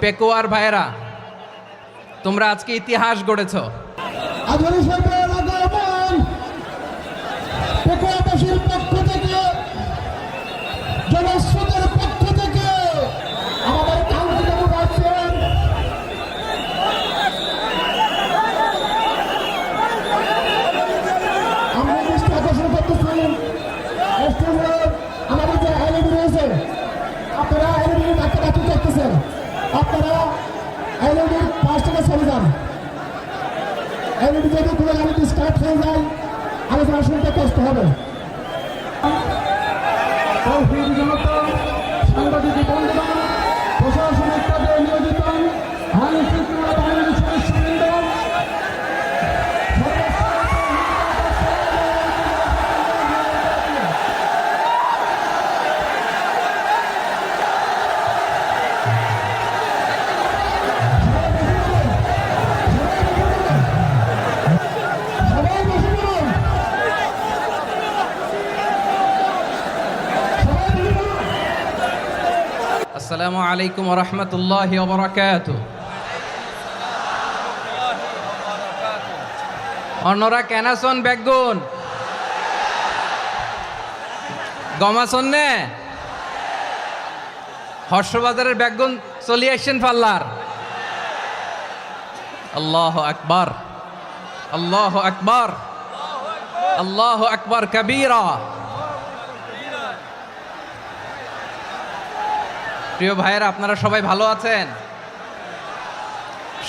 পেকুয়ার ভাইয়েরা, তোমরা আজকে ইতিহাস গড়েছ। পেকুয়াবাসীর পক্ষ থেকে, জনস্রোতের পক্ষ থেকে আমাদের কাউন্সিল আছেন আমরা দৃষ্টি আকর্ষণ করতেছি। আমাদের যে এলইডি রয়েছে, আপনারা এলইডি ডাক্তার করতেছেন, আপনারা এলইডির পাশ থেকে চলে যান। এলইডি যদি কোনো এলইডি স্টার্ট হয়ে যায়, আলোচনা শুনতে কষ্ট হবে। সাংবাদিক বন্ধুগণ, প্রশাসনিক পদে নিয়োজিত আইন শৃঙ্খলা বাহিনীর সদস্যবৃন্দ, আসসালামু আলাইকুম ওয়া রাহমাতুল্লাহি ওয়া বারাকাতুহু। অন্যরা কেনাসন বেগুন গমাসন নে হর্ষবাজারের বেগুন চলি আসছেন পাল্লার। আল্লাহু আকবার, আল্লাহু আকবার, আল্লাহু আকবার কবীরা। প্রিয় ভাইয়েরা, আপনারা সবাই ভালো আছেন?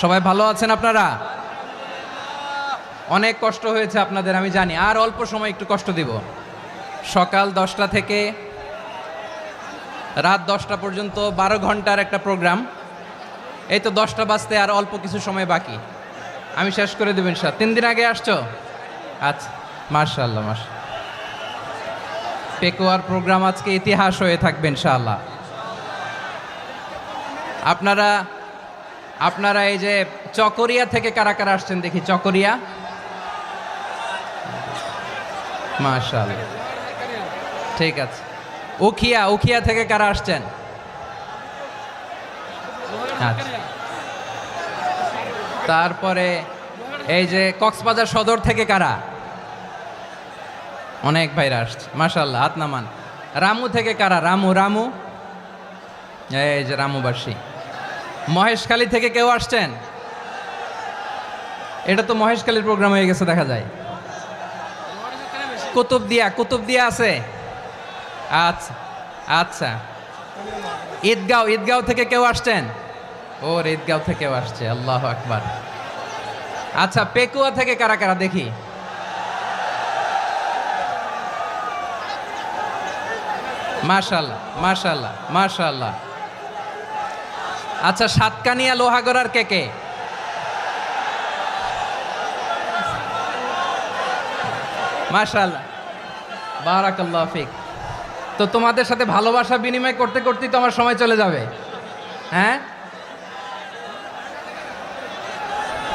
সবাই ভালো আছেন? আপনারা অনেক কষ্ট হয়েছে আপনাদের, আমি জানি। আর অল্প সময় একটু কষ্ট দিব। সকাল 10টা থেকে রাত 10টা পর্যন্ত 12 ঘন্টার একটা প্রোগ্রাম। এই তো 10টা বাজতে আর অল্প কিছু সময় বাকি, আমি শেষ করে দেব ইনশাআল্লাহ। 3 দিন আগে আসছো? আচ্ছা, মাশাআল্লাহ মাশাআল্লাহ। পেকুয়ার প্রোগ্রাম আজকে ইতিহাস হয়ে থাকবে ইনশাআল্লাহ। আপনারা এই যে চকরিয়া থেকে কারা কারা আসছেন দেখি? চকরিয়া, মাশাআল্লাহ, ঠিক আছে। উখিয়া থেকে কারা আসছেন? আচ্ছা। তারপরে এই যে কক্সবাজার সদর থেকে কারা? অনেক ভাইরা আসছে, মাশাআল্লাহ, হাত নামান। রামু থেকে কারা? রামু, এই যে রামুবাসী। মহেশখালী থেকে কেউ আসছেন? এটা তো মহেশখালীর প্রোগ্রাম হয়ে গেছে দেখা যায়। কুতুবদিয়া আছে? আচ্ছা আচ্ছা। ঈদগাঁও থেকে কেউ আসছেন? ওর ঈদগাঁও থেকেও আসছে, আল্লাহু আকবার। আচ্ছা, পেকুয়া থেকে কারা কারা দেখি? মাশাআল্লাহ মাশাআল্লাহ মাশাআল্লাহ। আচ্ছা, সাতকানিয়া লোহাগড়ার কে? মাশাআল্লাহ, বারাকাল্লাহু ফিক। তো তোমাদের সাথে ভালোবাসা বিনিময় করতে করতেই তো আমার সময় চলে যাবে। হ্যাঁ,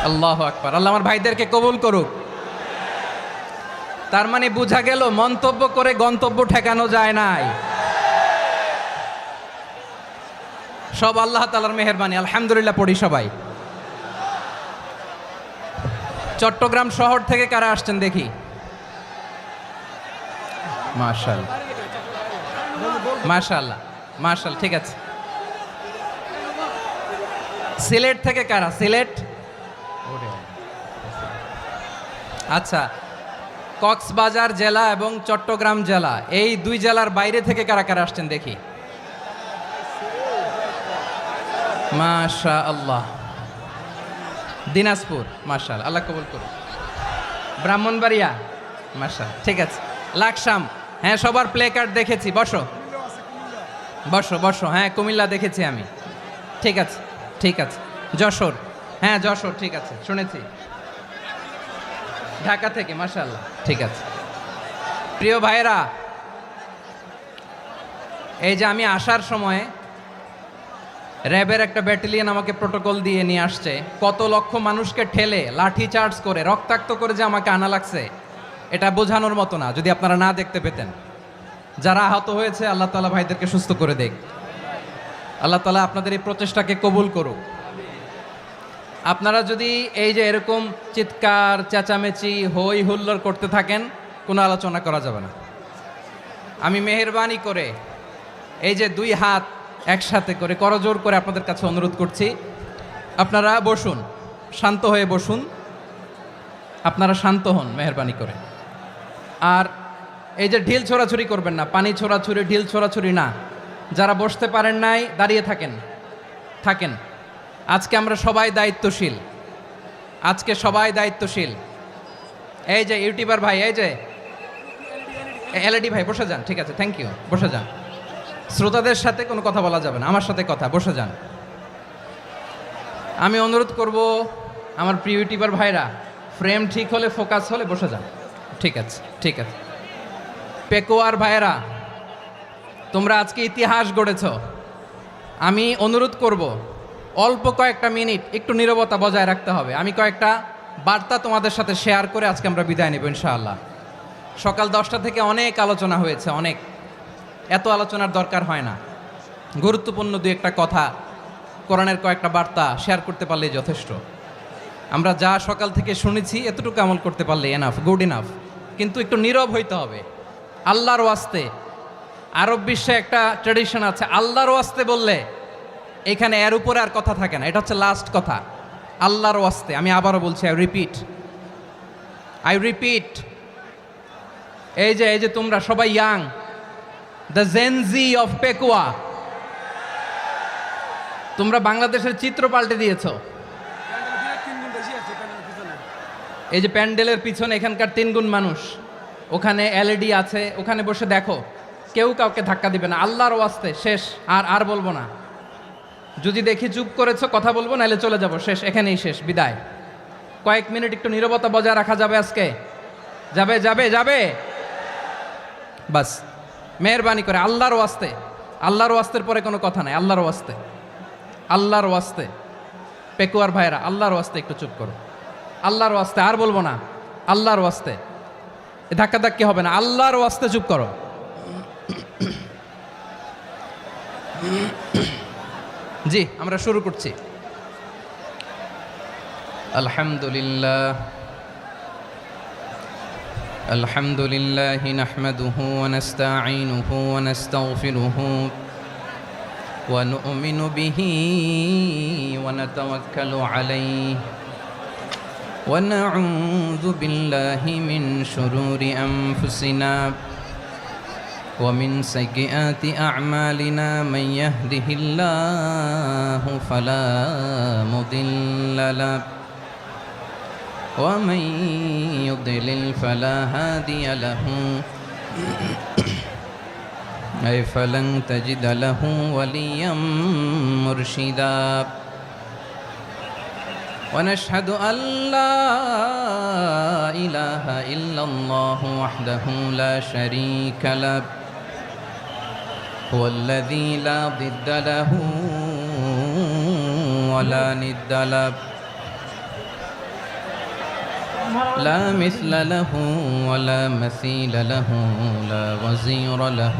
আল্লাহু আকবার। আল্লাহ আমার ভাইদেরকে কবুল করুক। তার মানে বোঝা গেল মন্তব্য করে গন্তব্য ঠেকানো যায় নাই। সব আল্লাহ তাআলার মেহেরবানি, আলহামদুলিল্লাহ পড়ি সবাই। চট্টগ্রাম শহর থেকে কারা আসছেন দেখি? মাশাআল্লাহ মাশাআল্লাহ মাশাআল্লাহ, ঠিক আছে। সিলেট থেকে কারা? সিলেট, আচ্ছা। কক্সবাজার জেলা এবং চট্টগ্রাম জেলা, এই দুই জেলার বাইরে থেকে কারা কারা আসছেন দেখি? মাশাআল্লাহ। দিনাজপুর, মাশাআল্লাহ, আল্লাহ কবুল করুন। ব্রাহ্মণবাড়িয়া, মাশাআল্লাহ, ঠিক আছে। লাকসাম, হ্যাঁ, সবার প্লে কার্ড দেখেছি। বসো বসো বসো। হ্যাঁ, কুমিল্লা দেখেছি আমি, ঠিক আছে ঠিক আছে। যশোর, হ্যাঁ যশোর, ঠিক আছে, শুনেছি। ঢাকা থেকে, মাশাআল্লাহ, ঠিক আছে। প্রিয় ভাইরা, এই যে আমি আসার সময় র্যাবের একটা ব্যাটালিয়ন আমাকে প্রোটোকল দিয়ে নিয়ে আসছে। কত লক্ষ মানুষকে ঠেলে লাঠি চার্জ করে রক্তাক্ত করে যে আমাকে আনা লাগছে, এটা বোঝানোর মতো না। যদি আপনারা না দেখতে পেতেন। যারা আহত হয়েছে, আল্লাহ তাআলা ভাইদেরকে সুস্থ করে দেখ। আল্লাহ তাআলা আপনাদের এই প্রচেষ্টাকে কবুল করুক। আপনারা যদি এই যে এরকম চিৎকার চেঁচামেচি হই হুল্লোড় করতে থাকেন, কোনো আলোচনা করা যাবে না। আমি মেহেরবানি করে এই যে দুই হাত একসাথে করে করজোর করে আপনাদের কাছে অনুরোধ করছি, আপনারা বসুন, শান্ত হয়ে বসুন, আপনারা শান্ত হন মেহেরবানি করে। আর এই যে ঢিল ছোড়াছুরি করবেন না, পানি ছোড়াছুরি ঢিল ছোড়াছুরি না। যারা বসতে পারেন নাই দাঁড়িয়ে থাকেন। আজকে আমরা সবাই দায়িত্বশীল, আজকে সবাই দায়িত্বশীল। এই যে ইউটিউবার ভাই, এই যে এলইডি ভাই বসে যান, ঠিক আছে, থ্যাংক ইউ, বসে যান। শ্রোতাদের সাথে কোনো কথা বলা যাবে না, আমার সাথে কথা, বসে যান। আমি অনুরোধ করব আমার প্রিয় ইউটিউবার ভাইরা, ফ্রেম ঠিক হলে ফোকাস হলে বসে যান, ঠিক আছে, ঠিক আছে। পেকোয়ার ভাইয়েরা, তোমরা আজকে ইতিহাস গড়েছ। আমি অনুরোধ করব অল্প কয়েকটা মিনিট একটু নীরবতা বজায় রাখতে হবে। আমি কয়েকটা বার্তা তোমাদের সাথে শেয়ার করে আজকে আমরা বিদায় নেব ইনশাআল্লাহ। সকাল 10টা থেকে অনেক আলোচনা হয়েছে, অনেক, এত আলোচনার দরকার হয় না। গুরুত্বপূর্ণ দুই একটা কথা, কোরআনের কয়েকটা বার্তা শেয়ার করতে পারলেই যথেষ্ট। আমরা যা সকাল থেকে শুনেছি এতটুকু আমল করতে পারলে এনাফ, গুড ইনাফ। কিন্তু একটু নীরব হইতে হবে আল্লাহর ওয়াস্তে। আরব বিশ্বে একটা ট্র্যাডিশন আছে, আল্লাহর ওয়াস্তে বললে এখানে এর উপরে আর কথা থাকে না, এটা হচ্ছে লাস্ট কথা। আল্লাহর ওয়াস্তে, আমি আবারও বলছি, আই রিপিট। এই যে তোমরা সবাই young, the Gen Z of Pekua, তোমরা বাংলাদেশের চিত্র পাল্টে দিয়েছ। এই যে প্যান্ডেলের পিছনে এখানকার 3 গুণ মানুষ, ওখানে এলইডি আছে, ওখানে বসে দেখো, কেউ কাউকে ধাক্কা দিবে না। আল্লাহর ওয়াস্তে, শেষ, আর বলবো না। যদি দেখি চুপ করেছো, কথা বলবো, নাহলে চলে যাব, শেষ, এখানেই শেষ, বিদায়। কয়েক মিনিট একটু নীরবতা বজায় রাখা যাবে আজকে? যাবে বাস, মেহেরবানি করে আল্লাহর ওয়াস্তে। আল্লাহর ওয়াস্তের পরে কোনো কথা নাই, আল্লাহর ওয়াস্তে। পেকুয়ার ভাইরা, আল্লাহর ওয়াস্তে একটু চুপ করো, আল্লাহর ওয়াস্তে, আর বলবো না, আল্লাহর ওয়াস্তে। ধাক্কাধাক্কি হবে না, আল্লাহর ওয়াস্তে চুপ করো। জি, আমরা শুরু করছি। আলহামদুলিল্লাহ নাহমাদুহু ওয়া নাস্তাঈনুহু ওয়া নাস্তাগফিরুহু ওয়া নু'মিনু বিহি ওয়া নাতাওয়াক্কালু আলাইহি ওয়া নাউযু বিল্লাহি মিন শুরুরি আনফুসিনা ومن سيئات أعمالنا من يهده الله فلا مضل له ومن يضلل فلا هادي له أي فلن تجد له وليا مرشدا ونشهد أن لا إله إلا الله وحده لا شريك له هو الذي لا ضد له ولا ند له لا مثل له ولا مثيل له لا وزير له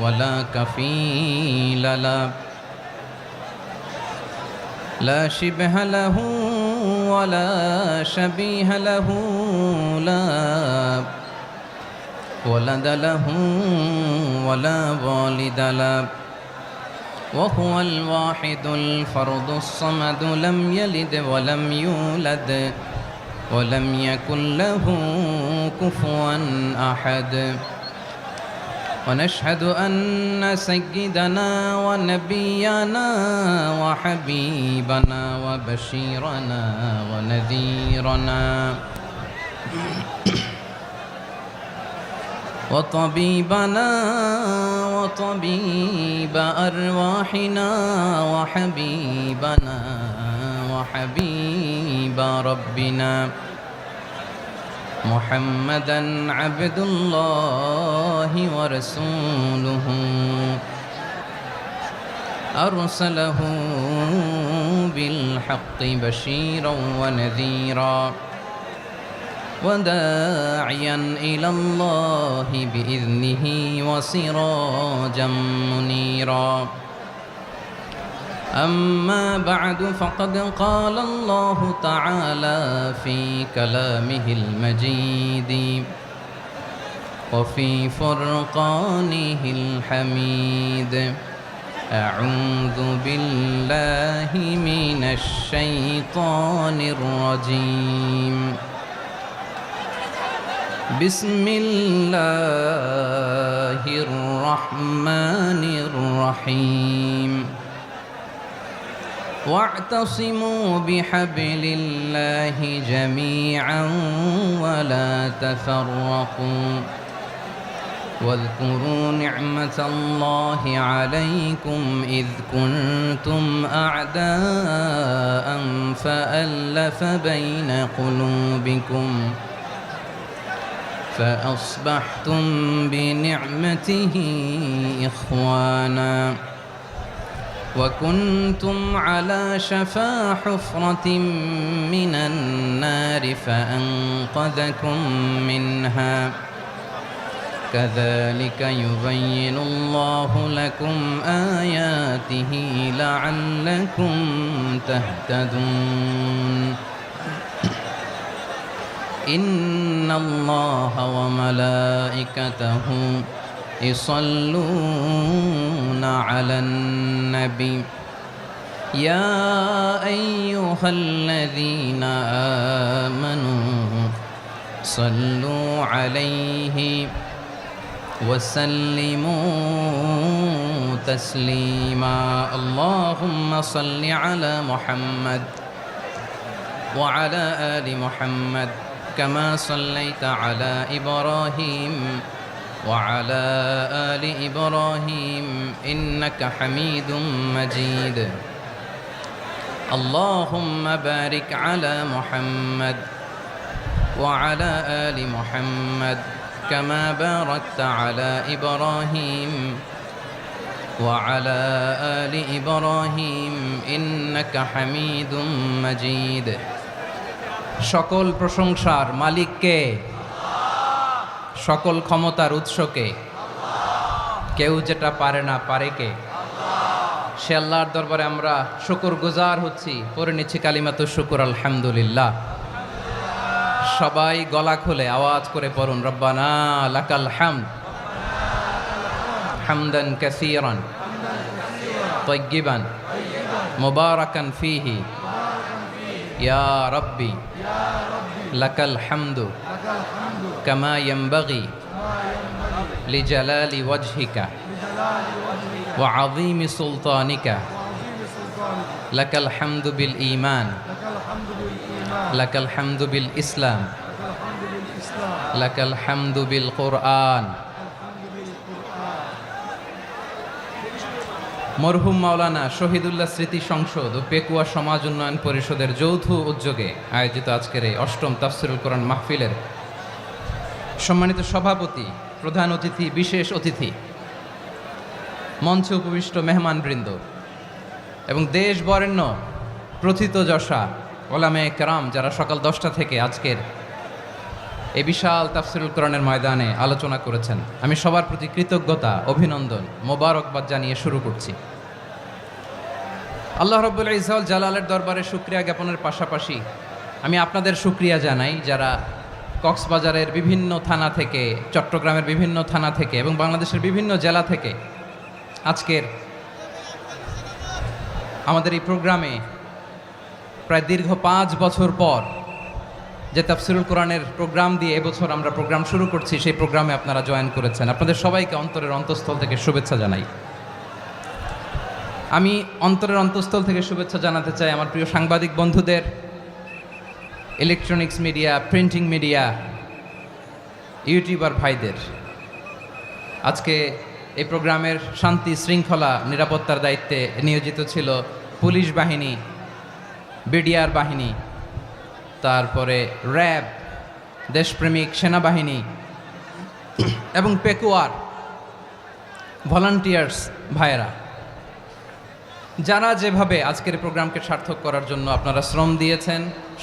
ولا كفيل له لا شبه له ولا شبيه له لا ولد له ولا والد له وهو الواحد الفرد الصمد لم يلد ولم يولد ولم يكن له كفوا أحد ونشهد أن سيدنا ونبينا وحبيبنا وبشيرنا ونذيرنا وطبيبنا وطبيب أرواحنا وحبيبنا وحبيب ربنا محمدا عبد الله ورسوله أرسله بالحق بشيرا ونذيرا وداعيا إلى الله بإذنه وسراجا منيرا أما بعد فقد قال الله تعالى في كلامه المجيد وفي فرقانه الحميد أعوذ بالله من الشيطان الرجيم بسم الله الرحمن الرحيم واعتصموا بحبل الله جميعا ولا تفرقوا واذكروا نعمة الله عليكم إذ كنتم أعداء فألف بين قلوبكم فأصبحتم بنعمته إخوانا وكنتم على شفا حفرة من النار فأنقذكم منها كذلك يبين الله لكم آياته لعلكم تهتدون إن الله وملائكته يصلون على النبي يا أيها الذين آمنوا صلوا عليه وسلموا تسليما اللهم صل على محمد وعلى آل محمد كما صليت على إبراهيم وعلى آل إبراهيم إنك حميد مجيد اللهم بارك على محمد وعلى آل محمد كما باركت على إبراهيم وعلى آل إبراهيم إنك حميد مجيد সকল প্রশংসার মালিক কে? সকল ক্ষমতার উৎস কে? কেউ যেটা পারে না পারে কে? সে আল্লাহর দরবারে আমরা শুকরগুজার হচ্ছি, পড়ে নিচ্ছি কালিমাতু শুকর আলহামদুলিল্লাহ। সবাই গলা খুলে আওয়াজ করে পড়ুন রব্বানা লাকাল হামদ হামদান কাসীরান তাইয়্যিবান মুবারাকান ফীহি ইয়া রাব্বি লাকাল হামদু কামা ইয়ানবাগি লিজালালি ওয়াজহিকা ওয়া আযীমি সুলতানিকা লাকাল হামদু বিল ঈমান লাকাল হামদু বিল ইসলাম লাকাল হামদু বিল কুরআন। মরহুম মাওলানা শহীদুল্লাহ স্মৃতি সংসদ ও পেকুয়া সমাজ উন্নয়ন পরিষদের যৌথ উদ্যোগে আয়োজিত আজকের এই অষ্টম তাফসিরুল কোরআন মাহফিলের সম্মানিত সভাপতি, প্রধান অতিথি, বিশেষ অতিথি, মঞ্চে উপবিষ্ট মেহমানবৃন্দ এবং দেশ বরেণ্য প্রথিতযশা ওলামায়ে কেরাম যারা সকাল 10টা থেকে আজকের এই বিশাল তাফসিরুল কোরআনের ময়দানে আলোচনা করেছেন, আমি সবার প্রতি কৃতজ্ঞতা, অভিনন্দন, মোবারকবাদ জানিয়ে শুরু করছি। আল্লাহ রাব্বুল ইজ্জত জালালের দরবারে শুকরিয়া জ্ঞাপনের পাশাপাশি আমি আপনাদের শুকরিয়া জানাই যারা কক্সবাজারের বিভিন্ন থানা থেকে, চট্টগ্রামের বিভিন্ন থানা থেকে এবং বাংলাদেশের বিভিন্ন জেলা থেকে আজকের আমাদের এই প্রোগ্রামে প্রায় দীর্ঘ 5 বছর পর যে তাফসিরুল কোরআনের প্রোগ্রাম দিয়ে এবছর আমরা প্রোগ্রাম শুরু করছি, সেই প্রোগ্রামে আপনারা জয়েন করেছেন। আপনাদের সবাইকে অন্তরের অন্তঃস্থল থেকে শুভেচ্ছা জানাই। আমি অন্তরের অন্তঃস্থল থেকে শুভেচ্ছা জানাতে চাই আমার প্রিয় সাংবাদিক বন্ধুদের, electronics media, printing media, YouTuber ভাইদের। আজকে এই প্রোগ্রামের শান্তি শৃঙ্খলা নিরাপত্তার দায়িত্বে নিয়োজিত ছিল পুলিশ বাহিনী, বিডিআর বাহিনী, তারপরে র্যাব, দেশপ্রেমিক সেনাবাহিনী এবং পেকুয়ার ভলান্টিয়ার্স ভাইয়েরা, যারা যেভাবে আজকের প্রোগ্রামকে সার্থক করার জন্য আপনারা শ্রম দিয়েছেন,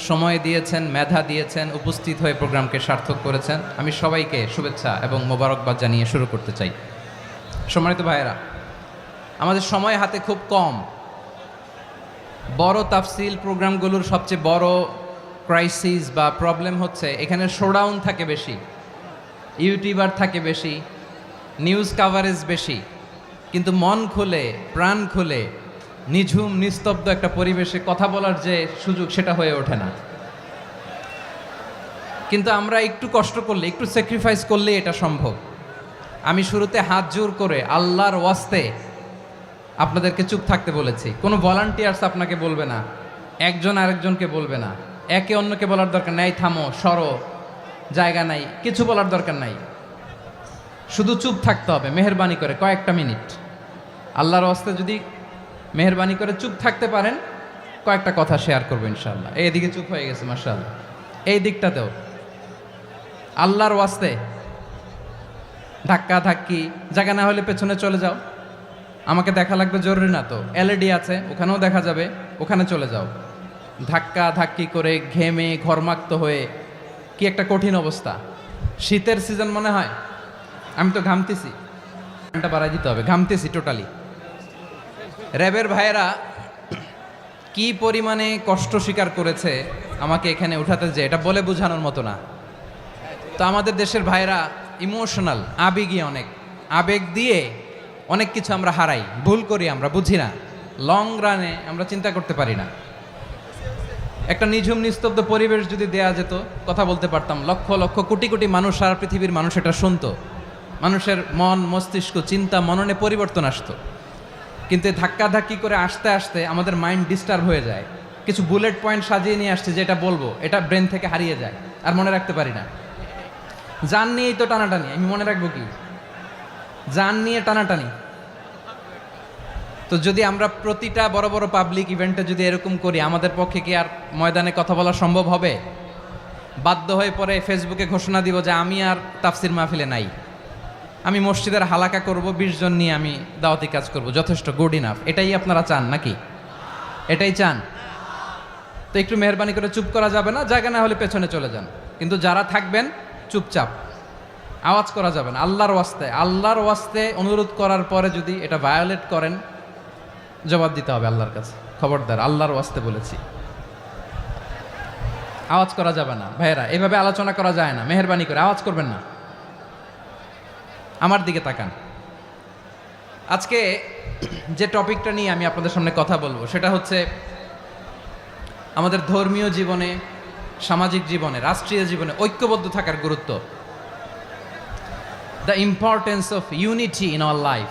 সময় দিয়েছেন, মেধা দিয়েছেন, উপস্থিত হয়ে প্রোগ্রামকে সার্থক করেছেন, আমি সবাইকে শুভেচ্ছা এবং মোবারকবাদ জানিয়ে শুরু করতে চাই। সম্মানিত ভাইয়েরা, আমাদের সময় হাতে খুব কম। বড় তাফসিল প্রোগ্রামগুলোর সবচেয়ে বড় ক্রাইসিস বা প্রবলেম হচ্ছে এখানে শোডাউন থাকে বেশি, ইউটিউবার থাকে বেশি, নিউজ কাভারেজ বেশি, কিন্তু মন খুলে প্রাণ খুলে নিঝুম নিস্তব্ধ একটা পরিবেশে কথা বলার যে সুযোগ সেটা হয়ে ওঠে না। কিন্তু আমরা একটু কষ্ট করলে, একটু স্যাক্রিফাইস করলে এটা সম্ভব। আমি শুরুতে হাত জোর করে আল্লাহর ওয়াস্তে আপনাদেরকে চুপ থাকতে বলেছি। কোনো ভলান্টিয়ার্স আপনাকে বলবে না, একজন আরেকজনকে বলবে না, একে অন্যকে বলার দরকার নাই, থামো সরো জায়গা নাই, কিছু বলার দরকার নাই, শুধু চুপ থাকতে হবে মেহেরবানি করে কয়েকটা মিনিট। আল্লাহর ওয়াস্তে যদি মেহেরবানি করে চুপ থাকতে পারেন, কয়েকটা কথা শেয়ার করবো ইনশাআল্লাহ। এইদিকে চুপ হয়ে গেছে মাশাআল্লাহ, এই দিকটাতেও আল্লাহর ওয়াস্তে ধাক্কা ধাক্কি জায়গা না হলে পেছনে চলে যাও। আমাকে দেখা লাগবে জরুরি না তো, এলইডি আছে ওখানেও দেখা যাবে, ওখানে চলে যাও। ধাক্কা ধাক্কি করে ঘেমে ঘরমাক্ত হয়ে কি একটা কঠিন অবস্থা। শীতের সিজন মনে হয়, আমি তো ঘামতেছি, ফ্যানটা বাড়াই দিতে হবে, ঘামতেছি টোটালি। র্যাবের ভাইয়েরা কি পরিমাণে কষ্ট স্বীকার করেছে আমাকে এখানে উঠাতে, যে এটা বলে বোঝানোর মতো না। তো আমাদের দেশের ভাইয়েরা ইমোশনাল, আবেগী, অনেক আবেগ দিয়ে অনেক কিছু আমরা হারাই, ভুল করি, আমরা বুঝি না, লং রানে আমরা চিন্তা করতে পারি না। একটা নিঝুম নিস্তব্ধ পরিবেশ যদি দেয়া যেত, কথা বলতে পারতাম, লক্ষ লক্ষ কোটি কোটি মানুষ, সারা পৃথিবীর মানুষ এটা শুনতো, মানুষের মন মস্তিষ্ক চিন্তা মননে পরিবর্তন আসতো। কিন্তু ধাক্কা ধাক্কি করে আসতে আসতে আমাদের মাইন্ড ডিস্টার্ব হয়ে যায়। কিছু বুলেট পয়েন্ট সাজিয়ে নিয়ে আসছে, যেটা বলবো এটা ব্রেন থেকে হারিয়ে যায়, আর মনে রাখতে পারি না। জান নিয়েই তো টানাটানি, আমি মনে রাখবো কি? জান নিয়ে টানাটানি। তো যদি আমরা প্রতিটা বড় বড় পাবলিক ইভেন্টে যদি এরকম করি, আমাদের পক্ষে কি আর ময়দানে কথা বলা সম্ভব হবে? বাধ্য হয়ে পরে ফেসবুকে ঘোষণা দিব যে আমি আর তাফসির মাহফিলে নাই, আমি মসজিদের হালাকা করব, 20 জন নিয়ে আমি দাওয়াতি কাজ করব, যথেষ্ট, গুড ইনাফ। এটাই আপনারা চান নাকি? এটাই চান? তো একটু মেহরবানি করে চুপ করা যাবে না, জায়গা না হলে পেছনে চলে যান, কিন্তু যারা থাকবেন চুপচাপ, আওয়াজ করা যাবে না। আল্লাহর ওয়াস্তে অনুরোধ করার পরে যদি এটা ভায়োলেট করেন, জবাব দিতে হবে আল্লাহর কাছে, খবরদার, আল্লাহর ওয়াস্তে বলেছি। আওয়াজ করা যাবে না ভাইয়েরা, এভাবে আলোচনা করা যায় না, মেহরবানি করে আওয়াজ করবেন না। আমার দিকে তাকান। আজকে যে টপিকটা নিয়ে আমি আপনাদের সামনে কথা বলবো সেটা হচ্ছে আমাদের ধর্মীয় জীবনে, সামাজিক জীবনে, রাষ্ট্রীয় জীবনে ঐক্যবদ্ধ থাকার গুরুত্ব। The importance of unity in our life.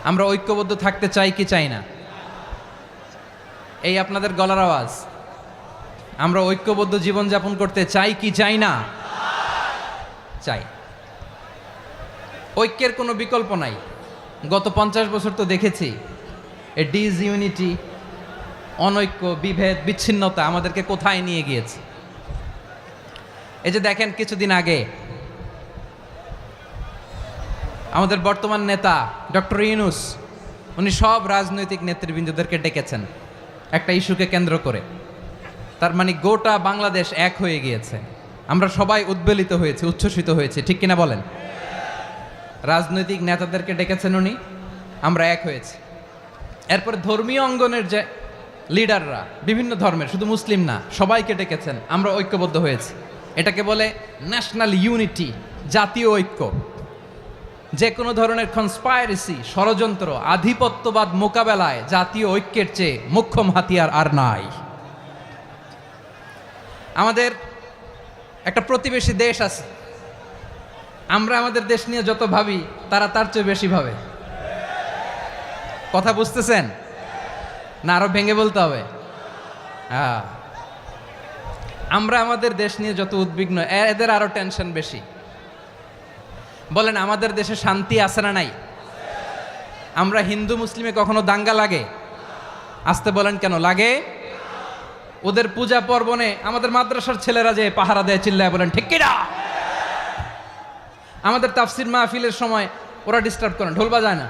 আমরা ঐক্যবদ্ধ থাকতে চাই কি চাই না? এই আপনাদের গলার আওয়াজ। আমরা ঐক্যবদ্ধ জীবনযাপন করতে চাই কি চাই না? চাই। ঐক্যের কোনো বিকল্প নাই। গত 50 বছর তো দেখেছি এ ডিসইউনিটি, অনৈক্য, বিভেদ, বিচ্ছিন্নতা আমাদেরকে কোথায় নিয়ে গিয়েছে। এই যে দেখেন, কিছুদিন আগে আমাদের বর্তমান নেতা ডক্টর ইউনূস, উনি সব রাজনৈতিক নেতৃবৃন্দদেরকে ডেকেছেন একটা ইস্যুকে কেন্দ্র করে। তার মানে গোটা বাংলাদেশ এক হয়ে গিয়েছে। আমরা সবাই উদ্বেলিত হয়েছি, উচ্ছ্বসিত হয়েছি, ঠিক কিনা বলেন? রাজনৈতিক নেতাদেরকে ডেকেছেন উনি, আমরা এক হয়েছি। এরপরে ধর্মীয় অঙ্গনের যে লিডাররা, বিভিন্ন ধর্মের, শুধু মুসলিম না, সবাইকে ডেকেছেন, আমরা ঐক্যবদ্ধ হয়েছি। এটাকে বলে ন্যাশনাল ইউনিটি, জাতীয় ঐক্য। যে কোনো ধরনের কনস্পাইরেসি, ষড়যন্ত্র, আধিপত্যবাদ মোকাবেলায় জাতীয় ঐক্যের চেয়ে মোক্ষম হাতিয়ার আর নাই। আমাদের একটা প্রতিবেশী দেশ আছে, আমরা আমাদের দেশ নিয়ে যত ভাবি তারা তার চেয়ে বেশি ভাবে। কথা বুঝতেছেন না? আরো ভেঙে বলতে হবে। হ্যাঁ, আমরা আমাদের দেশ নিয়ে যত উদ্বিগ্ন, এদের আরো টেনশন বেশি। বলেন, আমাদের দেশে শান্তি আছে না নাই? আমরা হিন্দু মুসলিমে কখনো দাঙ্গা লাগে? আসতে বলেন, কেন লাগে? ওদের পূজা পর্বণে আমাদের মাদ্রাসার ছেলেরা যে পাহারা দেয়, চিল্লায় বলেন ঠিক কিনা? আমাদের তাফসির মাহফিলের সময় ওরা ডিস্টার্ব করেন, ঢোল বাজায় না।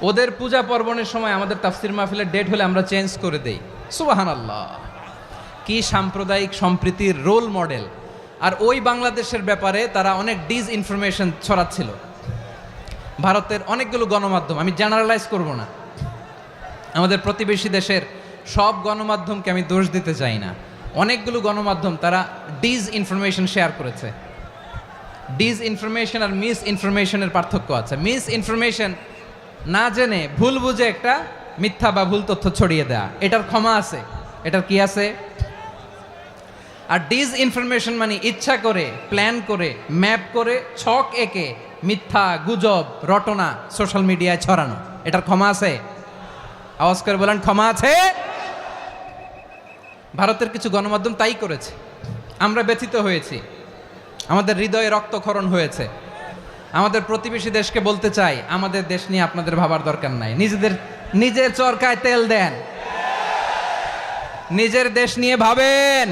ওদের পূজা পর্বণের সময় আমাদের তাফসির মাহফিলের ডেট হলে আমরা চেঞ্জ করে দেই। সুবহানাল্লাহ, কি সাম্প্রদায়িক সম্প্রীতির রোল মডেল। আর ওই বাংলাদেশের ব্যাপারে তারা অনেক ডিসইনফরমেশন ছড়াচ্ছিল। ভারতের অনেকগুলো গণমাধ্যম, আমি জেনারেলাইজ করব না, আমাদের প্রতিবেশী দেশের সব গণমাধ্যমকে আমি দোষ দিতে চাই না, অনেকগুলো গণমাধ্যম তারা ডিস ইনফরমেশন শেয়ার করেছে। ডিস ইনফরমেশন আর মিস ইনফরমেশনের পার্থক্য আছে। মিস ইনফরমেশন না জেনে ভুল বুঝে একটা মিথ্যা বা ভুল তথ্য ছড়িয়ে দেয়া, এটার ক্ষমা আছে, এটার কি আছে। আর ডিস ইনফরমেশন মানে ইচ্ছা করে, প্ল্যান করে, ম্যাপ করে, ছক এঁকে মিথ্যা, গুজব, রটনা সোশ্যাল মিডিয়ায় ছড়ানো, এটার ক্ষমা আছে? আওয়াজ করে বলেন, ক্ষমা আছে? ভারতের কিছু গণমাধ্যম তাই করেছে, আমরা ব্যথিত হয়েছি, আমাদের হৃদয়ে রক্তক্ষরণ হয়েছে। আমাদের প্রতিবেশী দেশকে বলতে চাই, আমাদের দেশ নিয়ে আপনাদের ভাবার দরকার নাই, নিজের চরকায় তেল দেন, নিজের দেশ নিয়ে ভাবেন।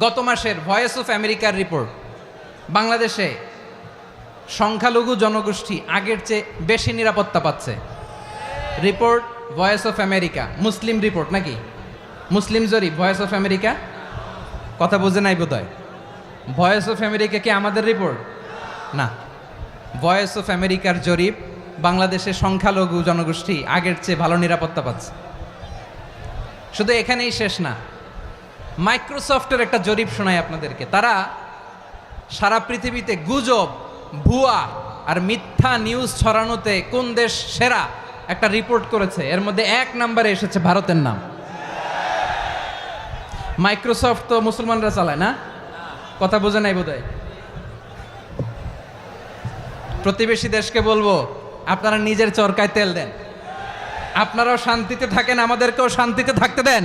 গত মাসের ভয়েস অফ আমেরিকার রিপোর্ট, বাংলাদেশে সংখ্যালঘু জনগোষ্ঠী আগের চেয়ে বেশি নিরাপত্তা পাচ্ছে। Report voice of America, Muslim report নাকি? মুসলিম জরিপ, ভয়েস অফ আমেরিকা। কথা বুঝে নাই বোধহয়। ভয়েস অফ আমেরিকা কি আমাদের রিপোর্ট? না, ভয়েস অফ আমেরিকার জরিপ, বাংলাদেশের সংখ্যালঘু জনগোষ্ঠী আগের চেয়ে ভালো নিরাপত্তা পাচ্ছে। শুধু এখানেই শেষ না, মাইক্রোসফটের একটা জরিপ শোনায় আপনাদেরকে। তারা সারা পৃথিবীতে গুজব, ভুয়া আর মিথ্যা নিউজ ছড়ানোতে কোন দেশ সেরা একটা রিপোর্ট করেছে, এর মধ্যে 1 নম্বরে এসেছে ভারতের নাম। মাইক্রোসফট তো মুসলমানরা চালায় না, কথা বোঝে নাই বোধহয়। প্রতিবেশী দেশকে বলবো, আপনারা নিজের চরকায় তেল দেন, আপনারাও শান্তিতে থাকেন, আমাদেরকেও শান্তিতে থাকতে দেন।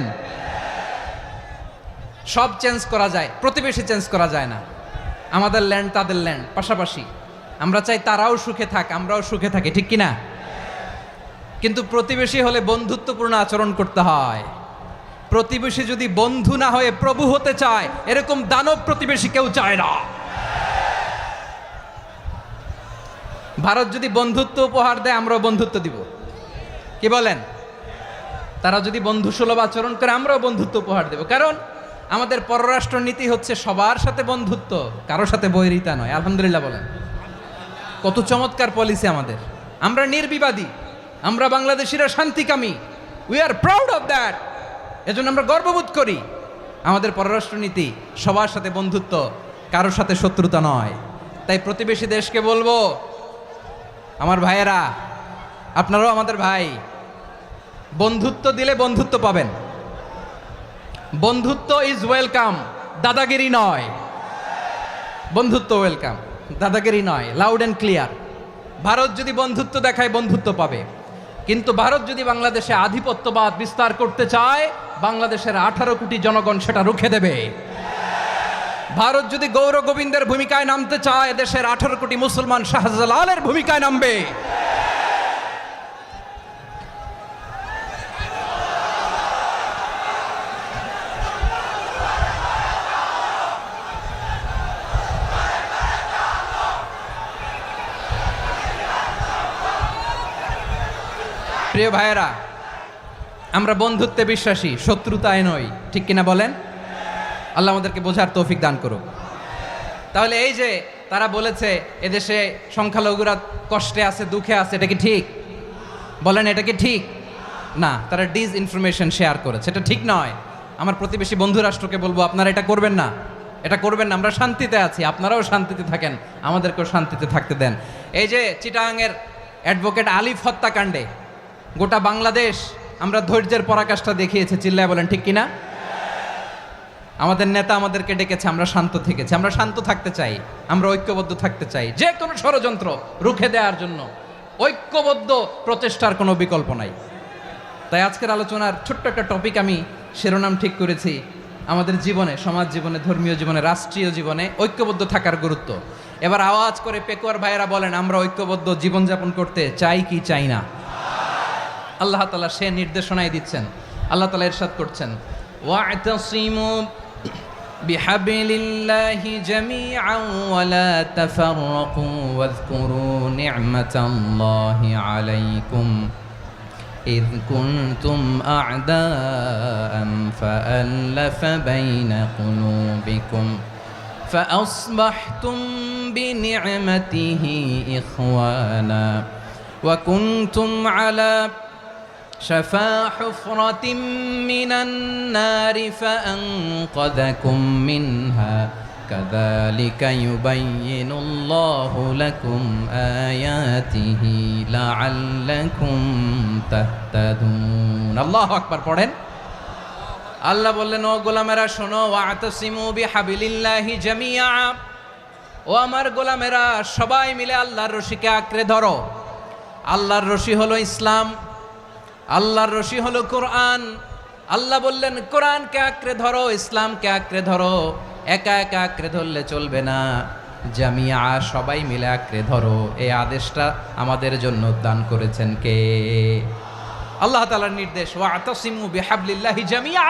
সব চেঞ্জ করা যায়, প্রতিবেশী চেঞ্জ করা যায় না। আমাদের ল্যান্ড তাদের ল্যান্ড, পাশাপাশি। আমরা চাই তারাও সুখে থাক, আমরাও সুখে থাকি, ঠিক কিনা? কিন্তু প্রতিবেশী হলে বন্ধুত্বপূর্ণ আচরণ করতে হয়। প্রতিবেশী যদি বন্ধু না হয়ে প্রভু হতে চায়, এরকম দানব প্রতিবেশী কেউ চায় না। ভারত যদি বন্ধুত্ব উপহার দেয়, আমরাও বন্ধুত্ব দিব, কি বলেন? তারা যদি বন্ধুসুলভ আচরণ করে, আমরাও বন্ধুত্ব উপহার দেব। কারণ আমাদের পররাষ্ট্র নীতি হচ্ছে সবার সাথে বন্ধুত্ব, কারোর সাথে বৈরিতা নয়। আলহামদুলিল্লাহ বলেন, কত চমৎকার পলিসি আমাদের। আমরা নির্বিবাদী, আমরা বাংলাদেশিরা শান্তিকামী, we are proud of that. এজন্য আমরা গর্ববোধ করি। আমাদের পররাষ্ট্র নীতি সবার সাথে বন্ধুত্ব, কারোর সাথে শত্রুতা নয়। তাই প্রতিবেশী দেশকে বলবো, আমার ভাইয়েরা, আপনারাও আমাদের ভাই, বন্ধুত্ব দিলে বন্ধুত্ব পাবেন। বন্ধুত্ব ইজ ওয়েলকাম, দাদাগিরি নয়। বন্ধুত্ব ওয়েলকাম, দাদাগিরি নয়, লাউড অ্যান্ড ক্লিয়ার। ভারত যদি বন্ধুত্ব দেখায়, বন্ধুত্ব পাবে। কিন্তু ভারত যদি বাংলাদেশে আধিপত্যবাদ বিস্তার করতে চায়, বাংলাদেশের 18 কোটি জনগণ সেটা রুখে দেবে। ভারত যদি গৌর গোবিন্দের ভূমিকায় নামতে চায়, দেশের 18 কোটি মুসলমান শাহজালালের ভূমিকায় নামবে। প্রিয় ভাইয়েরা, আমরা বন্ধুত্বে বিশ্বাসী, শত্রুতায় নই, ঠিক কিনা বলেন? আল্লাহ আমাদেরকে বোঝার তৌফিক দান করুক। তাহলে এই যে তারা বলেছে এদেশে সংখ্যালঘুরা কষ্টে আছে, দুঃখে আছে, এটা কি ঠিক? বলেন, এটা কি ঠিক? না, তারা ডিস ইনফরমেশন শেয়ার করেছে, এটা ঠিক নয়। আমার প্রতিবেশী বন্ধু রাষ্ট্রকে বলবো, আপনারা এটা করবেন না, এটা করবেন না। আমরা শান্তিতে আছি, আপনারাও শান্তিতে থাকেন, আমাদেরকেও শান্তিতে থাকতে দেন। এই যে চিটাগাংয়ের অ্যাডভোকেট আলিফ হত্যাকাণ্ডে গোটা বাংলাদেশ আমরা ধৈর্যের পরাকাষ্ঠা দেখিয়েছে, চিল্লায় বলেন ঠিক কিনা? আমাদের নেতা আমাদেরকে ডেকেছে, আমরা শান্ত থেকেছি। আমরা শান্ত থাকতে চাই, আমরা ঐক্যবদ্ধ থাকতে চাই। যে কোনো ষড়যন্ত্র রুখে দেওয়ার জন্য ঐক্যবদ্ধ প্রচেষ্টার কোনো বিকল্প নাই। তাই আজকের আলোচনার ছোট্ট একটা টপিক আমি শিরোনাম ঠিক করেছি, আমাদের জীবনে, সমাজ জীবনে, ধর্মীয় জীবনে, রাষ্ট্রীয় জীবনে ঐক্যবদ্ধ থাকার গুরুত্ব। এবার আওয়াজ করে পেকুয়ার ভাইয়েরা বলেন, আমরা ঐক্যবদ্ধ জীবনযাপন করতে চাই কি চাই না? আল্লাহ তাআলা সে নির্দেশনাই দিচ্ছেন। আল্লাহ তাআলা ইরশাদ করছেন, ওয়া'তাসিমু বিহাবলিল্লাহি জামিআন ওয়া লা তাফাররাকু ওয়াযকুরু নি'মাতাল্লাহি আলাইকুম إذ كنتم أعداء فألف بين قلوبكم فأصبحتم بنعمته إخوانا وكنتم على شفا حفرة من النار فأنقذكم منها كذلك يبين الله لكم آياته لعلكم تهتدون الله أكبر পড়েন আল্লাহ বললেন ও গোলামেরা শোনো ওয়াতাসিমু বিহাবিলিল্লাহি জামিআ ও আমার গোলামেরা সবাই মিলে আল্লাহর রশিকে আঁকড়ে ধরো আল্লাহর রশি হলো ইসলাম আল্লাহর রশি হলো কোরআন আল্লাহ বললেন কোরআনকে আঁকড়ে ধরো ইসলামকে আঁকড়ে ধরো একা একা আঁকড়ে ধরলে চলবে না জামিয়া সবাই মিলে আঁকড়ে ধরো এই আদেশটা আমাদের জন্য দান করেছেন কে আল্লাহ তাআলার নির্দেশ ওয়াতাসিমু বিহাবলিল্লাহি জামিআ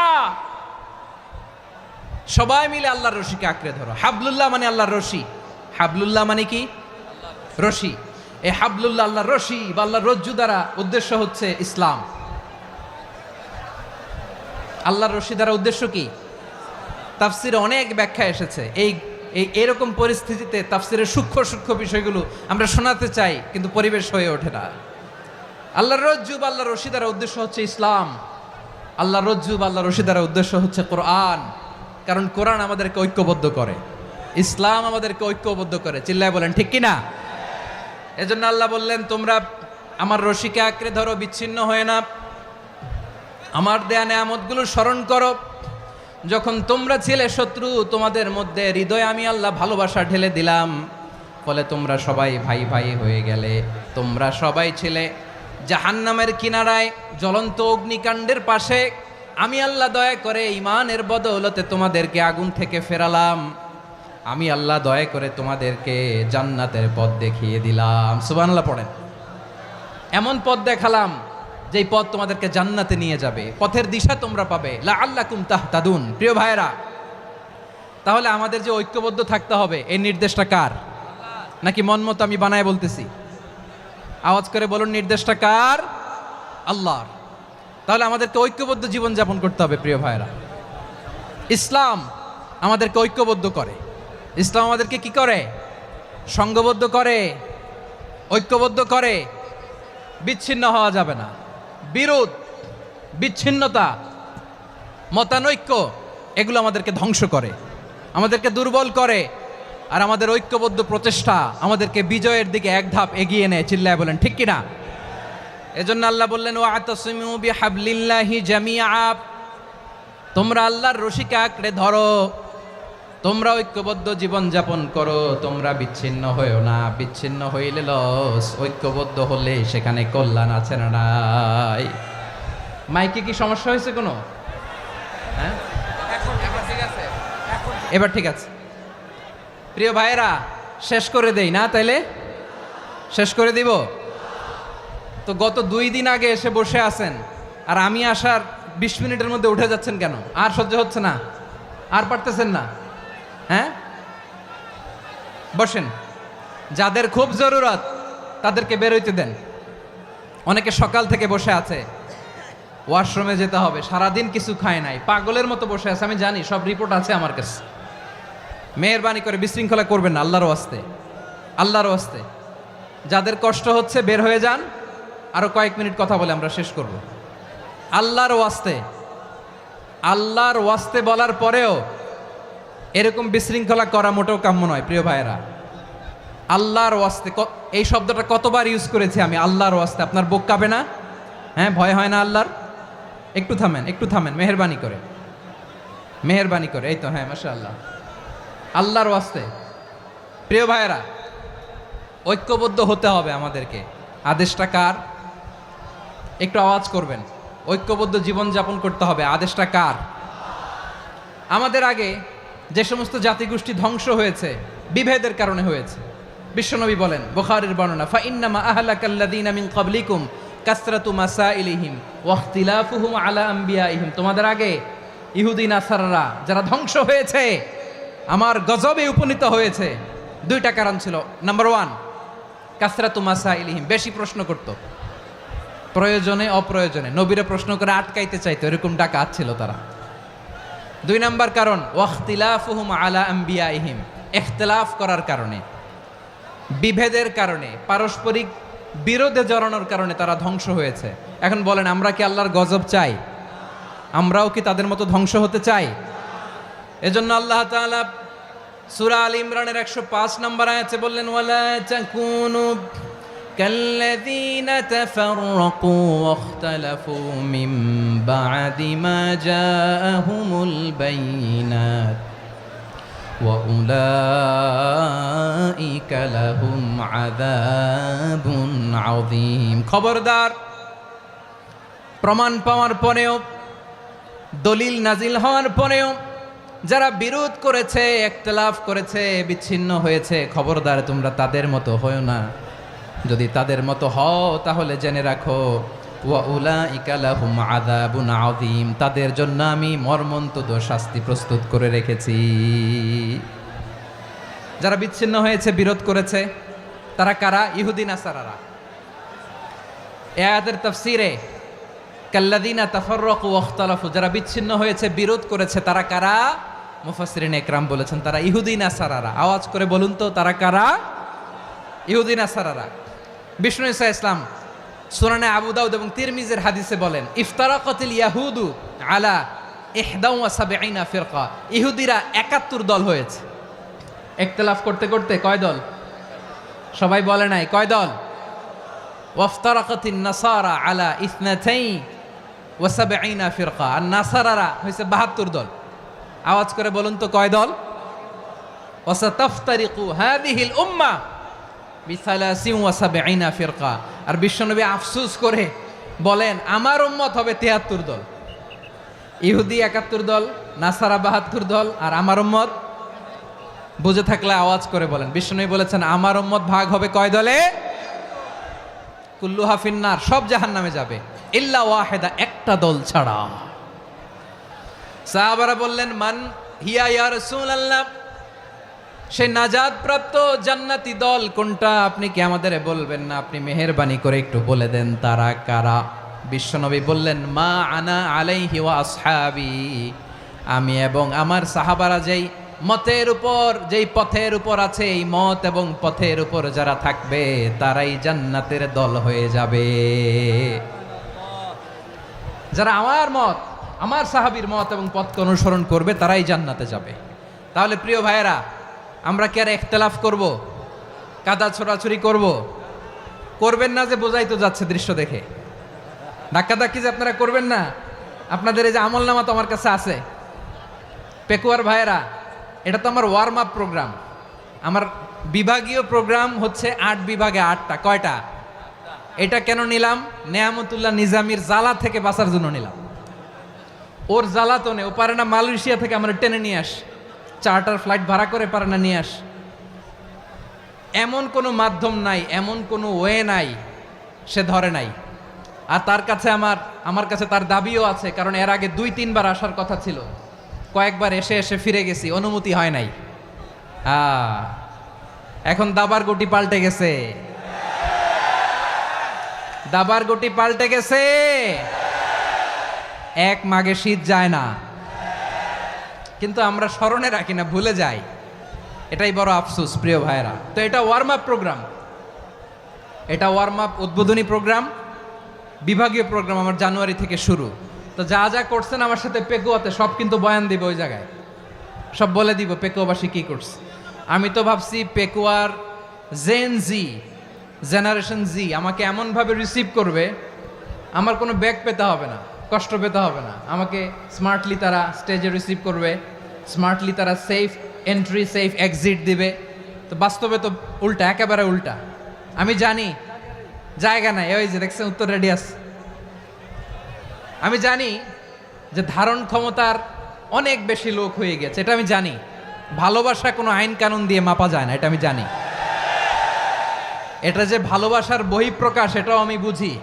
সবাই মিলে আল্লাহর রশিকে আঁকড়ে ধরো হাবলুল্লাহ মানে আল্লাহর রশি হাবলুল্লাহ মানে কি রশি এই হাবলুল্লাহ আল্লাহর রশি বা আল্লাহর রজ্জু দ্বারা উদ্দেশ্য হচ্ছে ইসলাম আল্লাহর রশি দ্বারা উদ্দেশ্য কি তাফসিরে অনেক ব্যাখ্যা এসেছে এই এরকম পরিস্থিতিতে তাফসিরের সূক্ষ্ম সূক্ষ্ম বিষয়গুলো আমরা শোনাতে চাই কিন্তু পরিবেশ হয়ে ওঠে না আল্লাহর রজ্জু বা আল্লাহর রশি দ্বারা উদ্দেশ্য হচ্ছে ইসলাম আল্লাহর রজ্জু বা আল্লাহর রশি দ্বারা উদ্দেশ্য হচ্ছে কোরআন কারণ কোরআন আমাদেরকে ঐক্যবদ্ধ করে ইসলাম আমাদেরকে ঐক্যবদ্ধ করে চিল্লায় বলেন ঠিক কিনা এজন্য আল্লাহ বললেন তোমরা আমার রশিকে আঁকড়ে ধরো বিচ্ছিন্ন হয়ে না আমার দেয়া নেয়ামতগুলো স্মরণ করো যখন তোমরা ছিলে শত্রু তোমাদের মধ্যে হৃদয়ে আমি আল্লাহ ভালোবাসা ঢেলে দিলাম ফলে তোমরা সবাই ভাই ভাই হয়ে গেলে তোমরা সবাই ছিলে জাহান্নামের কিনারায় জ্বলন্ত অগ্নিকাণ্ডের পাশে আমি আল্লাহ দয়া করে ঈমানের বদৌলতে তোমাদেরকে আগুন থেকে ফেরালাম আমি আল্লাহ দয়া করে তোমাদেরকে জান্নাতের পথ দেখিয়ে দিলাম সুবহানাল্লাহ পড়েন এমন পথ দেখালাম যেই পথ তোমাদেরকে জান্নাতে নিয়ে যাবে পথের দিশা তোমরা পাবে লাআল্লাকুম তাহতাদুন প্রিয় ভাইরা তাহলে আমাদের যে ঐক্যবদ্ধ থাকতে হবে এই নির্দেশটা কার নাকি মন মতো আমি বানায় বলতেছি আওয়াজ করে বলুন নির্দেশটা কার আল্লাহর তাহলে আমাদেরকে ঐক্যবদ্ধ জীবন যাপন করতে হবে প্রিয় ভাইরা ইসলাম আমাদেরকে ঐক্যবদ্ধ করে ইসলাম আমাদেরকে কি করে সংঘবদ্ধ করে ঐক্যবদ্ধ করে বিচ্ছিন্ন হওয়া যাবে না বিরোধ বিচ্ছিন্নতা মতানৈক্য এগুলো আমাদেরকে ধ্বংস করে আমাদেরকে দুর্বল করে আর আমাদের ঐক্যবদ্ধ প্রচেষ্টা আমাদেরকে বিজয়ের দিকে এক ধাপ এগিয়ে নেয় চিল্লায় বলেন ঠিক কিনা এজন্য আল্লাহ বললেন ওয়াতাসিমু বিহাবলিল্লাহি জামিআ তোমরা আল্লাহর রশিকে আঁকড়ে ধরো তোমরা ঐক্যবদ্ধ জীবন যাপন করো তোমরা বিচ্ছিন্ন হয়েও না বিচ্ছিন্ন হইলে লস ঐক্যবদ্ধ হলে সেখানে কল্যাণ আছে না নাই মাইকে কি সমস্যা হয়েছে কোনো হ্যাঁ এখন ঠিক আছে এবার ঠিক আছে প্রিয় ভাইয়েরা শেষ করে দেই না তাইলে শেষ করে দিব তো গত 2 দিন আগে এসে বসে আছেন আর আমি আসার 20 মিনিটের মধ্যে উঠে যাচ্ছেন কেন আর সহ্য হচ্ছে না আর পারতেছেন না হ্যাঁ বসেন যাদের খুব জরুরত তাদেরকে বের হইতে দেন অনেকে সকাল থেকে বসে আছে ওয়াশরুমে যেতে হবে সারাদিন কিছু খায় নাই পাগলের মতো বসে আছে আমি জানি সব রিপোর্ট আছে আমার কাছে মেহেরবানি করে বিশৃঙ্খলা করবেন না আল্লাহর ওয়াস্তে আল্লাহর ওয়াস্তে যাদের কষ্ট হচ্ছে বের হয়ে যান আরো কয়েক মিনিট কথা বলে আমরা শেষ করব আল্লাহর ওয়াস্তে বলার পরেও এরকম বিশৃঙ্খলা করা মোটেও কাম্য নয় প্রিয় ভাইয়েরা আল্লাহর ওয়াস্তে এই শব্দটা কতবার ইউজ করেছি আমি আল্লাহর ওয়াস্তে আপনার বুক কাঁপে না হ্যাঁ ভয় হয় না আল্লাহর একটু থামেন মেহেরবানি করে এই তো হ্যাঁ মাশাআল্লাহ আল্লাহর ওয়াস্তে প্রিয় ভাইয়েরা ঐক্যবদ্ধ হতে হবে আমাদেরকে আদেশটা কার একটু আওয়াজ করবেন ঐক্যবদ্ধ জীবন যাপন করতে হবে আদেশটা কার আমাদের আগে যে সমস্ত জাতিগোষ্ঠী ধ্বংস হয়েছে বিভেদের কারণে হয়েছে বিশ্বনবী বলেন বুখারীর বর্ণনা ফা ইন্নামা আহলাকাল্লাযীনা মিন ক্বাবলিকুম কাসরাতু মাসাইলিহিম ওয়া ইখতিলাফুহুম আলা আম্বিয়াইহিম তোমাদের আগে ইহুদি নাসারারা যারা ধ্বংস হয়েছে আমার গজবে উপনীত হয়েছে 2টা কারণ ছিল নাম্বার 1 কাসরাতু মাসাইলিহিম বেশি প্রশ্ন করত প্রয়োজনে অপ্রয়োজনে নবীরা প্রশ্ন করে আটকাইতে চাইতো এরকম ডাকাত ছিল তারা 2 নাম্বার কারণ ওয়াখতিলাফুহুম আলা আম্বিয়াইহিম ইখতিলাফ করার কারণে বিভেদের কারণে পারস্পরিক বিরোধে জড়ানোর কারণে তারা ধ্বংস হয়েছে। এখন বলেন, আমরা কি আল্লাহর গজব চাই? আমরাও কি তাদের মতো ধ্বংস হতে চাই? এজন্য আল্লাহ তাআলা সূরা আল ইমরানের 105 নম্বর আয়াতে বললেন, ওয়ালা তাকুনু কাল্লাযীনা তাফাররাকু ওয়াখতালাফু মিন বা'দি মা জাআহুমুল বাইয়িনাত ওয়া উলাইকা লাহুম আযাবুন আযীম। খবরদার, প্রমাণ পাওয়ার পরেও, দলিল নাজিল হওয়ার পরেও যারা বিরোধ করেছে, ইখতিলাফ করেছে, বিচ্ছিন্ন হয়েছে, খবরদার তোমরা তাদের মতো হও না। যদি তাদের মতো হও তাহলে জেনে রাখো, ওয়া উলাইকা লাহুম আযাবুন আযীম, তাদের জন্য আমি মর্মন্তুদ শাস্তি প্রস্তুত করে রেখেছি। যারা বিচ্ছিন্ন হয়েছে, বিরোধ করেছে, তারা কারা? ইহুদি নাসারারা। এই আয়াতের তাফসীরে কাল্লাযীনা তাফাররাকু ওয়াখতালাফু, যারা বিচ্ছিন্ন হয়েছে, বিরোধ করেছে, তারা কারা? মুফাসসিরিন ইকরাম বলেছেন তারা ইহুদি নাসারারা। আওয়াজ করে বলুন তো, তারা কারা? ইহুদি নাসারারা। বিষ্ণু ঈসা ইসলাম সুনানে আবু দাউদ এবং তিরমিজির হাদিসে বলেন, ইফতারাকাতিল ইয়াহুদু আলা 71 ফিরকা, ইহুদিরা 71 দল হয়েছে। ইখতিলাফ করতে করতে কয় দল? সবাই বলে নাই, কয় দল? ওয়াফতারাকাতিন নাসারা আলা 72 ফিরকা, আর নাসারারা হয়েছে 72 দল। আওয়াজ করে বলুন তো, কয় দল? ওয়াসাতাফতারিকু হাদিহিল উম্মাহ বি73 ফিরকা। আর বিশ্বনবী আফসোস করে বলেন, আমার উম্মত হবে 73 দল। ইহুদি 71 দল, নাসারা 72 দল, আর আমার উম্মত, বুঝে থাকলে আওয়াজ করে বলেন। বিশ্বনবী বলেছেন, আমার উম্মত ভাগ হবে কয় দলে? কুল্লুহা ফিন্নার, সব জাহান্নামে যাবে, ইল্লা ওয়াহিদা, একটা দল ছাড়া। সাহাবারা বললেন, মান হিয়া ইয়া রাসূলুল্লাহ, সেই নাজাত প্রাপ্ত জান্নাতি দল কোনটা? আপনি কি আমাদের বলবেন না? আপনি মেহেরবানি করে একটু বলে দেন তারা কারা। বিশ্বনবী বললেন, মা আনা আলাইহি ওয়া আসহাবি, আমি এবং আমার সাহাবারা যেই মতের উপর, যেই পথের উপর আছে, এই মত এবং পথের উপর যারা থাকবে তারাই জান্নাতের দল হয়ে যাবে। যারা আমার মত, আমার সাহাবীর মত এবং পথকে অনুসরণ করবে তারাই জান্নাতে যাবে। তাহলে প্রিয় ভাইয়েরা, আমরা কি আর ইখতিলাফ করব? কাদা ছোড়াছুরি করব? করবেন না যে বোঝাই তো যাচ্ছে দৃশ্য দেখে। ধাক্কাধাক্কি যে আপনারা করবেন না। আপনাদের এই যে আমলনামা তো আমার কাছে আছে। পেকুয়ার ভাইয়েরা, এটা তো আমার ওয়ার্ম আপ প্রোগ্রাম। আমার বিভাগীয় প্রোগ্রাম হচ্ছে 8 বিভাগে 8টা। কয়টা? এটা কেন নিলাম? নেয়ামতুল্লাহ নিজামীর জ্বালা থেকে বাঁচার জন্য নিলাম। ওর জ্বালাতনে ও পারে না মালয়েশিয়া থেকে আমরা টেনে নিয়ে আস, চার্টার ফ্লাইট ভাড়া করে পারে না নিয়ে আস। এমন কোনো মাধ্যম নাই, এমন কোনো ওয়ে নাই সে ধরে নাই। আর তার কাছে আমার কাছে তার দাবিও আছে, কারণ এর আগে 2-3 বার আসার কথা ছিল। কয়েকবার এসে এসে ফিরে গেছি, অনুমতি হয় নাই। এখন দাবার গুটি পাল্টে গেছে, দাবার গুটি পাল্টে গেছে। এক মাঘে শীত যায় না, কিন্তু আমরা স্মরণে রাখি না, ভুলে যাই। এটাই বড় আফসোস প্রিয় ভাইরা। তো এটা ওয়ার্ম আপ প্রোগ্রাম, এটা ওয়ার্ম আপ উদ্বোধনী প্রোগ্রাম, বিভাগীয় প্রোগ্রাম আমার জানুয়ারি থেকে শুরু। তো যা যা করছেন আমার সাথে পেকুয়াতে সব কিন্তু বয়ান দিব, ওই জায়গায় সব বলে দিব পেকুয়াবাসী কি করছে। আমি তো ভাবছি পেকুয়ার জেনারেশন জি আমাকে এমনভাবে রিসিভ করবে, আমার কোনো ব্যাগ পেতে হবে না, কষ্ট পেতে হবে না। আমাকে স্মার্টলি তারা স্টেজে রিসিভ করবে, স্মার্টলি তারা সেফ এন্ট্রি সেফ এক্সিট দিবে। তো বাস্তবে তো উল্টা, একেবারে উল্টা। আমি জানি জায়গা নাই, ওই যে দেখছেন উত্তর রেডিয়াস। আমি জানি যে ধারণ ক্ষমতার অনেক বেশি লোক হয়ে গেছে, এটা আমি জানি। ভালোবাসা কোনো আইন কানুন দিয়ে মাপা যায় না, এটা আমি জানি। এটা যে ভালোবাসার বহিঃপ্রকাশ, এটাও আমি বুঝি।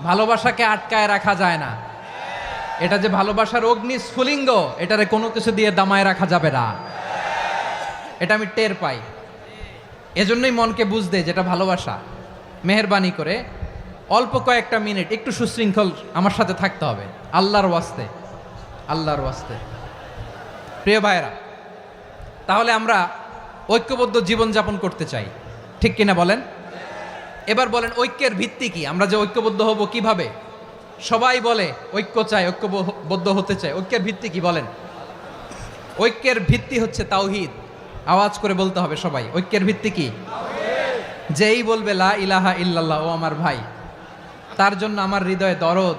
ভালোবাসাকে আটকায় রাখা যায় না। এটা যে ভালোবাসার অগ্নি স্ফুলিঙ্গ, এটারে কোনো কিছু দিয়ে দামায় রাখা যাবে না, এটা আমি টের পাই। এজন্যই মনকে বুঝতে যেটা ভালোবাসা। মেহেরবানি করে অল্প কয়েকটা মিনিট একটু সুশৃঙ্খল আমার সাথে থাকতে হবে, আল্লাহর ওয়াস্তে, আল্লাহর ওয়াস্তে। প্রিয় ভাইরা, তাহলে আমরা ঐক্যবদ্ধ জীবনযাপন করতে চাই, ঠিক কিনা বলেন? এবার বলেন ঐক্যের ভিত্তি কি? আমরা যে ঐক্যবদ্ধ হব কিভাবে? সবাই বলে ঐক্য চাই, ঐক্যবদ্ধ হতে চাই। ঐক্যের ভিত্তি কি বলেন? ঐক্যের ভিত্তি হচ্ছে তাওহীদ। আওয়াজ করে বলতে হবে সবাই, ঐক্যের ভিত্তি কি? যেই বলবে লা ইলাহা ইল্লাল্লাহ, ও আমার ভাই, তার জন্য আমার হৃদয়ে দরদ,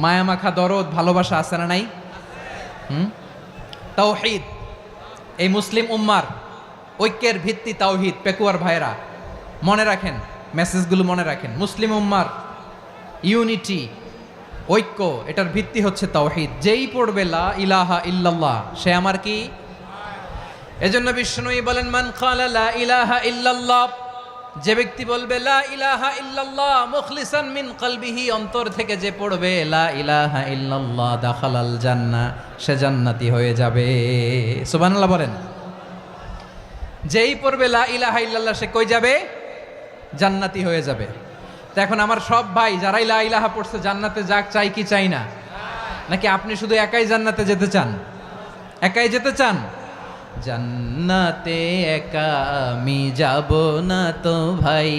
মায়ামাখা দরদ, ভালোবাসা আছে না নাই? তাওহীদ। এই মুসলিম উম্মার ঐক্যের ভিত্তি তাওহীদ। পেকুয়ার ভাইরা মনে রাখেন, মেসেজগুলো মনে রাখেন। মুসলিম উম্মার ইউনিটি, ঐক্য, এটার ভিত্তি হচ্ছে তাওহীদ। যেই পড়বে লা ইলাহা ইল্লাল্লাহ, সে আমার কি? এজন্য বিষ্ণুই বলেন, মান ক্বালা লা ইলাহা ইল্লাল্লাহ, যে ব্যক্তি বলবে লা ইলাহা ইল্লাল্লাহ মুখলিসান মিন কলবিহি, অন্তর থেকে যে পড়বে লা ইলাহা ইল্লাল্লাহ, দাখালাল জান্নাহ, সে জান্নাতি হয়ে যাবে। সুবহানাল্লাহ বলেন। যেই পড়বে লা ইলাহা ইল্লাল্লাহ, সে কই যাবে? জান্নাতি হয়ে যাবে। তো এখন আমার সব ভাই যারাই লা ইলাহা পড়ছে জান্নাতে যাক, চাই কি চাই না? নাকি আপনি শুধু একাই জান্নাতে যেতে চান? একাই যেতে চান? জান্নাতে একা আমি যাব না তো ভাই,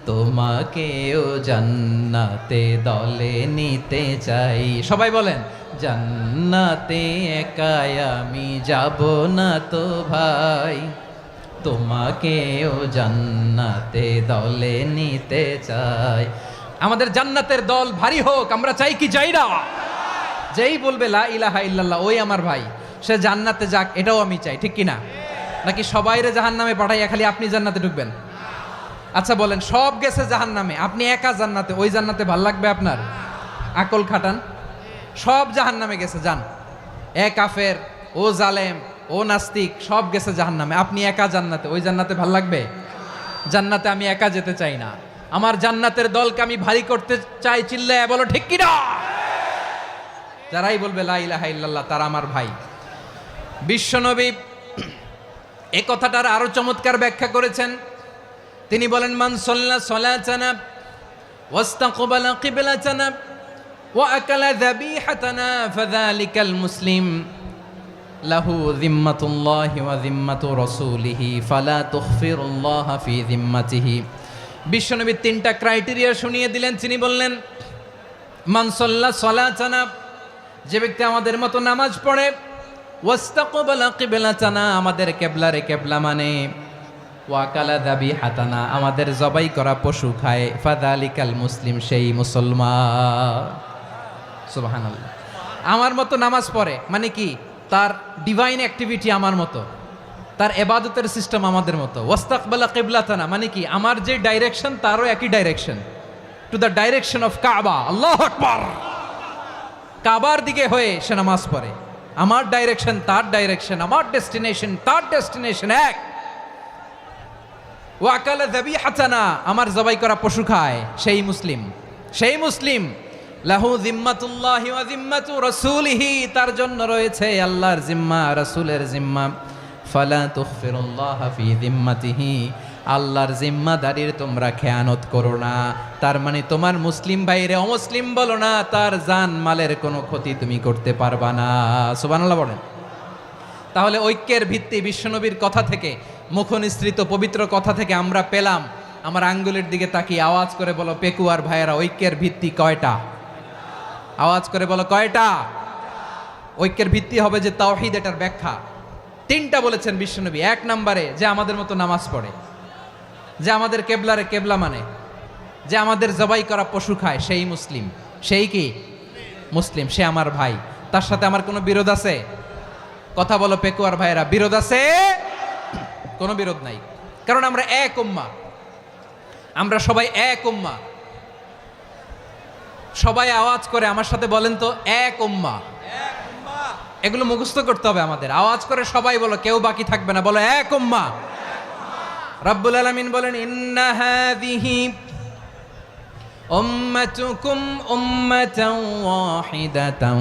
তোমাকেও জান্নাতে দলে নিতে চাই। সবাই বলেন, জান্নাতে একা আমি যাব না তো ভাই, তোমাকেও জান্নাতে দলে নিতে চাই। আমাদের জান্নাতের দল ভারী হোক, আমরা চাই কি চাই না? যেই বলবে লা ইলাহা ইল্লাল্লাহ, ওই আমার ভাই, সে জান্নাতে যাক, এটাও আমি চাই। ঠিক কিনা? নাকি সবাইরে জাহান্নামে পাঠাইয়া খালি আপনি জান্নাতে ঢুকবেন? আচ্ছা বলেন, সব গেছে জাহান্নামে, আপনি একা জান্নাতে, ওই জান্নাতে ভাল লাগবে আপনার? আকল খাটান। সব জাহান্নামে গেছে, যান। এ কাফের, ও জালেম, ও নাস্তিক, সব গেছে জাহান্নামে, আপনি একা জান্নাতে, ওই জান্নাতে ভাল লাগবে? জান্নাতে আমি একা যেতে চাই না, আমার জান্নাতের দলকে আমি ভারী করতে চাই। চিল্লায় বলো ঠিক কিনা? যারাই বলবে লা ইলাহা ইল্লাল্লাহ, তারা আমার ভাই। বিশ্বনবী এই কথাটার আরো চমৎকার ব্যাখ্যা করেছেন। তিনি বলেন, মান সাল্লা সালাতানা ওয়াস্তাকবালা কিবলাতানা ওয়া আকালা যাবিহাতানা ফাযালিকাল মুসলিম লাহু যিম্মাতুল্লাহি ওয়া যিম্মাতু রাসূলিহি ফালা তুখফিরুল্লাহা ফি যিম্মাতিহি। বিশ্বনবী তিনটা ক্রাইটেরিয়া শুনিয়ে দিলেন। তিনি বললেন, মান সাল্লা সালাতানা, যে ব্যক্তি আমাদের মতো নামাজ পড়ে, ওয়াস্তাকবালা কিবলাতানা, আমাদের কিবলারে কিবলা মানে, ওয়া আকালা যাবিহাতানা, আমাদের জবাই করা পশু খায়, ফাযালিকাল মুসলিম, সেই মুসলমান। সুবহানাল্লাহ। আমার মতো নামাজ পড়ে মানে কি? তার ডিভাইন অ্যাক্টিভিটি আমার মতো, তার ইবাদতের সিস্টেম আমাদের মতো। ওয়াস্তাকবালা কিবলাতানা মানে কি? আমার যে ডাইরেকশন, তারও একই direction, to the direction of কাবা। আল্লাহু আকবার। কাবার দিকে হয়ে সে নামাজ পড়ে। আমার ডাইরেকশন, তার ডাইরেকশন, আমার ডেস্টিনেশন, তার ডেস্টিনেশন এক। ওয়া আকালা যাবিহাতানা, আমার জবাই করা পশু খায়, সেই মুসলিম। সেই মুসলিম। লাহু যিম্মাতুল্লাহি ওয়া যিম্মাতু রাসূলিহি, তার জন্য রয়েছে আল্লাহর জিম্মা, রাসূলের জিম্মা। ফালা তুখফিরুল্লাহা ফি যিম্মাতিহি, আল্লাহর জিম্মাদারির তোমরা খেয়ানত করো না। তার মানে তোমার মুসলিম ভাইরে অমুসলিম বলো না, তার জান মালের কোনো ক্ষতি তুমি করতে পারবা না। সুবহানাল্লাহ বলেন। তাহলে ঐক্যের ভিত্তি বিশ্বনবীর কথা থেকে, মুখনিসৃত পবিত্র কথা থেকে আমরা পেলাম। আমার আঙ্গুলের দিকে তাকিয়ে আওয়াজ করে বলো পেকুয়ার ভাইয়েরা, ঐক্যের ভিত্তি কয়টা? আওয়াজ করে বলো কয়টা? ঐক্যের ভিত্তি হবে যে তাওহীদ, এটার ব্যাখ্যা তিনটা বলেছেন বিশ্বনবী। এক নম্বরে, যে আমাদের মতো নামাজ পড়ে, যে আমাদের কেবলারে কেবলা মানে, যে আমাদের জবাই করা পশু খায়, সেই মুসলিম। সেই কি? মুসলিম। সে আমার ভাই। তার সাথে আমার কোনো বিরোধ আছে? কথা বলো পেকুয়ার ভাইয়েরা, বিরোধ আছে? কোনো বিরোধ নাই, কারণ আমরা এক উম্মা, আমরা সবাই এক উম্মা। সবাই আওয়াজ করে আমার সাথে বলেন তো, এক উম্মা। এগুলো মুখস্থ করতে হবে আমাদের। আওয়াজ করে সবাই বলো, কেউ বাকি থাকবে না, বলো এক উম্মা। রব্বুল আলামিন বলেন, ইন্না হাযিহি উম্মাতুকুম উম্মাতান ওয়াহিদাতান,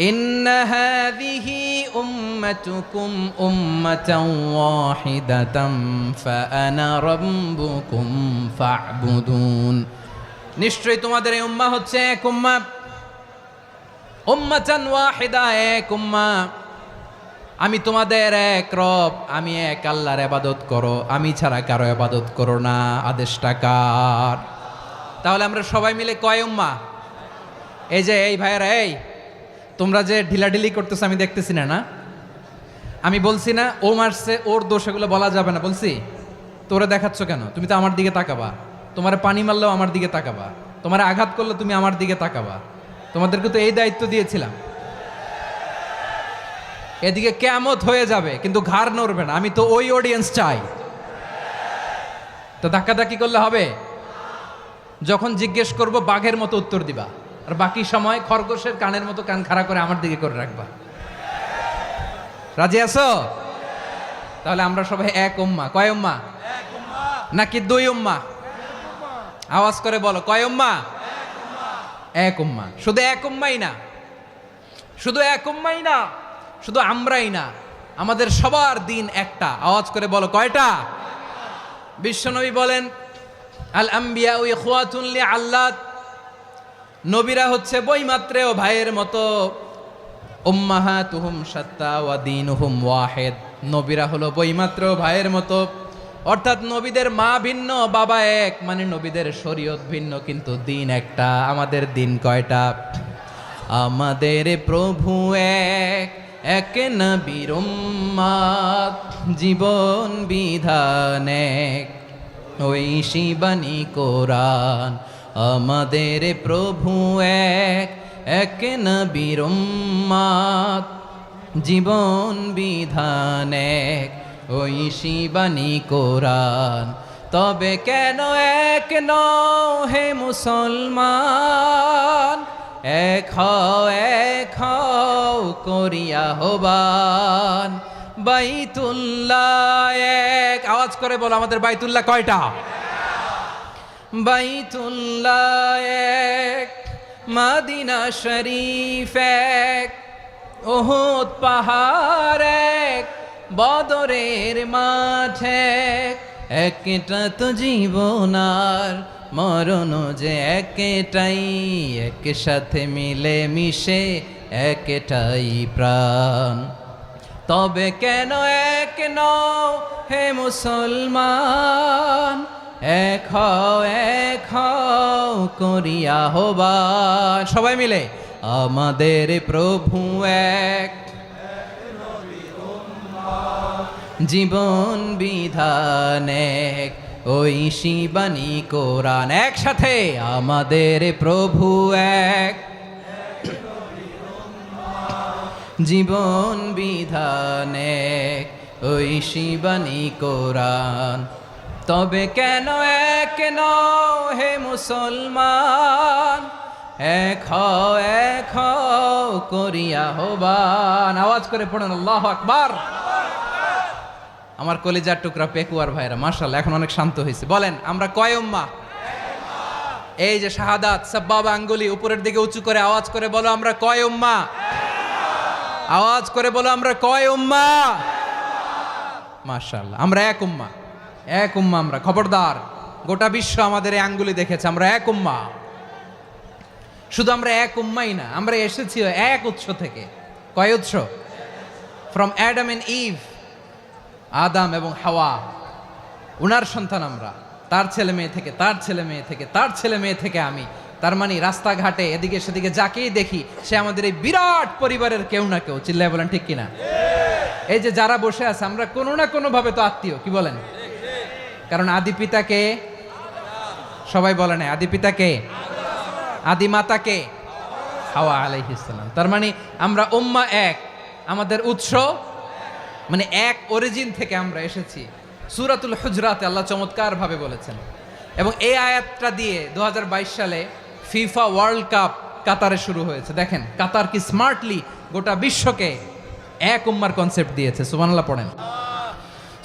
ইন্না হাযিহি উম্মাতুকুম উম্মাতান ওয়াহিদাতান ফাআনা রাব্বুকুম ফা'বুদুন। নিশ্চয়ই তোমাদের এই উম্মাহ হচ্ছে এক উম্মাহ, উম্মাতান ওয়াহিদা, এক উম্মাহ। আমি তোমাদের এক রব, আমি এক আল্লাহর ইবাদত করো, আমি ছাড়া কারো ইবাদত করো না। আদেশটা কার? তাহলে আমরা সবাই মিলে কয় উম্মাহ? এই যে এই ভাইয়েরা, এই তোমরা যে ঢিলাঢিলি করতেছো আমি দেখতেছি না। আমি বলছি না ও মারছে ওর দোষ, এগুলো বলা যাবে না বলছি? তোরা দেখাচ্ছ কেন? তুমি তো আমার দিকে তাকাবা। তোমার পানি মারলেও আমার দিকে তাকাবা, তোমার আঘাত করলে তুমি আমার দিকে তাকাবা। তোমাদেরকে তো এই দায়িত্ব দিয়েছিলাম। এদিকে কিয়ামত হয়ে যাবে কিন্তু ঘাড় নড়বে না। আমি তো ওই অডিয়েন্স চাই। তো ধাক্কাধাক্কি করলে হবে? যখন জিজ্ঞেস করব বাঘের মতো উত্তর দিবা, আর বাকি সময় খরগোশের কানের মতো কান খাড়া করে আমার দিকে করে রাখবা। রাজি আছো? তাহলে আমরা সবাই এক উম্মাহ। কয় উম্মাহ? নাকি দুই উম্মাহ? আওয়াজ করে বলো, কয় উম্মাহ? এক উম্মাহ। শুধু এক উম্মাই না, শুধু এক উম্মাই না, শুধু আমরাই না, আমাদের সবার দিন একটা। আওয়াজ করে বলো, কয়টা? বিশ্বনবী বলেন, আল আম্বিয়া ইখওয়াতুন লিআল্লাত, নবীরা হচ্ছে বৈমাত্রেয় ভাইয়ের মতো। উম্মাহাতুহুম শাত্তা ওয়া দীনুহুম ওয়াহিদ, নবীরা হলো বৈমাত্রেয় ভাইয়ের মতো। অর্থাৎ নবীদের মা ভিন্ন, বাবা এক, মানে নবীদের শরীয়ত ভিন্ন কিন্তু দিন একটা। আমাদের দিন কয়টা? আমাদের প্রভু এক, এক নবীর উম্মত, জীবন বিধান এক, ওই শিবানী কোরআন। আমাদের প্রভু এক, এক নবীর উম্মত, জীবন বিধান এক, ওই শিবানী কোরআন। তবে কেন এক নও হে মুসলমান? এক হও করিয়া হবান। বাইতুল্লাহ এক, আওয়াজ করে বলো আমাদের বাইতুল্লাহ কয়টা? বাইতুল্লাহ এক, মদিনা শরীফ এক, উহুদ পাহাড় এক, বদরের মাঠ এক। একটা তো জীবন আর মরণ যে একটাই, একসাথে মিলে মিশে একটাই প্রাণ। তবে কেন এক নও হে মুসলমান? এক হও করিয়া হবান। সবাই মিলে, আমাদের প্রভু এক, জীবন বিধান এক, ওই শিবানী কোরআন। একসাথে, আমাদের প্রভু এক, জীবন বিধান এক, ওই শিবানী কোরআন। তবে কেন এক নও হে মুসলমান? এক হও করিয়া হবান। আওয়াজ করে পড়ুন আল্লাহু আকবার। আমার কলিজার টুকরা পেকুয়ার ভাইরা মাশাআল্লাহ এখন অনেক শান্ত হয়েছে। বলেন আমরা কয় উম্মাহ? এই যে শাহাদাত সাব্বাবা আঙ্গুলি উপরের দিকে উঁচু করে আওয়াজ করে বলো আমরা কয় উম্মাহ? আওয়াজ করে বলো আমরা কয় উম্মাহ? মাশাআল্লাহ আমরা এক উম্মাহ, এক উম্মাহ আমরা। খবরদার, গোটা বিশ্ব আমাদের এই আঙ্গুলি দেখেছে আমরা এক উম্মাহ। শুধু আমরা এক উম্মাই না, আমরা এসেছি এক উৎস থেকে। কয় উৎস? ফ্রম অ্যাডাম এন্ড ইভ, আদাম এবং হাওয়া, উনার সন্তান আমরা। তার ছেলে মেয়ে থেকে, তার ছেলে মেয়ে থেকে, তার ছেলে মেয়ে থেকে আমি। তার মানে রাস্তাঘাটে এদিকে সেদিকে যাকেই দেখি সে আমাদের এই বিরাট পরিবারের কেউ না কেউ। চিল্লায় বলেন ঠিক কিনা? এই যে যারা বসে আছে আমরা কোনো না কোনো ভাবে তো আত্মীয়, কি বলেন? কারণ আদি পিতাকে সবাই বলে না, আদি পিতাকে, আদি মাতাকে হাওয়া আলাইহিস সালাম। তার মানে আমরা উম্মাহ এক, আমাদের উৎস মানে এক অরিজিন থেকে আমরা এসেছি। সূরাতুল হুজরাতে আল্লাহ চমৎকার ভাবে বলেছেন। এবং এই আয়াতটা দিয়ে 2022 সালে ফিফা ওয়ার্ল্ড কাপ কাতারে শুরু হয়েছে। দেখেন কাতার কি স্মার্টলি গোটা বিশ্বকে এক উম্মার কনসেপ্ট দিয়েছে। সুবহানাল্লাহ পড়েন।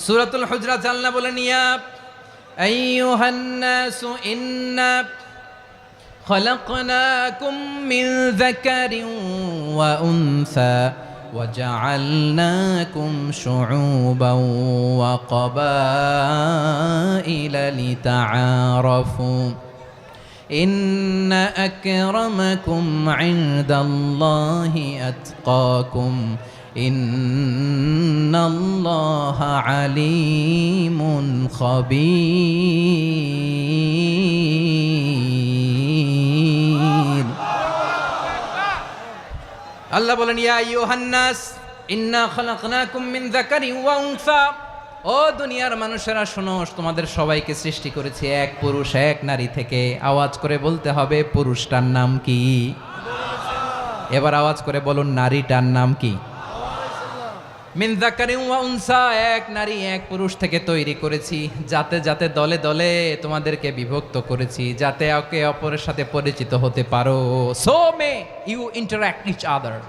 সূরাতুল হুজরাত আল্লাহ বলেন, ইয়া আইয়ুহান নাসু ইন্না খলাকনাকুম মিন যাকারিন ওয়া উনসা وجعلناكم شعوبا وقبائل لتعارفوا إن أكرمكم عند الله أتقاكم ইন্নাল্লাহা আলিমুন খাবীর। আল্লাহ বলেন, ইয়া আইয়ুহান নাস ইন্না খালাকনাকুম মিন যাকারিন ওয়া উনসা। ও দুনিয়ার মানুষেরা শোনো, তোমাদের সবাইকে সৃষ্টি করেছি এক পুরুষ এক নারী থেকে। আওয়াজ করে বলতে হবে, পুরুষটার নাম কি? এবার আওয়াজ করে বলুন, নারীটার নাম কি? মিন যাকারিন ওয়া উনসা, এক নারী এক পুরুষ থেকে তৈরি করেছি। যাতে যাতে দলে দলে তোমাদেরকে বিভক্ত করেছি, যাতে একে অপরের সাথে পরিচিত হতে পারো। So may you interact each other.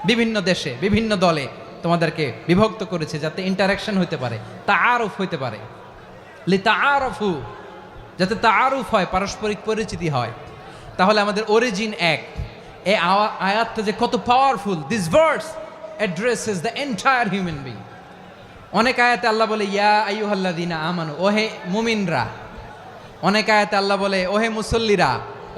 বিভিন্ন দেশে বিভিন্ন দলে তোমাদেরকে বিভক্ত করেছে যাতে ইন্টারাকশন হতে পারে, তাআরুফ হতে পারে। লিতাআরফু, যাতে তাআরুফ হয়, পারস্পরিক পরিচিতি হয়। তাহলে আমাদের অরিজিন এক। এই আয়াতটা যে কত powerful! This verse addresses the entire human being. অনেক আয়াতে আল্লাহ বলে ইয়া আইয়ুহাল্লাযীনা আমানু, ওহে মুমিনরা। অনেক আয়াতে আল্লাহ বলে ওহে মুসল্লিরা,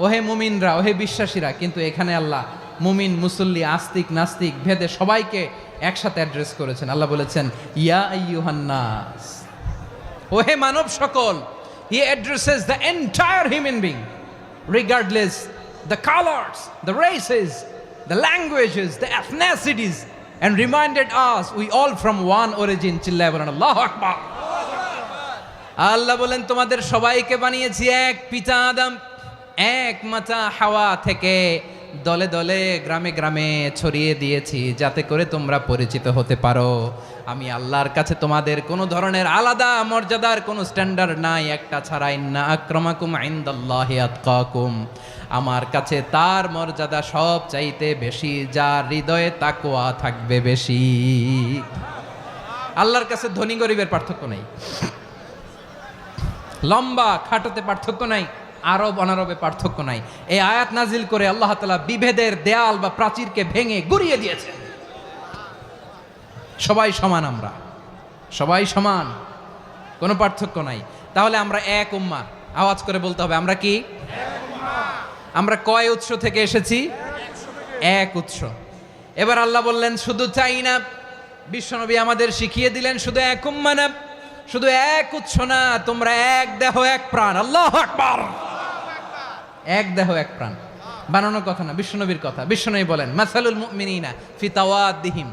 ওহে মুমিনরা, ওহে বিশ্বাসীরা। কিন্তু এখানে আল্লাহ মুমিন মুসল্লি আস্তিক নাস্তিক ভেদে সবাইকে একসাথে অ্যাড্রেস করেছেন। আল্লাহ বলেছেন ইয়া আইয়ুহান নাস, ওহে মানব সকল। হি addresses the entire human being regardless the colours, the races, the languages, the এথনিসিটিস, and reminded us we all from one origin. চিল্লায় বলেন আল্লাহু আকবার। আল্লাহ বলেন তোমাদের সবাইকে বানিয়েছি এক পিতা আদম, এক মাতা হাওয়া থেকে। দলে দলে গ্রামে গ্রামে ছড়িয়ে দিয়েছি যাতে করে তোমরা পরিচিত হতে পারো। আমি আল্লাহর কাছে তোমাদের কোনো ধরনের আলাদা মর্যাদার কোনো স্ট্যান্ডার্ড নাই একটা ছাড়া। ইন্না আক্রামাকুম ইনদাল্লাহি আতকাকুম, আমার কাছে তার মর্যাদা সব চাইতে বেশি যার হৃদয়ে তাকওয়া থাকবে বেশি। আল্লাহর কাছে ধনী গরিবের পার্থক্য নাই, লম্বা খাটোতে পার্থক্য নাই, আরব অনারবে পার্থক্য নাই। এই আয়াত নাজিল করে আল্লাহ তাআলা বিভেদের দেয়াল বা প্রাচীরকে ভেঙে গুড়িয়ে দিয়েছেন। সবাই সমান, আমরা সবাই সমান, কোনো পার্থক্য নাই। তাহলে আমরা এক উম্মাহ। আওয়াজ করে বলতে হবে, আমরা কি? আমরা কয় উৎস থেকে এসেছি? এক উৎস। এবার আল্লাহ বললেন শুধু চাই না, বিশ্বনবী আমাদের শিখিয়ে দিলেন শুধু এক উম্মাহ না, শুধু এক উৎস না, তোমরা এক দেহ এক প্রাণ। আল্লাহু আকবার। এক দেহ এক প্রাণ বানানোর কথা না, বিশ্বনবীর কথা। বিশ্বনবী বলেন মাসালুল মুমিনিনা ফি তাওয়াদ্দিহিম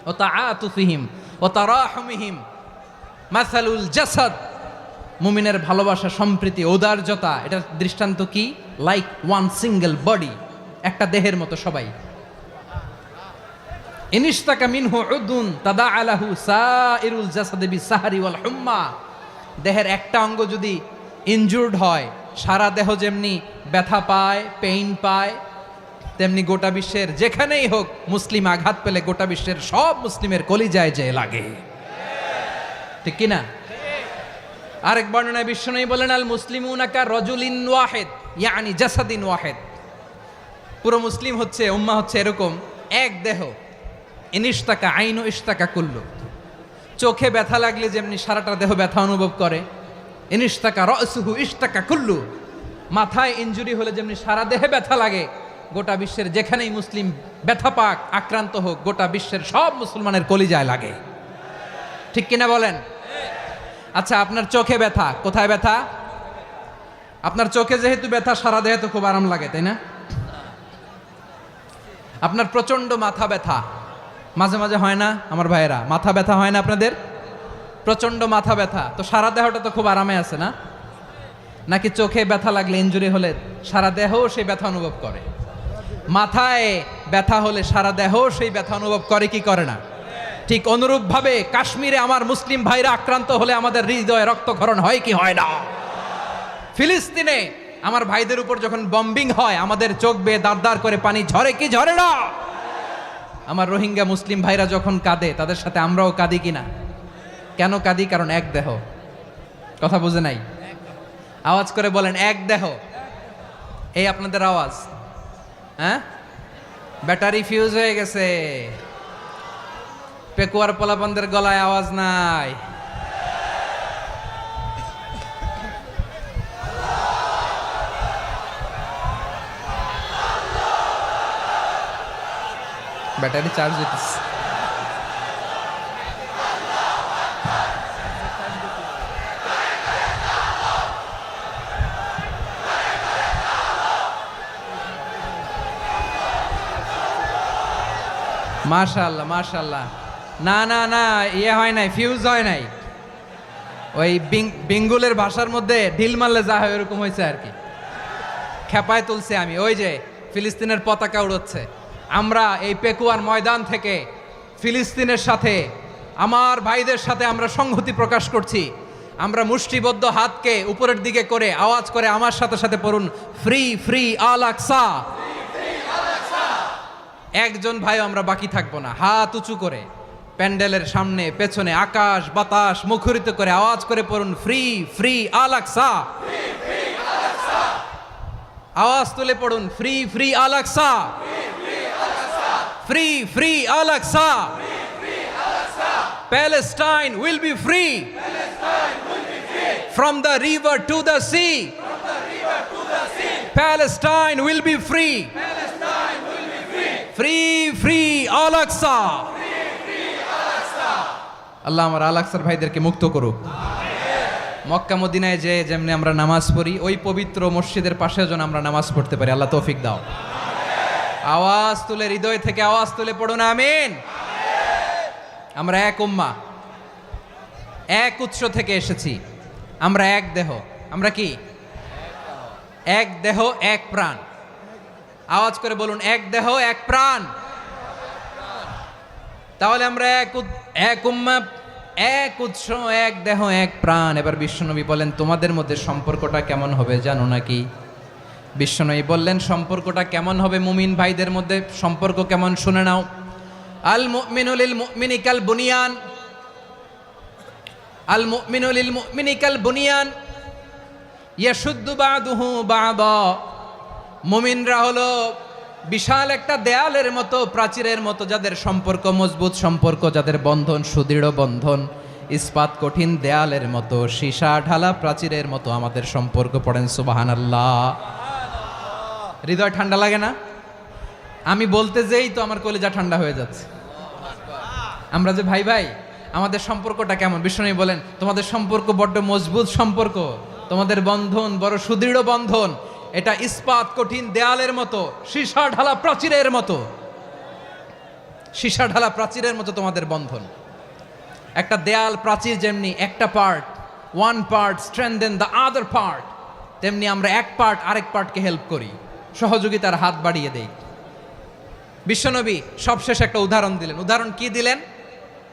ওয়া তাআতুফিহিম ওয়া তারাহুমিহিম মাসালুল জাসাদ। মুমিনের ভালোবাসা, সম্প্রীতি, ঔদার্যতা, এটার দৃষ্টান্ত কি? লাইক ওয়ান সিঙ্গেল বডি, একটা দেহের মতো সবাই। ইনিশতাকা মিনহু উদুন তাদাআ লাহু সাইরুল জাসাদি বিসাহরি ওয়াল হুম্মা। দেহের একটা অঙ্গ যদি ইনজুর্ড হয়, সারা দেহ যেমনি ব্যথা পায়, পেইন পায়, তেমনি গোটা বিশ্বের যেখানেই হোক মুসলিম আঘাত পেলে গোটা বিশ্বের সব মুসলিমের কলিজায় যে লাগে, ঠিক কিনা? আরেক বর্ণনায় বিশ্বনবী বলেন আল মুসলিমুনা কা রাজুলিন ওয়াহিদ ইয়ানি জাসাদিন ওয়াহিদ। পুরো মুসলিম হচ্ছে, উম্মাহ হচ্ছে এরকম এক দেহ। ইনিশতাকা আইনু ইশতাকা কুল্লু। চোখে ব্যথা লাগলে যেমনি সারাটা দেহ ব্যথা অনুভব করে, ইনিশতাকা রাসুহু ইশতাকা কুল্লু। মাথায় ইনজুরি হলে যেমনি সারা দেহে ব্যথা লাগে, গোটা বিশ্বের যেখানেই মুসলিম ব্যথা পাক, আক্রান্ত হোক, গোটা বিশ্বের সব মুসলমানের কলিজায় লাগে, ঠিক কিনা বলেন? আচ্ছা, আপনার চোখে ব্যথা, কোথায় ব্যথা? আপনার চোখে যেহেতু ব্যথা, সারা দেহে তো খুব আরাম লাগে, তাই না? আপনার প্রচন্ড মাথা ব্যথা মাঝে মাঝে হয় না আমার ভাইয়েরা? মাথা ব্যথা হয় না আপনাদের? প্রচন্ড মাথা ব্যথা, তো সারা দেহটা তো খুব আরামে আছে না? নাকি চোখে ব্যথা লাগলে, ইনজুরি হলে সারা দেহ সেই ব্যথা অনুভব করে? মাথায় ব্যথা হলে সারা দেহ সেই ব্যথা অনুভব করে কি করে না? ঠিক অনুরূপভাবে কাশ্মীরে আমার মুসলিম ভাইরা আক্রান্ত হলে আমাদের হৃদয়ে রক্তক্ষরণ হয় কি হয় না? ফিলিস্তিনে আমার ভাইদের উপর যখন বম্বিং হয়, আমাদের চোখ বেয়ে দাঁড় দাঁড় করে পানি ঝরে কি ঝরে না? আমার রোহিঙ্গা মুসলিম ভাইরা যখন কাঁদে, তাদের সাথে আমরাও কাঁদি কিনা? কেন কাঁদি? কারণ এক দেহ। কথা বুঝে নাই? আওয়াজ করে বলেন এক দেহ। এই আপনাদের আওয়াজ, হ্যাঁ? ব্যাটারি ফিউজ হয়ে গেছে, পেকুয়ার পোলাপানদের গলায় আওয়াজ নাই। ব্যাটারি চার্জ হইতেছে। মাশাআল্লাহ মাশাআল্লাহ। না না না, ইয়ে হয় নাই, ফিউজ হয় নাই। ওই বেঙ্গলের ভাষার মধ্যে ঢিল মারলে যা হয় এরকম হয়েছে আর কি। খেপায় তুলছে আমি। ওই যে ফিলিস্তিনের পতাকা উড়োচ্ছে। আমরা এই পেকুয়ার ময়দান থেকে ফিলিস্তিনের সাথে, আমার ভাইদের সাথে আমরা সংহতি প্রকাশ করছি। আমরা মুষ্টিবদ্ধ হাতকে উপরের দিকে করে আওয়াজ করে আমার সাথে সাথে পড়ুন, ফ্রি ফ্রি আল আকসা। একজন ভাই আমরা বাকি থাকবো না। হাত উঁচু করে প্যান্ডেলের সামনে পেছনে আকাশ বাতাস মুখরিত করে আওয়াজ করে পড়ুন, ফ্রি ফ্রি আল আকসা। আওয়াজ তুলে পড়ুন, free free Al Aqsa, free free Al Aqsa. Palestine will be free from the river to the sea. Palestine will be free. Free free Al Aqsa. আল্লাহ আমার আল আকসার ভাইদেরকে মুক্ত করুক। মক্কা মদিনায় যে যেমনি আমরা নামাজ পড়ি, ওই পবিত্র মসজিদের পাশে যেন আমরা নামাজ পড়তে পারি। আল্লাহ তৌফিক দাও। আওয়াজ তুলে, হৃদয় থেকে আওয়াজ তুলে পড়ুন আমিন। আমরা এক উম্মাহ, এক উৎস থেকে এসেছি। আমরা এক দেহ। আমরা কি? এক দেহ এক প্রাণ। আওয়াজ করে বলুন, এক দেহ এক প্রাণ। তাহলে আমরা এক উম্মাহ, এক উৎস, এক দেহ এক প্রাণ। এবার বিশ্বনবী বলেন, তোমাদের মধ্যে সম্পর্কটা কেমন হবে জানো নাকি? বিশ্বনবী বললেন, সম্পর্কটা কেমন হবে মুমিন ভাইদের মধ্যে? সম্পর্ক কেমন শুনে নাও। আল মুমিনু লিল মুমিনি কাল বুনিয়ান, আল মুমিনু লিল মুমিনি কাল বুনিয়ান ইয়াশুদ্দু বাদুহু বাদা। মুমিনরা হলো বিশাল একটা দেয়ালের মতো, প্রাচীরের মতো, যাদের সম্পর্ক মজবুত সম্পর্ক, যাদের বন্ধন সুদৃঢ় বন্ধন, ইস্পাত কঠিন দেয়ালের মতো, সীসা ঢালা প্রাচীরের মতো আমাদের সম্পর্ক। পড়েন সুবহানাল্লাহ। হৃদয় ঠান্ডা লাগে না? আমি বলতে যেই তো আমার কলিজা ঠান্ডা হয়ে যাচ্ছে। আমরা যে ভাই ভাই, আমাদের সম্পর্কটা কেমন? বিশ্বনবী বলেন, তোমাদের সম্পর্ক বড্ড মজবুত সম্পর্ক, তোমাদের বন্ধন বড় সুদৃঢ় বন্ধন। এটা ইস্পাত কঠিন দেয়ালের মতো, সীসা ঢালা প্রাচীরের মতো, সীসা ঢালা প্রাচীরের মতো তোমাদের বন্ধন। একটা দেয়াল প্রাচীর যেমনি একটা part, one part strengthen the other part, তেমনি আমরা এক পার্ট আরেক পার্টকে হেল্প করি, সহযোগিতার হাত বাড়িয়ে দেই। বিশ্বনবী সবশেষ একটা উদাহরণ দিলেন। উদাহরণ কি দিলেন?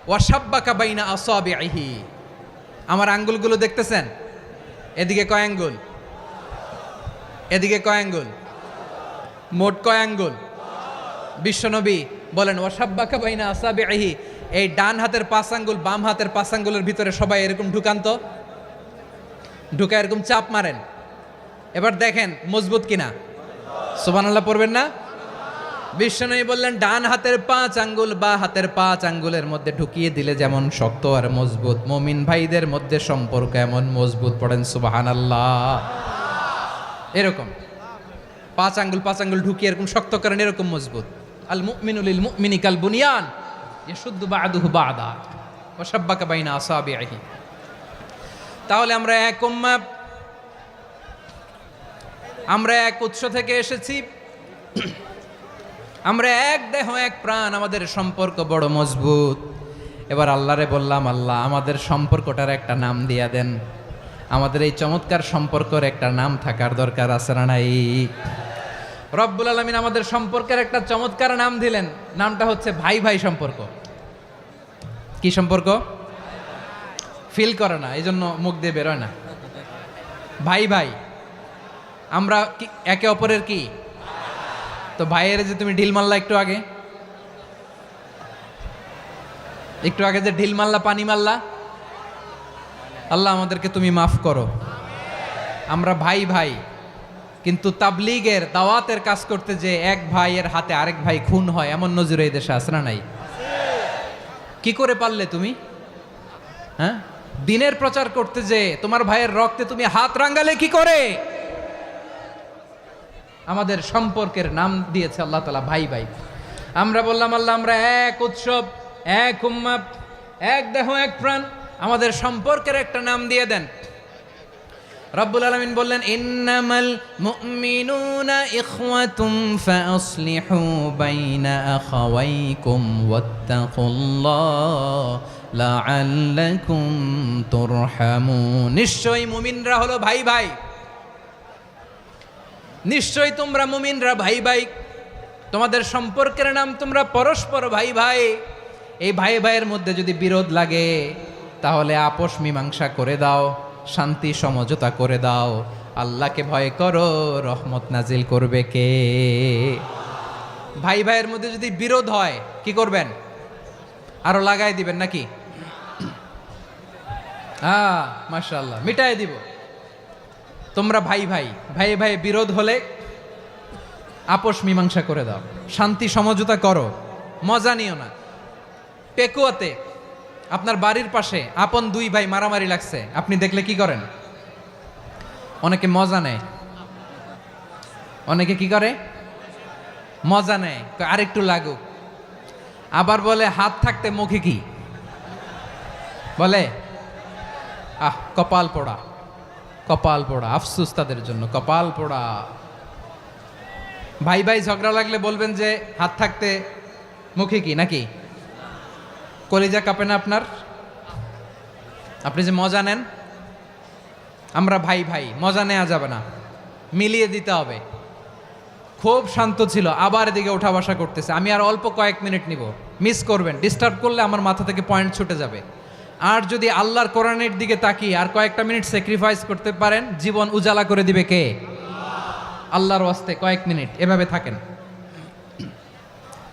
ওয়াসাব্বাকা বাইনা আসাবিহি। আমার আঙ্গুলগুলো দেখতেছেন? এদিকে কয় আঙ্গুল? এদিকে কয় আঙ্গুল? মোট কয় আঙ্গুল? বিশ্বনবী বলেন, ওয়াসাব্বাকা বাইনা আসাবিহি। এই ডান হাতের 5 আঙ্গুল বাম হাতের 5 আঙ্গুলের ভিতরে সবাই এরকম ঢুকান তো, ঢুকা এরকম চাপ মারেন। এবার দেখেন মজবুত কিনা। সুবহানাল্লাহ পড়বেন না? বিশ্বনবী বললেন, ডান হাতের 5 আঙ্গুল বা হাতের 5 আঙ্গুলের মধ্যে ঢুকিয়ে দিলে যেমন শক্ত আর মজবুত, মুমিন ভাইদের মধ্যে সম্পর্ক এমন মজবুত। পড়েন সুবহানাল্লাহ। এরকম 5 আঙ্গুল ঢুকিয়ে এরকম শক্ত করেন, এরকম মজবুত। আল মুমিনু লিল মুমিনি কাল বুনিয়ান ইয়াশুদ্দু বাদুহু বাদা ওয়া শাব্বাকা বাইনা আসাবিহি। তাহলে আমরা এক উম্মাহ, আমরা এক উৎস থেকে এসেছি, আমরা এক দেহ এক প্রাণ, আমাদের সম্পর্ক বড় মজবুত। এবার আল্লাহরে বললাম, আল্লাহ আমাদের সম্পর্কটার একটা নাম দিয়া দেন। আমাদের এই চমৎকার সম্পর্কের একটা নাম থাকার দরকার আছে না নাই? রব্বুল আলামিন আমাদের সম্পর্কের একটা চমৎকার নাম দিলেন। নামটা হচ্ছে ভাই ভাই সম্পর্ক। কি সম্পর্ক? ফিল করে না, এই জন্য মুখ দিয়ে বেরোয় না। ভাই ভাই, আমরা একে অপরের কি? তো ভাইয়ের যে তুমি ঢিল মারলা একটু আগে, যে ঢিল মারলা, পানি মারলা, আল্লাহ আমাদেরকে তুমি মাফ করো। আমরা ভাই ভাই, কিন্তু তাবলীগের দাওয়াতের কাজ করতে যে এক ভাইয়ের হাতে আরেক ভাই খুন হয়, এমন নজির এই দেশে আছে না নাই? কি করে পারলে তুমি? হ্যাঁ, দিনের প্রচার করতে যে তোমার ভাইয়ের রক্তে তুমি হাত রাঙ্গালে কি করে? আমাদের সম্পর্কের নাম দিয়েছে আল্লাহ তাআলা ভাই ভাই। আমরা বললাম, আল্লাহ আমরা এক উৎসব, এক উম্মাহ, এক দেহ এক প্রাণ, আমাদের সম্পর্কের একটা নাম দিয়ে দেন। রব্বুল আলামিন বললেন ইন্নামাল মুমিনুনা ইখওয়াতুম ফাআসলিহু বাইনা আখাওয়াইকুম ওয়াত্তাকুল্লাহ লাআল্লাকুম তুরহামুন। নিশ্চয়ই মুমিনরা হলো ভাই ভাই, নিশ্চয়ই তোমরা মুমিনরা ভাই ভাই, তোমাদের সম্পর্কের নাম তোমরা পরস্পর ভাই ভাই। এই ভাই ভাইয়ের মধ্যে যদি বিরোধ লাগে তাহলে আপোষ মীমাংসা করে দাও, শান্তি সমঝোতা করে দাও। আল্লাহকে ভয় করো, রহমত নাজিল করবে কে? ভাই ভাইয়ের মধ্যে যদি বিরোধ হয় কি করবেন? আরো লাগাই দিবেন নাকি? মাশাআল্লাহ, মিটাই দিব। তোমরা ভাই ভাই, ভাই ভাই বিরোধ হলে আপোষ মীমাংসা করে দাও, শান্তি সমঝোতা করো, মজা নিও না। পেকুয়াতে আপনার বাড়ির পাশে আপন দুই ভাই মারামারি লাগছে, আপনি দেখলে কি করেন? অনেকে মজা নেয়, অনেকে কি করে? মজা নেয়, আরেকটু লাগুক। আবার বলে হাত থাকতে মুখে কি বলে? কপাল পোড়া, কপাল পোড়া, আফসোস তাদের জন্য, কপাল পোড়া। ভাই ভাই ঝগড়া লাগলে বলবেন যে হাত থাকতে মুখে কি, নাকি? কলিজা কাঁপে না আপনার? আপনি যে মজা নেন। আমরা ভাই ভাই, মজা নেওয়া যাবে না, মিলিয়ে দিতে হবে। খুব শান্ত ছিল, আবার এদিকে ওঠা বসা করতেছে। আমি আর অল্প কয়েক মিনিট নিব, মিস করবেন। ডিস্টার্ব করলে আমার মাথা থেকে পয়েন্ট ছুটে যাবে। আর যদি আল্লাহর কোরআনের দিকে তাকিয়ে আর কয়েকটা মিনিট স্যাক্রিফাইস করতে পারেন, জীবন উজালা করে দিবে কে? আল্লাহর ওয়াস্তে কয়েক মিনিট এভাবে থাকেন।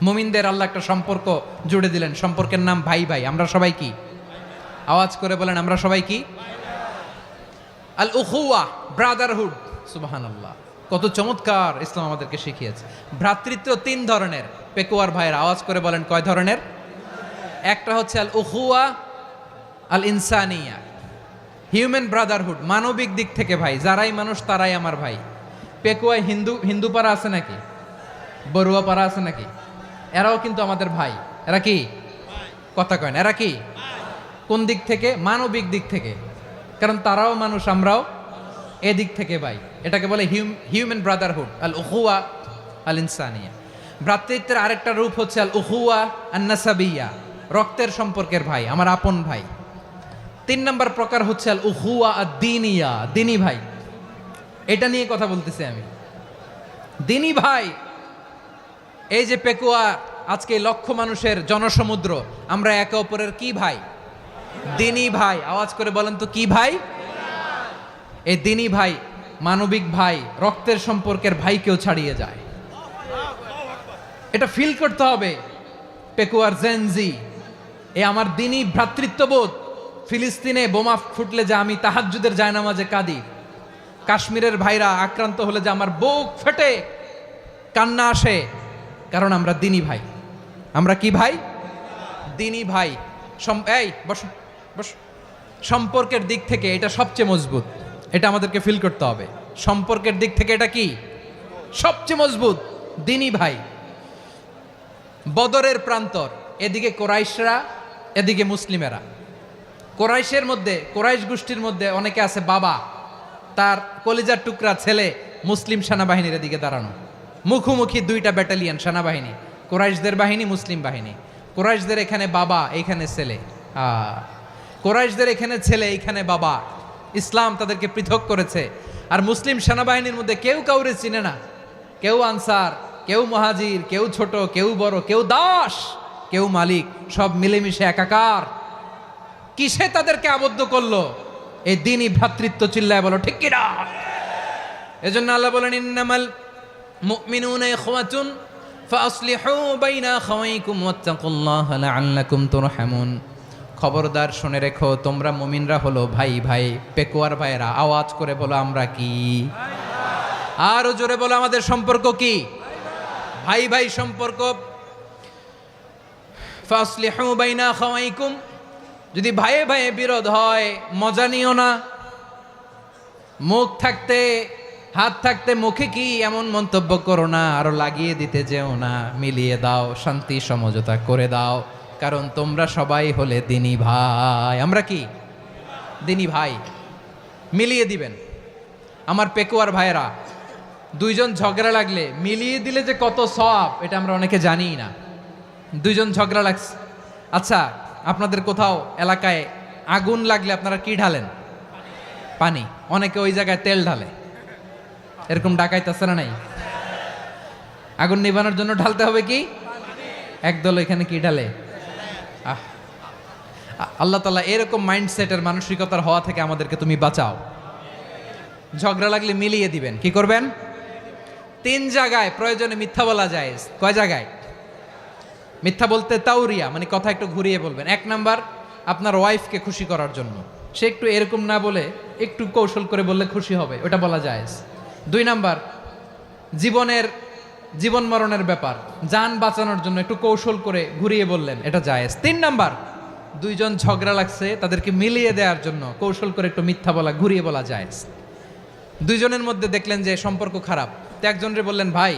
মুমিনদের আল্লাহ একটা সম্পর্ক জুড়ে দিলেন, সম্পর্কের নাম ভাই ভাই। আমরা সবাই কি? আওয়াজ করে বলেন, আমরা সবাই কি? আল উখুয়া, ব্রাদারহুড। সুবহানাল্লাহ, কত চমৎকার ইসলাম আমাদেরকে শিখিয়েছে। ভ্রাতৃত্ব তিন ধরনের। পেকুয়ার ভাইয়ের আওয়াজ করে বলেন, কয় ধরনের? একটা হচ্ছে আল উখুয়া আল ইনসানিয়া, হিউম্যান ব্রাদারহুড, মানবিক দিক থেকে ভাই, যারাই মানুষ তারাই আমার ভাই। পেকুয়ায় হিন্দু পাড়া আছে নাকি? বড়ুয়া পাড়া আছে নাকি? এরাও কিন্তু আমাদের ভাই। এরা কি? কথা কয় না, এরা কি? কোন দিক থেকে? মানবিক দিক থেকে। কারণ তারাও মানুষ, আমরাও এদিক থেকে ভাই। এটাকে বলে হিউম্যান ব্রাদারহুড, আল উখুয়া আল ইনসানিয়া। ভ্রাতৃত্বের আরেকটা রূপ হচ্ছে আল উখুয়া আন নাসাবিয়া, রক্তের সম্পর্কের ভাই, আমার আপন ভাই। 3 নম্বর প্রকার হচ্ছে আল উখুয়া আদ দ্বীনিয়া, দ্বীনি ভাই। এটা নিয়ে কথা বলতেছি আমি। দ্বীনি ভাই, এই যে পেকুয়া, আজকে লক্ষ মানুষের জনসমুদ্র, আমরা একে অপরের কি ভাই? দ্বীনি ভাই। আওয়াজ করে বলেন তো, কি ভাই? এই দ্বীনি ভাই, মানবিক ভাই, রক্তের সম্পর্কের ভাইকেও ছাড়িয়ে যায়। এটা ফিল করতে হবে। পেকুয়ার জেনজি, এ আমার দ্বীনি ভ্রাতৃত্ববোধ। ফিলিস্তিনে বোমা ফুটলে যে আমি তাহাজ্জুদের জায়নামাজে কাঁদি, কাশ্মীরের ভাইরা আক্রান্ত হলে যে আমার বুক ফেটে কান্না আসে, কারণ আমরা দ্বীনি ভাই। আমরা কি ভাই? দ্বীনি ভাই। এই বসো বসো। সম্পর্কের দিক থেকে এটা সবচেয়ে মজবুত, এটা আমাদেরকে ফিল করতে হবে। সম্পর্কের দিক থেকে এটা কি? সবচেয়ে মজবুত, দ্বীনি ভাই। বদরের প্রান্তর, এদিকে কোরাইশরা, এদিকে মুসলিমেরা। কোরাইশের মধ্যে, কোরাইশ গোষ্ঠীর মধ্যে অনেকে আছে বাবা, তার কলিজার টুকরা ছেলে মুসলিম সেনাবাহিনীর এদিকে দাঁড়ানো, মুখোমুখি দুইটা ব্যাটালিয়ন সেনাবাহিনী, কোরাইশদের বাহিনী, মুসলিম বাহিনী। কোরাইশদের এখানে বাবা, এইখানে ছেলে। কোরাইশদের এখানে ছেলে, এইখানে বাবা। ইসলাম তাদেরকে পৃথক করেছে। আর মুসলিম সেনাবাহিনীর মধ্যে কেউ কাউরে চিনে না, কেউ আনসার, কেউ মুহাজির, কেউ ছোট, কেউ বড়, কেউ দাস, কেউ মালিক, সব মিলেমিশে একাকার। কিসে তাদেরকে আবদ্ধ করলো? এই দ্বীনি ভ্রাতৃত্ব। চিল্লায় বলো ঠিক কিনা? এজন্য আল্লাহ বলেন, ইন্নামাল মুমিনুনা ইখওয়াতুন ফাআসলিহু বাইনা আখাওয়াইকুম ওয়াত্তাকুল্লাহা লাআল্লাকুম তুরহামুন। খবরদার শুনে রেখো, তোমরা মুমিনরা হলো ভাই ভাই। পেকুয়ার ভাইরা আওয়াজ করে বলো, আমরা কি? আরো জোরে বলো, আমাদের সম্পর্ক কি? ভাই ভাই সম্পর্ক। ফাআসলিহু বাইনা আখাওয়াইকুম, যদি ভাইয়ে ভাইয়ে বিরোধ হয় মজা নিও না। মুখ থাকতে, হাত থাকতে মুখে কি এমন মন্তব্য করো না, আরো লাগিয়ে দিতে যেও না। মিলিয়ে দাও, শান্তি সমঝোতা করে দাও, কারণ তোমরা সবাই হলে দ্বীনি ভাই। আমরা কি? দ্বীনি ভাই। মিলিয়ে দিবেন। আমার পেকুয়ার ভাইয়েরা, দুইজন ঝগড়া লাগলে মিলিয়ে দিলে যে কত সওয়াব এটা আমরা অনেকে জানিই না। দুইজন ঝগড়া লাগছে, আচ্ছা আপনাদের কোথাও এলাকায় আগুন লাগলে আপনারা কি ঢালেন? পানি। অনেকে ওই জায়গায় তেল ঢালে, এরকম ডাকাইতেছে না নাই? আগুন নিভানোর জন্য ঢালতে হবে কি? একদল এখানে কি ঢালে? আল্লাহ তাআলা এরকম মাইন্ডসেটের মানসিকতার হওয়া থেকে আমাদেরকে তুমি বাঁচাও। ঝগড়া লাগলে মিলিয়ে দিবেন। কি করবেন? 3 জায়গায় প্রয়োজনে মিথ্যা বলা যায়। কয় জায়গায় মিথ্যা বলতে? তাউরিয়া, মানে কথা একটু ঘুরিয়ে বলবেন। 1 নাম্বার, আপনার ওয়াইফকে খুশি করার জন্য, সে একটু এরকম না বলে একটু কৌশল করে বললে খুশি হবে, ওটা বলা যায়। 2 নাম্বার, জীবন মরণের ব্যাপার, জান বাঁচানোর জন্য একটু কৌশল করে ঘুরিয়ে বললেন, এটা জায়েজ। 3 নাম্বার, দুইজন ঝগড়া লাগছে তাদেরকে মিলিয়ে দেওয়ার জন্য কৌশল করে একটু মিথ্যা বলা, ঘুরিয়ে বলা জায়েজ। দুইজনের মধ্যে দেখলেন যে সম্পর্ক খারাপ, তো একজনরে বললেন, ভাই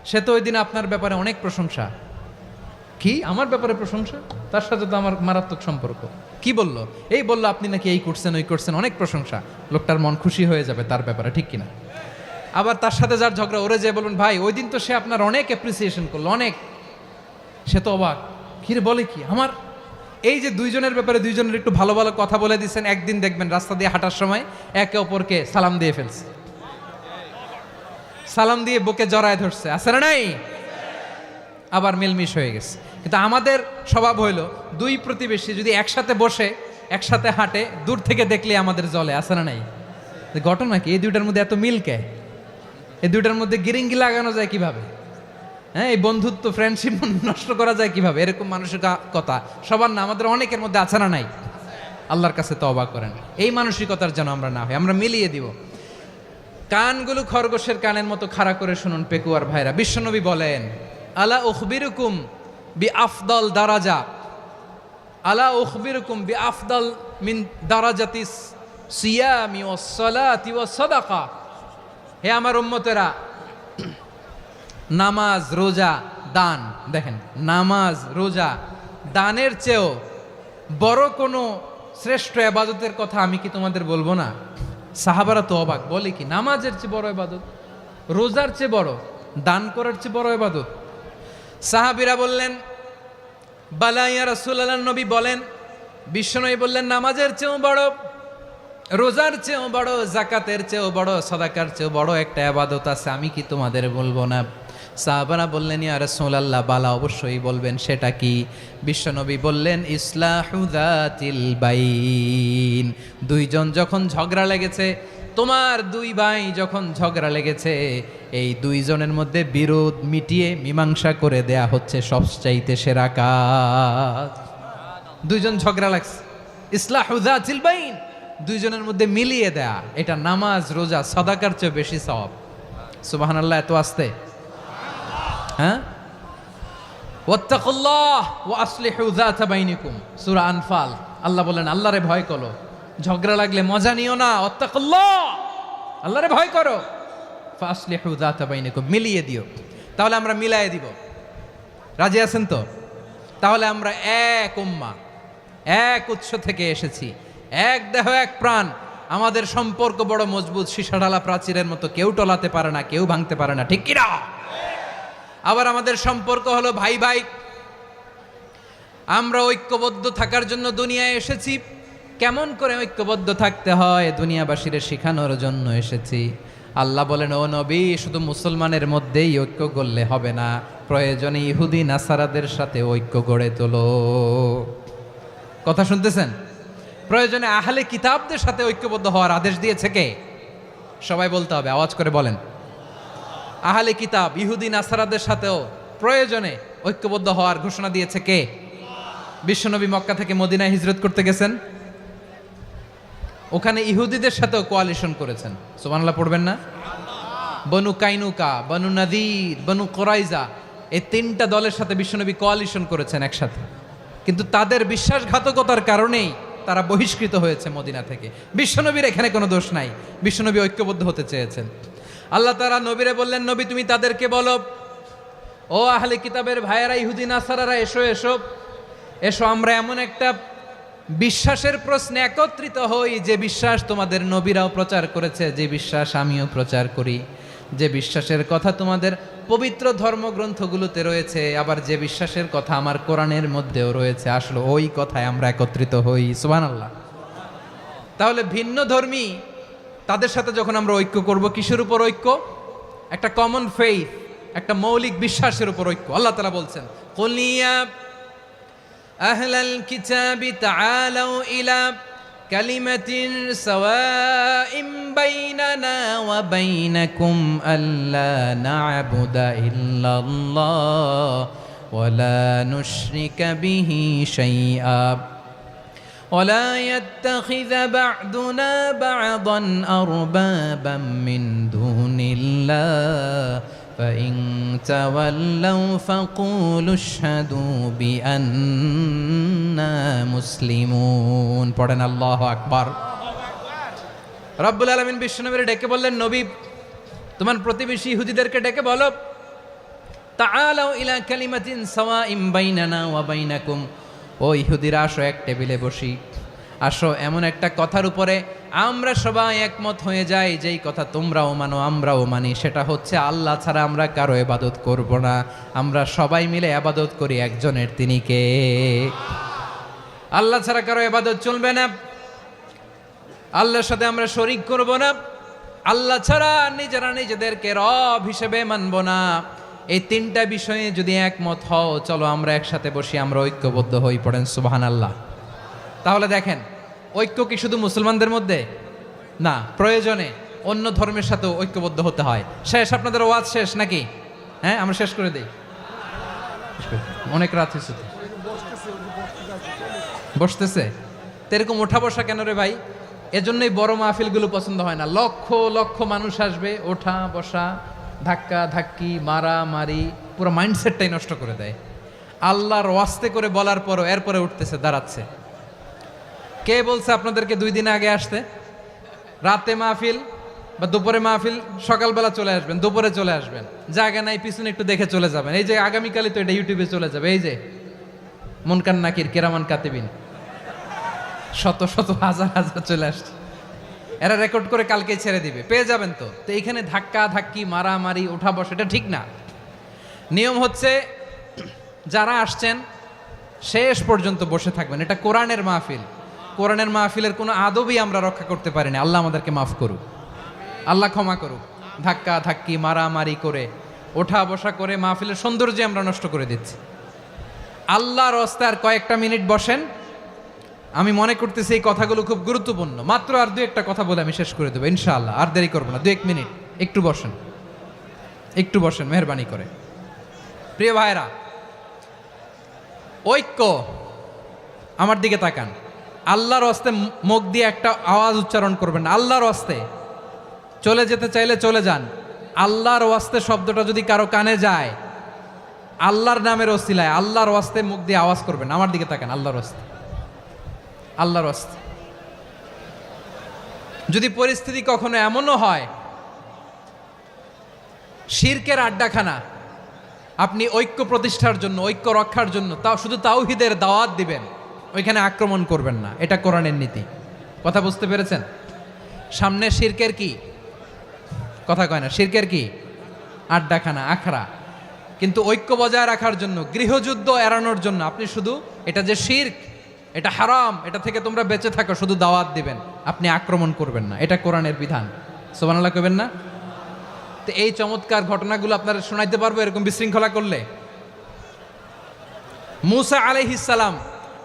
সে তো ওই দিন আপনার ব্যাপারে অনেক প্রশংসা। কি আমার ব্যাপারে প্রশংসা? তার সাথে তো আমার মারাত্মক সম্পর্ক। কি বললো? এই বললো আপনি নাকি এই করছেন ওই করছেন, অনেক প্রশংসা। লোকটার মন খুশি হয়ে যাবে তার ব্যাপারে, ঠিক কিনা? আবার তার সাথে যার ঝগড়া, ওরে যে বলবেন, ভাই ওই দিন তো সে আপনার অনেক অ্যাপ্রিসিয়েশন করলো, অনেক। সে তো অবাক, কিরে বলে কি আমার? এই যে দুইজনের ব্যাপারে দুইজনের একটু ভালো ভালো কথা বলে দিচ্ছেন, একদিন দেখবেন রাস্তা দিয়ে হাঁটার সময় একে অপরকে সালাম দিয়ে ফেলছে, সালাম দিয়ে বুকে জড়ায় ধরছে, আছে না নাই? আবার মিলমিশ হয়ে গেছে। কিন্তু আমাদের স্বভাব হইল, দুই প্রতিবেশী যদি একসাথে বসে একসাথে হাঁটে, দূর থেকে দেখলে আমাদের জলে, আছে না নাই? ঘটনা কি? এই দুইটার মধ্যে এত মিল কে? এই দুইটার মধ্যে গিরিঙ্গি লাগানো যায় কিভাবে? হ্যাঁ, এই বন্ধুত্ব ফ্রেন্ডশিপ নষ্ট করা যায় কিভাবে? এরকম মানসিকতা সবার না, আমাদের অনেকের মধ্যে আছে না নাই? আল্লাহর কাছে তওবা করেন এই মানসিকতার যেন আমরা না হই, আমরা মিলিয়ে দিব। কানগুলো খরগোশের কানের মতো খাড়া করে শুনুন পেকুয়ার ভাইরা। বিশ্বনবী বলেন, আলা উখবিরুকুম বি আফদল দারাজা, আলা উখবিরুকুম বি আফদল মিন দারাজাতিস সিয়ামি ওয়াস সালাতি ওয়াস সাদাকা। হে আমার উম্মতেরা, নামাজ, রোজা, দান, দেখেন নামাজ, রোজা, দানের চেয়েও বড় কোনো শ্রেষ্ঠ ইবাদতের কথা আমি কি তোমাদের বলবো না? সাহাবারা তো অবাক, বলে কি নামাজের চেয়ে বড় ইবাদত, রোজার চেয়ে বড়, দান করার চেয়ে বড় ইবাদত? সাহাবীরা বললেন, বালা ইয়া রাসূলুল্লাহ, নবী বলেন। বিশ্বনবী বললেন, নামাজের চেয়েও বড়, রোজার চেয়েও বড়, জাকাতের চেয়েও বড়, সাদাকার চেয়েও বড় একটা ইবাদত আছে, আমি কি তোমাদের বলবো না? সাহাবারা বললেন, ইয়া রাসূলুল্লাহ, বালা, অবশ্যই বলবেন, সেটা কি? বিশ্বনবী বললেন, ইসলাহু যাতিল বাইন। দুইজন যখন ঝগড়া লেগেছে, তোমার দুই ভাই যখন ঝগড়া লেগেছে, এই দুইজনের মধ্যে বিরোধ মিটিয়ে মীমাংসা করে দেয়া হচ্ছে সবচাইতে সেরা কাজ। দুইজন ঝগড়া লাগছে, ইসলাহু যাতিল বাইন, দুইজনের মধ্যে মিলিয়ে দেয়া, এটা নামাজ, রোজা, সাদাকার চেয়ে বেশি সওয়াব। সুবহানাল্লাহ, এত আসতে। হ্যাঁ, ওয়াত্তাকুল্লাহ ওয়া আসলিহু যাতা বাইনিকুম, সূরা আনফাল। আল্লাহ বলেন, আল্লাহরে ভয় করো, ঝগড়া লাগলে মজা নিও না, ওয়াত্তাকুল্লাহ, আল্লাহরে ভয় করো, ফাসলিহু যাতা বাইনিকুম, মিলিয়ে দিও। তাহলে আমরা মিলায়ে দিব, রাজি আছেন তো? তাহলে আমরা এক উম্মাহ, এক উৎস থেকে এসেছি, এক দেহ এক প্রাণ, আমাদের সম্পর্ক বড় মজবুত, সীসাঢালা প্রাচীরের মতো, কেউ টলাতে পারে না, কেউ ভাঙতে পারে না, ঠিক কিনা? আবার আমাদের সম্পর্ক হলো ভাই ভাই, আমরা ঐক্যবদ্ধ থাকার জন্য দুনিয়ায় এসেছি। কেমন করে ঐক্যবদ্ধ থাকতে হয় দুনিয়াবাসীর শেখানোর জন্য এসেছি। আল্লাহ বলেন, ও নবী, শুধু মুসলমানের মধ্যেই ঐক্য গড়লে হবে না, প্রয়োজনে ইহুদি নাসারাদের সাথে ঐক্য গড়ে তোলো। কথা শুনতেছেন? প্রয়োজনে আহলে কিতাবদের সাথে ঐক্যবদ্ধ হওয়ার আদেশ দিয়েছে কে? সবাই বলতে হবে, আওয়াজ করে বলেন। আহলে কিতাব, ইহুদি নাসারাদের সাথেও প্রয়োজনে ঐক্যবদ্ধ হওয়ার ঘোষণা দিয়েছে কে? বিশ্বনবী মক্কা থেকে মদিনায় হিজরত করতে গেছেন, ওখানে ইহুদিদের সাথেও কোয়ালিশন করেছেন। সুবহানাল্লাহ পড়বেন না? বনু কাইনুকা, বনু নাদির, বনু কুরাইজা, এই 3টা দলের সাথে বিশ্বনবী কোয়ালিশন করেছেন একসাথে। কিন্তু তাদের বিশ্বাসঘাতকতার কারণেই তারা বহিষ্কৃত হয়েছে মদিনা থেকে। বিশ্বনবীর এখানে কোনো দোষ নাই, বিশ্বনবী ঐক্যবদ্ধ হতে চেয়েছেন। আল্লাহ তাআলা নবীরে বললেন, নবী তুমি তাদেরকে বলো, ও আহলে কিতাবের ভাইয়েরা, ইহুদি নাসারারা, এসো এসো এসো, আমরা এমন একটা বিশ্বাসের প্রশ্নে একত্রিত হই, যে বিশ্বাস তোমাদের নবীরাও প্রচার করেছে, যে বিশ্বাস আমিও প্রচার করি, যে বিশ্বাসের কথা তোমাদের পবিত্র ধর্মগ্রন্থগুলোতে রয়েছে, আবার যে বিশ্বাসের কথা আমার কোরআনের মধ্যেও রয়েছে, আসলে ওই কথায় আমরা একত্রিত হই। সুবহানাল্লাহ। তাহলে ভিন্ন ধর্মী তাদের সাথে যখন আমরা ঐক্য করব, কিসের উপর ঐক্য? একটা কমন ফেইথ, একটা মৌলিক বিশ্বাসের উপর ঐক্য। আল্লাহ তাআলা বলছেন, কুল ইয়া আহলাল কিতাবি তাআলাউ ইলা কালিমাতিন সাওয়াইন বাইনানা ওয়া বাইনাকুম আল্লা না'বুদা ইল্লাল্লাহ ওয়া লা নুশরিকা বিহি শাইআ ولا يتخذ بعضنا بعضا أربابا من دون الله فإن تولوا فقولوا اشهدوا بأننا مسلمون পড়েন আল্লাহু আকবার। রব্বুল আলামিন বিশ্বনবীর ডেকে বললেন, নবী তোমার প্রতিবেশী ইহুদিদেরকে ডেকে বলো, তাআলাউ ইলা কালিমাতিন সাওয়াইন বাইনানা ওয়া বাইনাকুম, ও ইহুদিরা আসো এক টেবিলে বসি, আসো এমন একটা কথার উপরে আমরা সবাই একমত হয়ে যাই, যেই কথা তোমরাও মানো আমরাও মানি, সেটা হচ্ছে আল্লাহ ছাড়া আমরা কারো ইবাদত করব না, আমরা সবাই মিলে ইবাদত করি একজনের, তিনি কে? আল্লাহ ছাড়া কারো ইবাদত চলবে না, আল্লাহর সাথে আমরা শরীক করব না, আল্লাহ ছাড়া নিজেরা নিজেদেরকে রব হিসেবে মানব না। এই তিনটা বিষয়ে যদি একমত হও, চলো আমরা একসাথে বসি, আমরা ঐক্যবদ্ধ হই। পড়েন সুবহানাল্লাহ। তাহলে দেখেন, ঐক্য কি শুধু মুসলমানদের মধ্যে না, প্রয়োজনে অন্য ধর্মের সাথেও ঐক্যবদ্ধ হতে হয়। শেষ, আপনাদের ওয়াজ শেষ নাকি? হ্যাঁ, আমরা শেষ করে দেই, অনেক রাত হয়েছে তো। বসতেছে তো, এরকম ওঠা বসা কেন রে ভাই? এজন্যই বড় মাহফিলগুলো পছন্দ হয় না। লক্ষ লক্ষ মানুষ আসবে, ওঠা বসা, ধাক্কা ধাক্কি, মারা মারি, পুরো মাইন্ডসেটটাই নষ্ট করে দেয়। আল্লাহর ওয়াস্তে করে বলার পরও এরপরে উঠতেছে, দাঁড়াচ্ছে। কে বলছে আপনাদেরকে 2 দিন আগে আসতে? রাতে মাহফিল বা দুপুরে মাহফিল, সকালবেলা চলে আসবেন, দুপুরে চলে আসবেন, জায়গা নাই পিছনে একটু দেখে চলে যাবেন। এই যে আগামীকালই তো এটা ইউটিউবে চলে যাবে, এই যে মুনকার নাকির কেরামান কাতিবিন, শত শত হাজার হাজার চলে আসছে, এরা রেকর্ড করে কালকে ছেড়ে দিবে, পেয়ে যাবেন তো। তো এইখানে ধাক্কা ধাক্কি, মারামারি, ওঠা বসা, এটা ঠিক না। নিয়ম হচ্ছে যারা আসছেন শেষ পর্যন্ত বসে থাকবেন। এটা কোরআনের মাহফিল, কোরআনের মাহফিলের কোনো আদবই আমরা রক্ষা করতে পারিনি। আল্লাহ আমাদেরকে মাফ করুক, আল্লাহ ক্ষমা করুক। ধাক্কা ধাক্কি, মারামারি করে, ওঠা বসা করে মাহফিলের সৌন্দর্য আমরা নষ্ট করে দিচ্ছি। আল্লাহর রাস্তায় আর কয়েকটা মিনিট বসেন। আমি মনে করতেছি এই কথাগুলো খুব গুরুত্বপূর্ণ। মাত্র আর 2-1টা কথা বলে আমি শেষ করে দেবো ইনশাআল্লাহ, আর দেরি করবো না। 2-1 মিনিট একটু বসেন, একটু বসেন মেহরবানি করে। প্রিয় ভাইরা, ঐক্য, আমার দিকে তাকান। আল্লাহর রাস্তে মুখ দিয়ে একটা আওয়াজ উচ্চারণ করবেন না। আল্লাহর রাস্তে চলে যেতে চাইলে চলে যান। আল্লাহর ওয়াস্তে শব্দটা যদি কারো কানে যায়, আল্লাহর নামের ওসিলায় আল্লাহর ওয়াস্তে মুখ দিয়ে আওয়াজ করবেন। আমার দিকে তাকান, আল্লাহর ওয়াস্তে, আল্লাহর ওয়াস্তে। যদি পরিস্থিতি কখনো এমনও হয় শিরকের আড্ডাখানা, আপনি ঐক্য প্রতিষ্ঠার জন্য, ঐক্য রক্ষার জন্য তাও শুধু তাওহীদের দাওয়াত দিবেন, ওইখানে আক্রমণ করবেন না। এটা কোরআনের নীতি। কথা বুঝতে পেরেছেন? সামনে শিরকের কি কথা কয় না, শিরকের কি আড্ডাখানা, আখড়া। কিন্তু ঐক্য বজায় রাখার জন্য, গৃহযুদ্ধ এড়ানোর জন্য আপনি শুধু এটা যে শিরক, এটা হারাম, এটা থেকে তোমরা বেঁচে থাকো, শুধু দাওয়াত দিবেন, আপনি আক্রমণ করবেন না। এটা কোরআনের বিধান। সুবহানাল্লাহ কইবেন না? তো এই চমৎকার ঘটনাগুলো আপনারা শোনাইতে পারবো এরকম বিশৃঙ্খলা করলে। মূসা আলাইহিস সালাম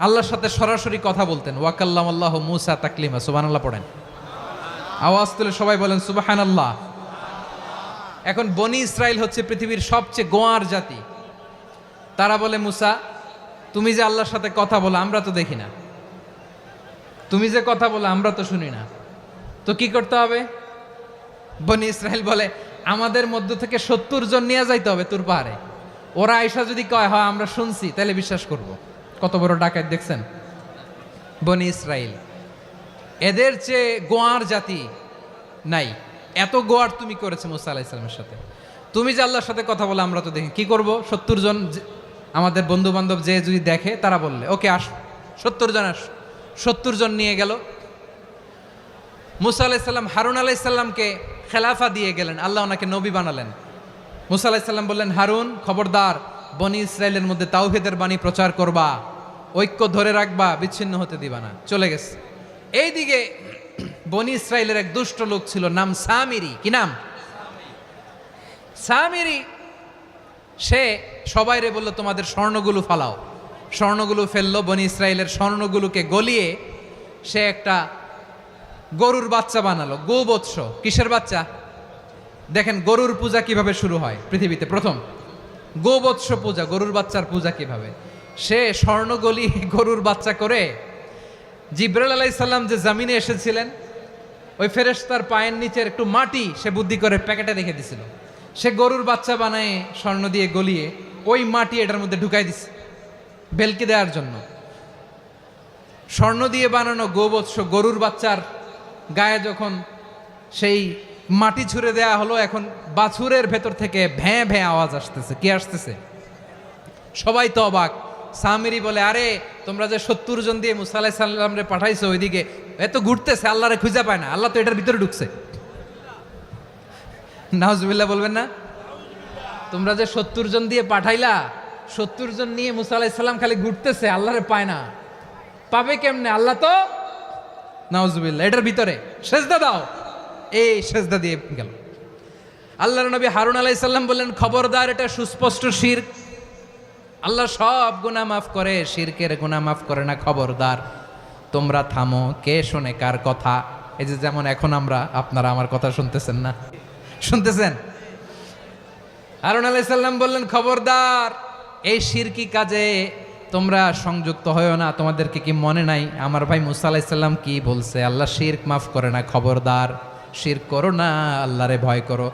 আল্লাহর সাথে সরাসরি কথা বলতেন। ওয়াকাল্লামাল্লাহু মূসা তাকলিমা। সুবহানাল্লাহ পড়েন, আওয়াজ তুলে সবাই বলেন সুবহানাল্লাহ। এখন বনি ইসরাইল হচ্ছে পৃথিবীর সবচেয়ে গোয়ার জাতি। তারা বলে, মূসা তুমি যে আল্লাহর সাথে কথা বলো আমরা তো দেখি না, তুমি যে কথা বলো আমরা তো শুনি না, তো কি করতে হবে? বনি ইসরাইল বলে, আমাদের মধ্য থেকে 70 জন নিয়ে যাইতে হবে তুর পাহাড়ে। ওরা আয়েশা যদি কয় হয় আমরা শুনছি, তাহলে বিশ্বাস করব। কত বড় ডাকাত দেখছেন বনি ইসরাইল। এদের চেয়ে গোয়ার জাতি নাই। এত গোয়ার তুমি করেছে মুসা আলাইহিস সালামের সাথে। তুমি যে আল্লাহর সাথে কথা বলে আমরা তো দেখি, কি করব? 70 জন আমাদের বন্ধু বান্ধব যে যদি দেখে, তারা বললে ওকে আস, 70 জন আস, 70 জন নিয়ে গেল। মুসা আলাইহিসসালাম হারুন আলাইহিসসালামকে খেলাফা দিয়ে গেলেন, আল্লাহ ওনাকে নবী বানালেন। মুসা আলাইহিসসালাম বললেন, হারুন খবরদার, বনি ইসরায়েলের মধ্যে তাওহীদের বাণী প্রচার করবা, ঐক্য ধরে রাখবা, বিচ্ছিন্ন হতে দিবা না। চলে গেছে। এইদিকে বনি ইসরায়েলের এক দুষ্ট লোক ছিল, নাম সামিরি। কি নাম? সামিরি। সে সবাইরে বলল, তোমাদের স্বর্ণগুলো ফালাও। স্বর্ণগুলো ফেললো, বনি ইসরায়েলের স্বর্ণগুলোকে গলিয়ে সে একটা গরুর বাচ্চা বানালো, গোবৎস। কিসের বাচ্চা? দেখেন গরুর পূজা কিভাবে শুরু হয় পৃথিবীতে প্রথম, গোবৎস পূজা, গরুর বাচ্চার পূজা কিভাবে। সে স্বর্ণ গলি গরুর বাচ্চা করে জিবরাইল আলাইহিস সালাম যে জমিনে এসেছিলেন, ওই ফেরেশতার পায়ের নিচের একটু মাটি সে বুদ্ধি করে প্যাকেটে রেখে দিছিল। সে গরুর বাচ্চা বানায় স্বর্ণ দিয়ে গলিয়ে ওই মাটি এটার মধ্যে ঢুকাই দিছে ভেলকি দেওয়ার জন্য। স্বর্ণ দিয়ে বানানো গোবৎস গরুর বাচ্চার গায়ে যখন সেই মাটি ছুঁড়ে দেয়া হলো, এখন বাছুরের ভেতর থেকে ভ্যাঁ ভ্যাঁ আওয়াজ আসতেছে। কি আসতেছে? সবাই তো অবাক। সামিরি বলে, আরে তোমরা যে 70 জন দিয়ে মুসা আলাইহিস সালাম রে পাঠাইছো, ওইদিকে এত ঘুরতেছে, আল্লাহরে খুঁজে পায় না, আল্লাহ তো এটার ভিতরে ঢুকছে। নাউজুবিল্লাহ বলবেন না? তোমরা যে 70 জন দিয়ে পাঠাইলা, 70 জন নিয়ে মুসা আলাইহিস সালাম খালি ঘুরতেছে, আল্লাহরে পায় না। পাবে কেমনে? আল্লাহ তো, নাউজুবিল্লাহ, এটার ভিতরে সেজদা দাও। এই সেজদা দিয়ে গেল। আল্লাহর নবী হারুন আলাইহিস সালাম বললেন, খবরদার, এটা সুস্পষ্ট শিরক। আল্লাহ সব গুনাহ মাফ করে, শিরকের গুনাহ মাফ করে না। খবরদার, তোমরা থামো। কে শোনে কার কথা? এই যে যেমন এখন আপনারা আমার কথা শুনতেছেন না? শুনতেছেন? হারুন আলাইহিস সালাম বললেন, খবরদার, এই শিরকি কাজে তোমরা সংযুক্ত হয়েও না। তোমাদেরকে কি মনে নাই আমার ভাই মুসা আলাইহিস সালাম কি বলছে? আল্লাহ শিরক মাফ করে না। খবরদার, শিরক করো না, আল্লাহরে ভয় করো।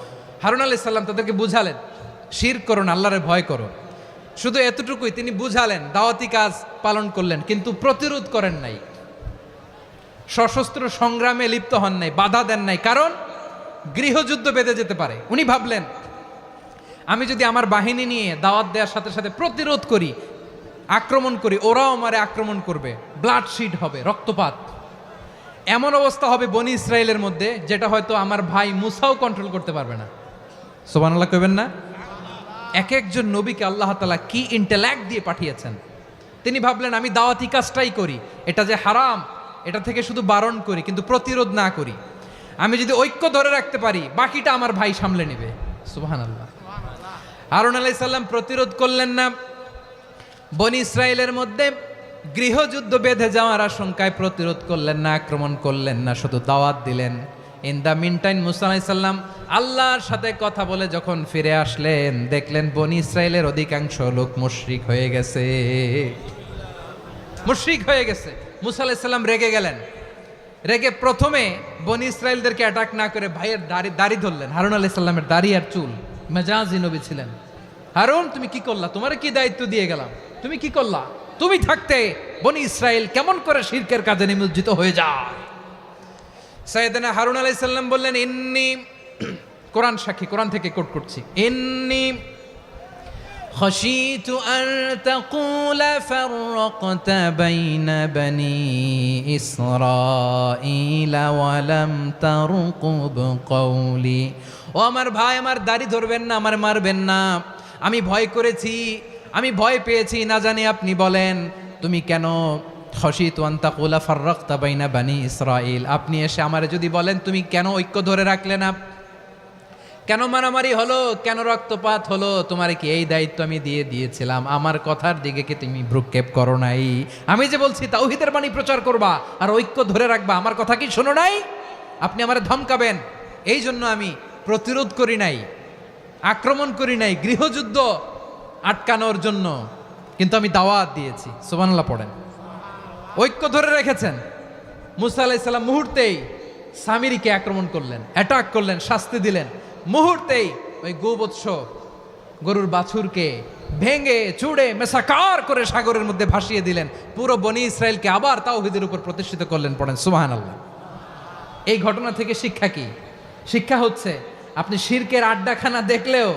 হারুন আলাইহিস সালাম তাদেরকে বুঝালেন, শিরক করো না, আল্লাহরে ভয় করো। শুধু এতটুকুই তিনি বুঝালেন, দাওয়াতি কাজ পালন করলেন, কিন্তু প্রতিরোধ করেন নাই, সশস্ত্র সংগ্রামে লিপ্ত হন নাই, বাধা দেন নাই। কারণ গৃহযুদ্ধ বেঁধে যেতে পারে। উনি ভাবলেন, আমি যদি আমার বাহিনী নিয়ে দাওয়াত দেওয়ার সাথে সাথে প্রতিরোধ করি, আক্রমণ করি, ওরাও আমারে আক্রমণ করবে, ব্লাডশিড হবে, রক্তপাত। এমন অবস্থা হবে বনি ইসরায়েলের মধ্যে, যেটা হয়তো আমার ভাই মুসাও কন্ট্রোল করতে পারবে না। সুবহানাল্লাহ কইবেন না? এক একজন নবীকে আল্লাহ তাআলা কি ইন্টেলেক্ট দিয়ে পাঠিয়েছেন। তিনি ভাবলেন, আমি দাওয়াতি কাজটাই করি, এটা যে হারাম এটা থেকে শুধু বারণ করি, কিন্তু প্রতিরোধ না করি। আমি যদি ঐক্য ধরে রাখতে পারি, বাকিটা আমার ভাই সামলে নেবে। সুবহানাল্লাহ। হারুন আলাইহিস সালাম প্রতিরোধ করলেন না। বনি ইসরায়েলের মধ্যে গৃহযুদ্ধ বেঁধে যাওয়ার আশঙ্কায় প্রতিরোধ করলেন না, আক্রমণ করলেন না, শুধু দাওয়াত দিলেন। ইন দ্য মিন টাইম মুসা আলাইহিস সালাম আল্লাহর সাথে কথা বলে যখন ফিরে আসলেন, দেখলেন বনি ইসরায়েলের অধিকাংশ লোক মুশরিক হয়ে গেছে। মুশরিক হয়ে গেছে। মুসা আলাইহিস সালাম রেগে গেলেন। রেগে প্রথমে বনি ইসরায়েলদেরকে অ্যাটাক না করে ভাইয়ের দাড়ি ধরলেন। হারুন আলাইহিস সালামের দাড়ি আর চুল। মেজাজি নবী ছিলেন। হারুন, তুমি কি করলা? তোমার কি দায়িত্ব দিয়ে গেলাম, তুমি কি করলা? তুমি থাকতে বনি ইসরায়েল কেমন করে শিরকের কাজে নিমজ্জিত হয়ে যায়? সাইয়েদনা হারুন আলাইহিস সালাম বললেন, ইন্নী, কোরআন সাক্ষী, কোরআন থেকে কোট করছি, ইন্নী خشيت أن تقول فرقت بين بني إسرائيل ولم ترقب قولي। ও আমার ভাই, আমার দাড়ি ধরবেন না, আমার মারবেন না। আমি ভয় করেছি, আমি ভয় পেয়েছি, না জানি আপনি বলেন তুমি কেন খশিতু আন তাকুলা ফাররাকতা বাইনা বানি ইসরাইল। আপনি এসে আমারে যদি বলেন তুমি কেন ঐক্য ধরে রাখলে না, কেন মারামারি হলো, কেন রক্তপাত হলো, তোমার কি এই দায়িত্ব আমি দিয়ে দিয়েছিলাম? আমার কথার দিকে কি তুমি ভ্রুক্ষেপ করো নাই? আমি যে বলছি তাওহীদের বাণী প্রচার করবা আর ঐক্য ধরে রাখবা, আমার কথা কি শোনো নাই? আপনি আমারে ধমকাবেন, এই জন্য আমি প্রতিরোধ করি নাই, আক্রমণ করি নাই, গৃহযুদ্ধ আটকানোর জন্য, কিন্তু আমি দাওয়াত দিয়েছি। সুবহানাল্লাহ পড়েন। ঐক্য ধরে রেখেছেন। মুসা আলাইহিস সালাম মুহূর্তেই সামিরিকে আক্রমণ করলেন, অ্যাটাক করলেন, শাস্তি দিলেন। মুহূর্তেই ওই গোবৎস গরুর বাছুরকে ভেঙে চুড়ে মেসাকার করে সাগরের মধ্যে ভাসিয়ে দিলেন। পুরো বনি ইসরায়েলকে আবার তাওহীদের উপর প্রতিষ্ঠিত করলেন। পড়েন সুবহানাল্লাহ। এই ঘটনা থেকে শিক্ষা কি? শিক্ষা হচ্ছে, আপনি শিরকের আড্ডাখানা দেখলেও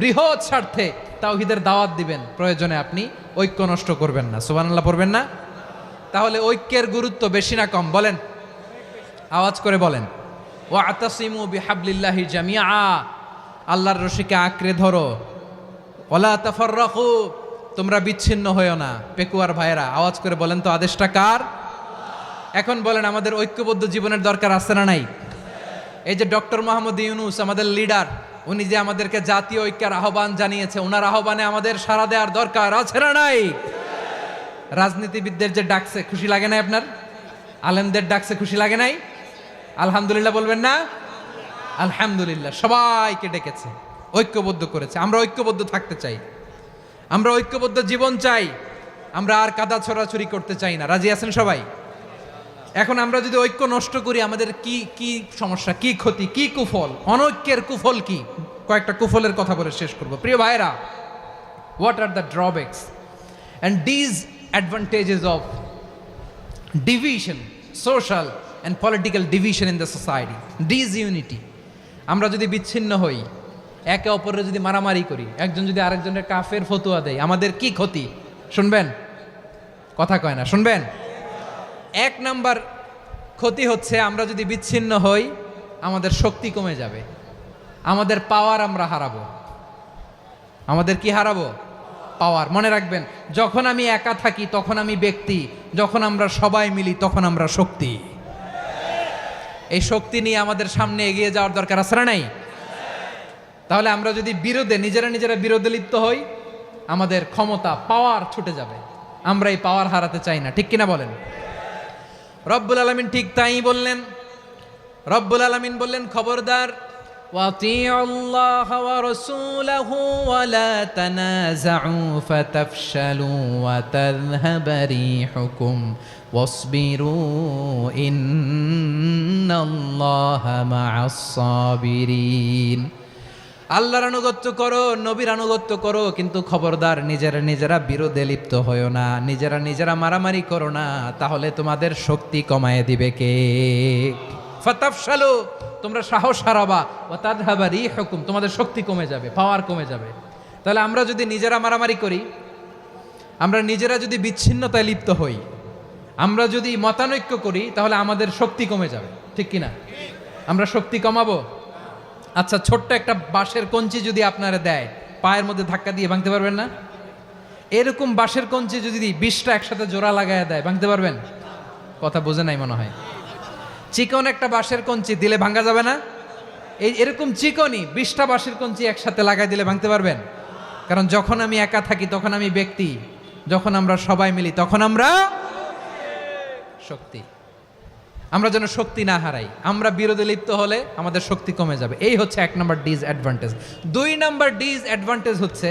বৃহৎ স্বার্থে তাওহীদের দাওয়াত দিবেন, প্রয়োজনে আপনি ঐক্য নষ্ট করবেন না। সুবহানাল্লাহ পড়বেন না? তাহলে ঐক্যের গুরুত্ব বেশি না কম বলেন? আওয়াজ করে বলেন। ওয়াতাসিমু বিহাবলিল্লাহি জামিআ, আল্লাহর রশিকে আঁকড়ে ধরো। ওয়ালা তাফাররাকু, তোমরা বিচ্ছিন্ন হয়েও না। পেকুয়ার ভাইরা আওয়াজ করে বলেন তো আদেশটা কার? এখন বলেন আমাদের ঐক্যবদ্ধ জীবনের দরকার আছে না নাই? এই যে ডক্টর মোহাম্মদ ইউনূস আমাদের লিডার, উনি যে আমাদেরকে জাতীয় ঐক্যের আহ্বান জানিয়েছে, ওনার আহ্বানে আমাদের সাড়া দেওয়ার দরকার আছে না নাই? রাজনীতিবিদদের যে ডাকছে খুশি লাগে নাই আপনার? আলেমদের ডাকছে খুশি লাগে নাই? আলহামদুলিল্লাহ বলবেন না? আলহামদুলিল্লাহ, সবাইকে ডেকেছে, ঐক্যবদ্ধ করেছে। আমরা ঐক্যবদ্ধ থাকতে চাই, আমরা ঐক্যবদ্ধ জীবন চাই, আমরা আর কাদা ছড়াছড়ি করতে চাই না। রাজি আছেন সবাই? এখন আমরা যদি ঐক্য নষ্ট করি আমাদের কি কি সমস্যা, কি ক্ষতি, কি কুফল? অনৈক্যের কুফল কি? কয়েকটা কুফলের কথা বলে শেষ করব। প্রিয় ভাইরা, what are the drawbacks and disadvantages of division, social and political division in the society, disunity. আমরা যদি বিচ্ছিন্ন হই, একে অপরের যদি মারামারি করি, একজন যদি আরেকজনের কাফের ফতুয়া দেয়, আমাদের কি ক্ষতি? শুনবেন? কথা কয় না, শুনবেন? এক নাম্বার ক্ষতি হচ্ছে আমরা যদি বিচ্ছিন্ন হই, আমাদের শক্তি কমে যাবে, আমাদের পাওয়ার আমরা হারাবো। আমাদের কি হারাবো? পাওয়ার। মনে রাখবেন, যখন আমি একা থাকি তখন আমি ব্যক্তি, যখন আমরা সবাই মিলি তখন আমরা শক্তি। এই শক্তি নিয়ে আমাদের সামনে এগিয়ে যাওয়ার দরকার আছে না নাই? তাহলে আমরা যদি নিজেরা বিরোধে লিপ্ত হই, আমাদের ক্ষমতা, পাওয়ার ছুটে যাবে। আমরা এই পাওয়ার হারাতে চাই না, ঠিক কিনা বলেন? রব্বুল আলামিন ঠিক তাই বললেন। রব্বুল আলামিন বললেন, খবরদার, ওয়াতিউল্লাহ ওয়া রাসূলাহু ওয়া লা তানাযাউ ফাতাফশালু ওয়া তাযহাবা রিহুকুম ওয়াসবিরু ইন্নাল্লাহা মা'আস সাবিরিন। আল্লাহর আনুগত্য করো, নবীর আনুগত্য করো, কিন্তু খবরদার নিজেরা বিরোধে লিপ্ত হয়েও না, নিজেরা মারামারি করো না, তাহলে তোমাদের শক্তি কমায় দিবে কে? ফাতাফশালু, তোমরা সাহস হারাবা, ওয়া তাযহাবা রিহুকুম, তোমাদের শক্তি কমে যাবে, পাওয়ার কমে যাবে। তাহলে আমরা যদি নিজেরা মারামারি করি, আমরা নিজেরা যদি বিচ্ছিন্নতায় লিপ্ত হই, আমরা যদি মতানৈক্য করি, তাহলে আমাদের শক্তি কমে যাবে, ঠিক কিনা? আমরা শক্তি কমাবো। আচ্ছা, ছোট্ট একটা বাঁশের কঞ্চি যদি আপনারা দেয়, পায়ের মধ্যে ধাক্কা দিয়ে ভাঙতে পারবেন না? এরকম বাঁশের কঞ্চি যদি 20টা একসাথে জোড়া লাগায় দেয়, ভাঙতে পারবেন? কথা বোঝে নাই মনে হয়। চিকন একটা বাঁশের কঞ্চি দিলে ভাঙা যাবে না? এরকম চিকনই 20টা বাঁশের কঞ্চি একসাথে লাগাই দিলে ভাঙতে পারবেন? কারণ যখন আমি একা থাকি তখন আমি ব্যক্তি, যখন আমরা সবাই মিলি তখন আমরা শক্তি। আমরা যেন শক্তি না হারাই। আমরা বিরোধে লিপ্ত হলে আমাদের শক্তি কমে যাবে। এই হচ্ছে 1 নাম্বার ডিসঅ্যাডভান্টেজ। 2 নাম্বার ডিসঅ্যাডভান্টেজ হচ্ছে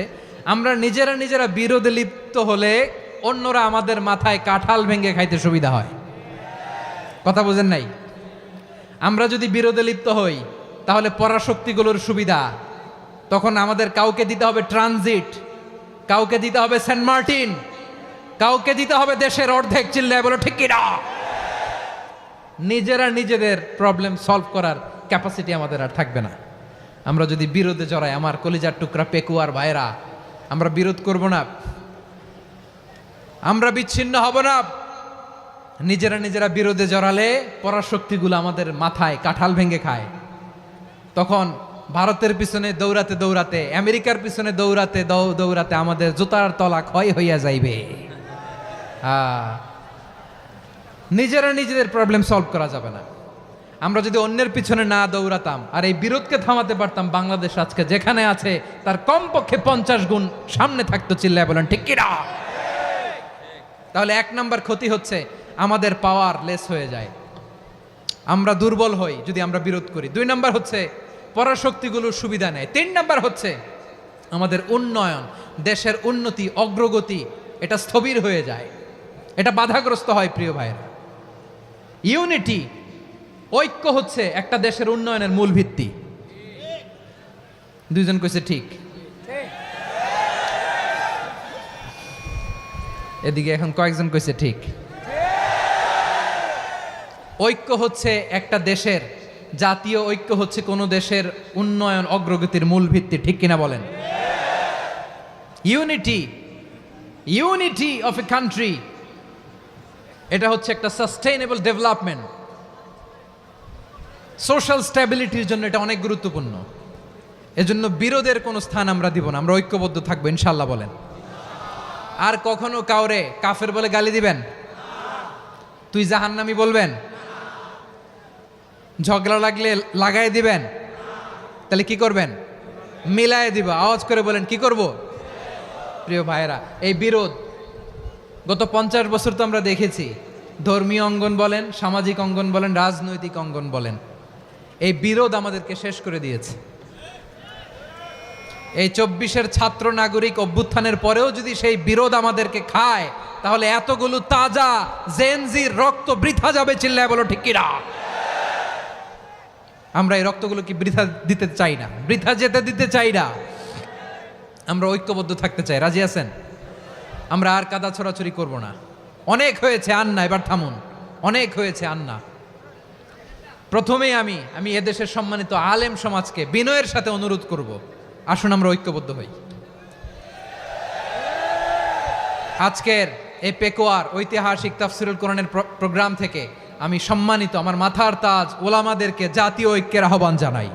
আমরা নিজেরা বিরোধে লিপ্ত হলে অন্যরা আমাদের মাথায় কাঁঠাল ভেঙে খাইতে সুবিধা হয়। কথা বোঝেন নাই? আমরা যদি বিরোধে লিপ্ত হই তাহলে পরাশক্তিগুলোর সুবিধা, তখন আমাদের কাউকে দিতে হবে ট্রানজিট, কাউকে দিতে হবে সেন্ট মার্টিন, কাউকে দিতে হবে দেশের অর্ধেক। চিল্লায় বলো ঠিক কিনা? নিজেদের প্রবলেম সলভ করার ক্যাপাসিটি আমাদের আর থাকবে না। আমরা যদি বিরোধে জড়াই, আমার কলিজার টুকরা পেকুয়ার ভাইরা, আমরা বিরোধ করব না, আমরা বিচ্ছিন্ন হব না। নিজেরা বিরোধে জড়ালে পরাশক্তিগুলো আমাদের মাথায় কাঁঠাল ভেঙে খায়। তখন ভারতের পিছনে দৌড়াতে, আমেরিকার পিছনে দৌড়াতে আমাদের জুতার তলা ক্ষয় হইয়া যাইবে। নিজেদের প্রবলেম সলভ করা যাবে না। আমরা যদি অন্যের পিছনে না দৌড়াতাম আর এই বিরোধকে থামাতে পারতাম, বাংলাদেশ আজকে যেখানে আছে তার কমপক্ষে 50 গুণ সামনে থাকতো। চিল্লায় বলেন ঠিক কিনা? তাহলে 1 নাম্বার ক্ষতি হচ্ছে আমাদের পাওয়ার লেস হয়ে যায়, আমরা দুর্বল হই যদি আমরা বিরোধ করি। 2 নাম্বার হচ্ছে পরাশক্তিগুলোর সুবিধা নেয়। 3 নাম্বার হচ্ছে আমাদের উন্নয়ন, দেশের উন্নতি, অগ্রগতি, এটা স্থবির হয়ে যায়, এটা বাধাগ্রস্ত হয়। প্রিয় ভাইরা, ইউনিটি, ঐক্য হচ্ছে একটা দেশের উন্নয়নের মূল ভিত্তি। 2 জন কইছে ঠিক। এদিকে এখন কয়েকজন কইছে ঠিক। ঐক্য হচ্ছে একটা দেশের, জাতীয় ঐক্য হচ্ছে কোন দেশের উন্নয়ন, অগ্রগতির মূল ভিত্তি, ঠিক কিনা বলেন? ইউনিটি অফ এ কান্ট্রি এটা হচ্ছে একটা সাস্টেইনেবল ডেভেলপমেন্ট, সোশ্যাল স্ট্যাবিলিটির জন্য এটা অনেক গুরুত্বপূর্ণ। এজন্য বিরোধের কোনো স্থান আমরা দিব না, আমরা ঐক্যবদ্ধ থাকবো ইনশাল্লাহ বলেন। আর কখনো কাউরে কাফের বলে গালি দিবেন? তুই জাহান্নামী বলবেন? ঝগড়া লাগলে লাগাই দিবেন? তাহলে কি করবেন? মিলায় দিব। আওয়াজ করে বলেন কি করব? প্রিয় ভাইয়েরা, এই বিরোধ গত 50 বছর তো আমরা দেখেছি, ধর্মীয় অঙ্গন বলেন, সামাজিক অঙ্গন বলেন, রাজনৈতিক অঙ্গন বলেন, এই বিরোধ আমাদেরকে শেষ করে দিয়েছে। এই 24-এর ছাত্র নাগরিক অভ্যুত্থানের পরেও যদি সেই বিরোধ আমাদেরকে খায়, তাহলে এতগুলো তাজা জেনজির রক্ত বৃথা যাবে। চিল্লায় বলো ঠিক কিনা? আমরা এই রক্তগুলো কি বৃথা দিতে চাই না, বৃথা যেতে দিতে চাই না। আমরা ঐক্যবদ্ধ থাকতে চাই। রাজি আছেন? আমরা আর কাদা ছড়াছড়ি করব না। অনেক হয়েছে, আন্না এবার থামুন। অনেক হয়েছে, আন্না। প্রথমেই আমি এদেশের সম্মানিত আলেম সমাজকে বিনয়ের সাথে অনুরোধ করব, আসুন আমরা ঐক্যবদ্ধ হই। আজকের এই পেকুয়ার ঐতিহাসিক তাফসিরুল কোরআনের প্রোগ্রাম থেকে আমি সম্মানিত আমার মাথার তাজ ওলামাদেরকে জাতীয় ঐক্যের আহ্বান জানাই।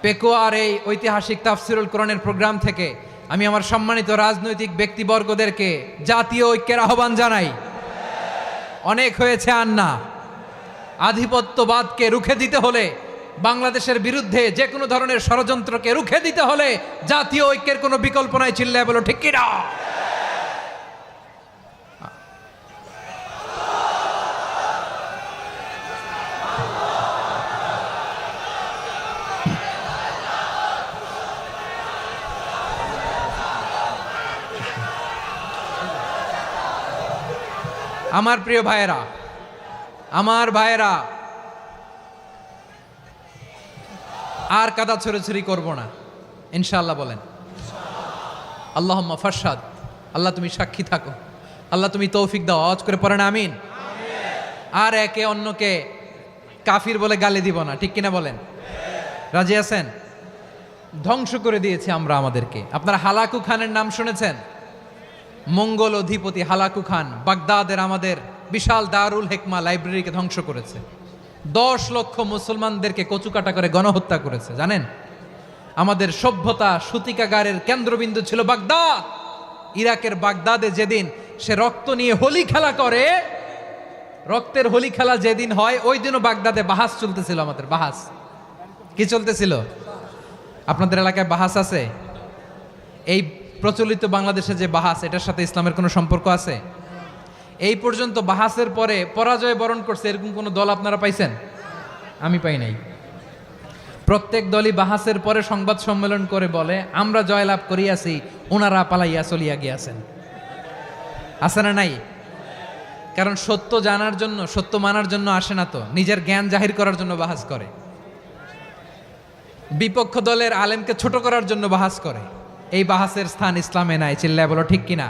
পেকুয়ার এই ঐতিহাসিক তাফসিরুল কোরআনের প্রোগ্রাম থেকে আমি আমার সম্মানিত রাজনৈতিক ব্যক্তিবর্গদেরকে জাতীয় ঐক্যের আহ্বান জানাই। অনেক হয়েছে, আন্না। আধিপত্যবাদকে রুখে দিতে হলে, বাংলাদেশের বিরুদ্ধে যে কোনো ধরনের ষড়যন্ত্রকে রুখে দিতে হলে জাতীয় ঐক্যের কোনো বিকল্প নাই। চিল্লায় বলো ঠিক কিনা? আমার প্রিয় ভাইয়েরা, আমার ভাইয়েরা, আর কাদা ছড়াছড়ি করব না ইনশাআল্লাহ বলেন। আল্লাহুম্মা ফারশাদ। আল্লাহ তুমি সাক্ষী থাকো, আল্লাহ তুমি তৌফিক দাও। আওয়াজ করে পড়েন আমিন। আর একে অন্যকে কাফির বলে গালি দিব না, ঠিক কিনা বলেন? রাজি আছেন? ধ্বংস করে দিয়েছি আমরা আমাদেরকে। আপনারা হালাকু খানের নাম শুনেছেন? মঙ্গল অধিপতি হালাকু খান বাগদাদের আমাদের বিশাল দারুল হেকমা লাইব্রেরিকে ধ্বংস করেছে। 10 লক্ষ মুসলমানদেরকে কচুকাটা করে গণহত্যা করেছে। জানেন, আমাদের সভ্যতা সূতিকাগারের কেন্দ্রবিন্দু ছিল বাগদাদ। ইরাকের বাগদাদে যেদিন সে রক্ত নিয়ে হোলি খেলা করে, রক্তের হোলি খেলা যেদিন হয়, ওই দিনও বাগদাদে বাহাস চলতেছিল। আমাদের বাহাস কি চলতেছিল? আপনাদের এলাকায় বাহাস আছে? এই প্রচলিত বাংলাদেশে যে বাহাস, এটার সাথে ইসলামের কোনো সম্পর্ক আছে? এই পর্যন্ত বাহাসের পরে পরাজয় বরণ করছে এরকম কোন দল আপনারা পাইছেন? আমি পাই নাই। প্রত্যেক দলই বাহাসের পরে সংবাদ সম্মেলন করে বলে আমরা জয়লাভ করিয়াছি, ওনারা পালাইয়া চলিয়া গিয়াছেন। আছে না নাই? কারণ সত্য জানার জন্য, সত্য মানার জন্য আসে না তো, নিজের জ্ঞান জাহির করার জন্য বাহাস করে। বিপক্ষ দলের আলেমকে ছোট করার জন্য বাহাস করে। এই বাহাসের স্থান ইসলামে নাই। চিল্লায় বলো ঠিক কিনা?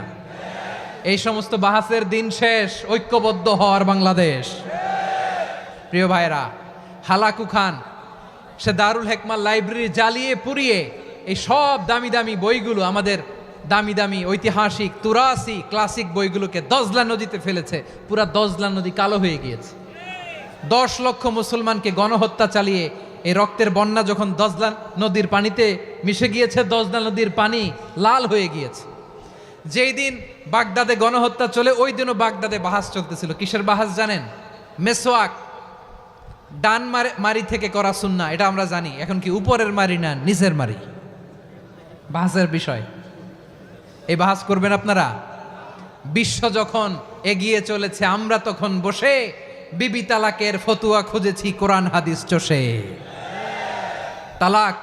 এই সমস্ত বাহাসের দিন শেষ। ঐক্যবদ্ধ হওয়ার বাংলাদেশ। প্রিয় ভাইরা, হালাকু খান সে দারুল হেকমা লাইব্রেরি জ্বালিয়ে পুড়িয়ে এই সব দামি দামি বইগুলো, আমাদের দামি দামি ঐতিহাসিক তুরাসি ক্লাসিক বইগুলোকে দজলা নদীতে ফেলেছে। পুরা দজলা নদী কালো হয়ে গিয়েছে। 10 লক্ষ মুসলমানকে গণহত্যা চালিয়ে এই রক্তের বন্যা যখন দজলা নদীর পানিতে মিশে গিয়েছে, দজলা নদীর পানি লাল হয়ে গিয়েছে। যেই দিন বাগদাদে গণহত্যা চলে, ওই দিনও বাগদাদে বাহাস চলতেছিল। কিসের বাহাস জানেন? মেসোয়াক, ডান মারি থেকে করা সুন্নাহ, এটা আমরা জানি। এখন কি উপরের মারি না নিচের মারি? বাহাসের বিষয়। এই বাহাস করবেন আপনারা? বিশ্ব যখন এগিয়ে চলেছে, আমরা তখন বসে বিবি তালাকের ফতুয়া খুঁজেছি কোরআন হাদিস চষে। তালাক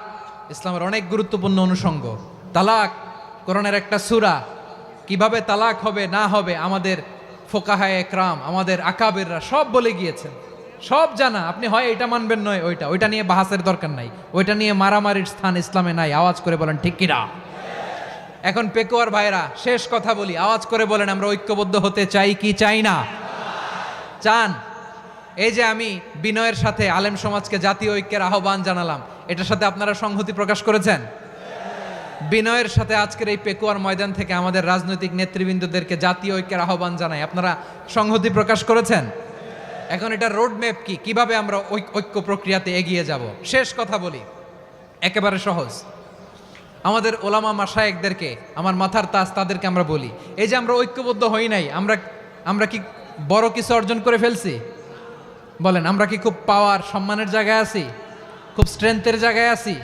ইসলামের অনেক গুরুত্বপূর্ণ অনুষঙ্গ। তালাক কোরআনের একটা সূরা। কিভাবে তালাক হবে না হবে আমাদের ফোকাহায়ে একরাম, আমাদের আকাবেররা সব বলে গিয়েছেন, সব জানা। আপনি হয় এটা মানবেন, নয় ওইটা। ওইটা নিয়ে বাহাসের দরকার নাই, ওইটা নিয়ে মারামারির স্থান ইসলামে নাই। আওয়াজ করে বলেন ঠিক কিনা? এখন পেকুয়ার ভাইরা, শেষ কথা বলি, আওয়াজ করে বলেন আমরা ঐক্যবদ্ধ হতে চাই কি চাই না? চান? এই যে আমি বিনয়ের সাথে আলেম সমাজকে জাতীয় ঐক্যের আহ্বান জানালাম, এটার সাথে আপনারা সংহতি প্রকাশ করেছেন? বিনয়ের সাথে আজকের এই পেকুয়ার ময়দান থেকে আমাদের রাজনৈতিক নেতৃবৃন্দদেরকে জাতীয় ঐক্যের আহ্বান জানাই। আপনারা সংহতি প্রকাশ করেছেন। এখন এটা রোড ম্যাপ কি, কিভাবে আমরা ঐক্য প্রক্রিয়াতে এগিয়ে যাব। শেষ কথা বলি, একেবারে সহজ। আমাদের ওলামা মাশায়েখদেরকে, আমার মাথার তাজ, তাদেরকে আমরা বলি, এই যে আমরা ঐক্যবদ্ধ হই নাই, আমরা কি বড় কিছু অর্জন করে ফেলছি? বলেন, আমরা কি খুব পাওয়ার সম্মানের জায়গায় আছি? খুব স্ট্রেংথের জায়গায় আছি?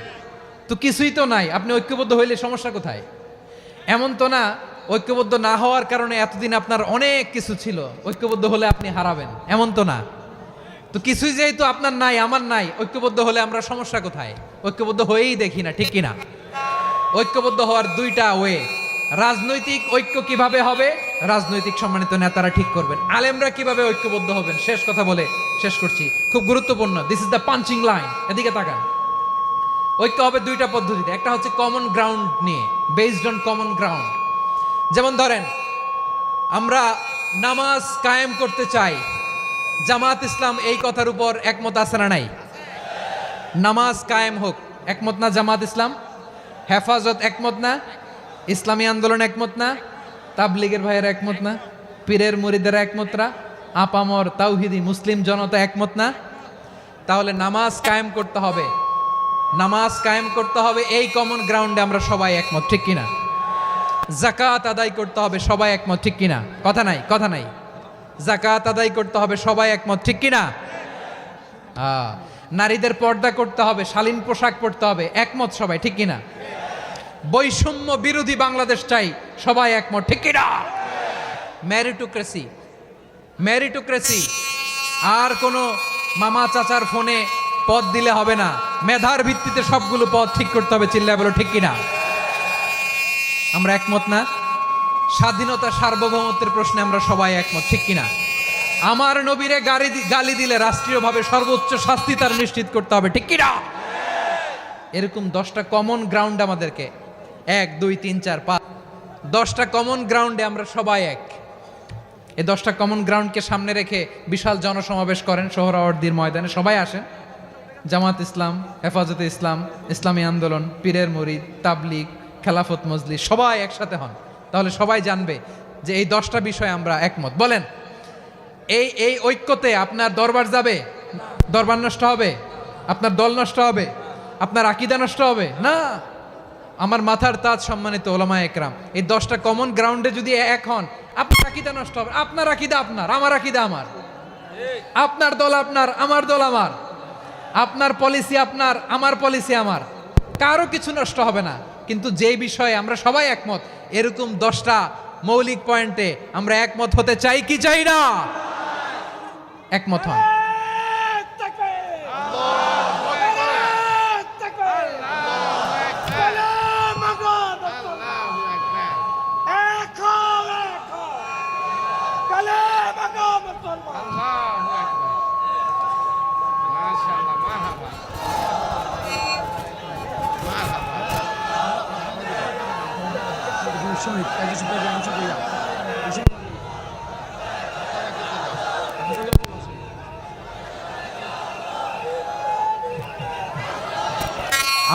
তো কিছুই তো নাই। আপনি ঐক্যবদ্ধ হইলে সমস্যা কোথায়? এমন তো না ঐক্যবদ্ধ না হওয়ার কারণে এতদিন আপনার অনেক কিছু ছিল, ঐক্যবদ্ধ হলে আপনি হারাবেন, এমন তো না। তো কিছুই যেহেতু আপনার নাই, আমার নাই, ঐক্যবদ্ধ হলে আমরা সমস্যা কোথায়? ঐক্যবদ্ধ হয়েই দেখি না, ঠিক কিনা? ঐক্যবদ্ধ হওয়ার দুইটা ওয়ে। রাজনৈতিক ঐক্য কিভাবে হবে, রাজনৈতিক সম্মানিত নেতারা ঠিক করবেন। আলেমরা কিভাবে ঐক্যবদ্ধ হবেন, শেষ কথা বলে শেষ করছি, খুব গুরুত্বপূর্ণ। This is the punching line. এদিকে তাকান। ঐক্য হবে দুইটা পদ্ধতিতে। একটা হচ্ছে কমন গ্রাউন্ড নিয়ে, বেসড অন কমন গ্রাউন্ড। যেমন ধরেন, আমরা নামাজ কায়েম করতে চাই, জামাত ইসলাম এই কথার উপর একমত আছে না নাই? নামাজ কায়েম হোক, একমত না জামাত ইসলাম? হেফাজত একমত না? ইসলামী আন্দোলন একমত না? তাবলিগের ভাইয়েরা একমত না? পীরের মুরিদেরা একমত না? আপামর তাওহিদি মুসলিম জনতা একমত না? তাহলে নামাজ কায়েম করতে হবে, নামাজ কায়েম করতে হবে এই কমন গ্রাউন্ডে আমরা সবাই একমত, ঠিক কিনা? যাকাত আদায় করতে হবে, সবাই একমত, ঠিক কিনা? কথা নাই, কথা নাই। যাকাত আদায় করতে হবে, সবাই একমত, ঠিক কিনা? নারীদের পর্দা করতে হবে, শালীন পোশাক পরতে হবে, একমত সবাই, ঠিক কিনা? বৈষম্য বিরোধী বাংলাদেশ চাই, সবাই একমত, ঠিক কিনা? মেরিটোক্রেসি, মেরিটোক্রেসি, আর কোনো মামা চাচার ফোনে পদ দিলে হবে না, মেধার ভিত্তিতে সবগুলো পদ ঠিক করতে হবে, চিল্লায় বলো ঠিক কিনা? আমরা একমত না? স্বাধীনতা সার্বভৌমত্বের প্রশ্নে আমরা সবাই একমত, ঠিক কিনা? আমার নবীরে গালি দিলে রাষ্ট্রীয়ভাবে সর্বোচ্চ শাস্তি তার নিশ্চিত করতে হবে, ঠিক কিনা? এরকম 10টা কমন গ্রাউন্ড আমাদেরকে, 1 2 3 4 5, 10টা কমন গ্রাউন্ডে আমরা সবাই এক। এই 10টা কমন গ্রাউন্ডকে সামনে রেখে বিশাল জনসমাবেশ করেন সোহরাওয়ার্দীর ময়দানে, সবাই আসেন। জামাত ইসলাম, হেফাজতে ইসলাম, ইসলামী আন্দোলন, পীরের মুরিদ, তাবলিগ, খেলাফত মজলিস, সবাই একসাথে হন। তাহলে সবাই জানবে যে এই 10টা বিষয়ে আমরা একমত। বলেন, এই ঐক্যতে আপনার দরবার যাবে? দরবার নষ্ট হবে? আপনার দল নষ্ট হবে? আপনার আকীদা নষ্ট হবে না? আমার মাথার তাজ সম্মানিত ওলামা একরাম, এই 10টা কমন গ্রাউন্ডে যদি এক হন, আপনার আকীদা নষ্ট হবে। আপনার আকীদা আপনার, আমার আকীদা আমার, আপনার দল আপনার, আমার দল আমার, আপনার পলিসি আপনার, আমার পলিসি আমার, কারো কিছু নষ্ট হবে না। কিন্তু যে বিষয়ে আমরা সবাই একমত, এরকম 10টা মৌলিক পয়েন্টে আমরা একমত হতে চাই কি চাই না? একমত হন।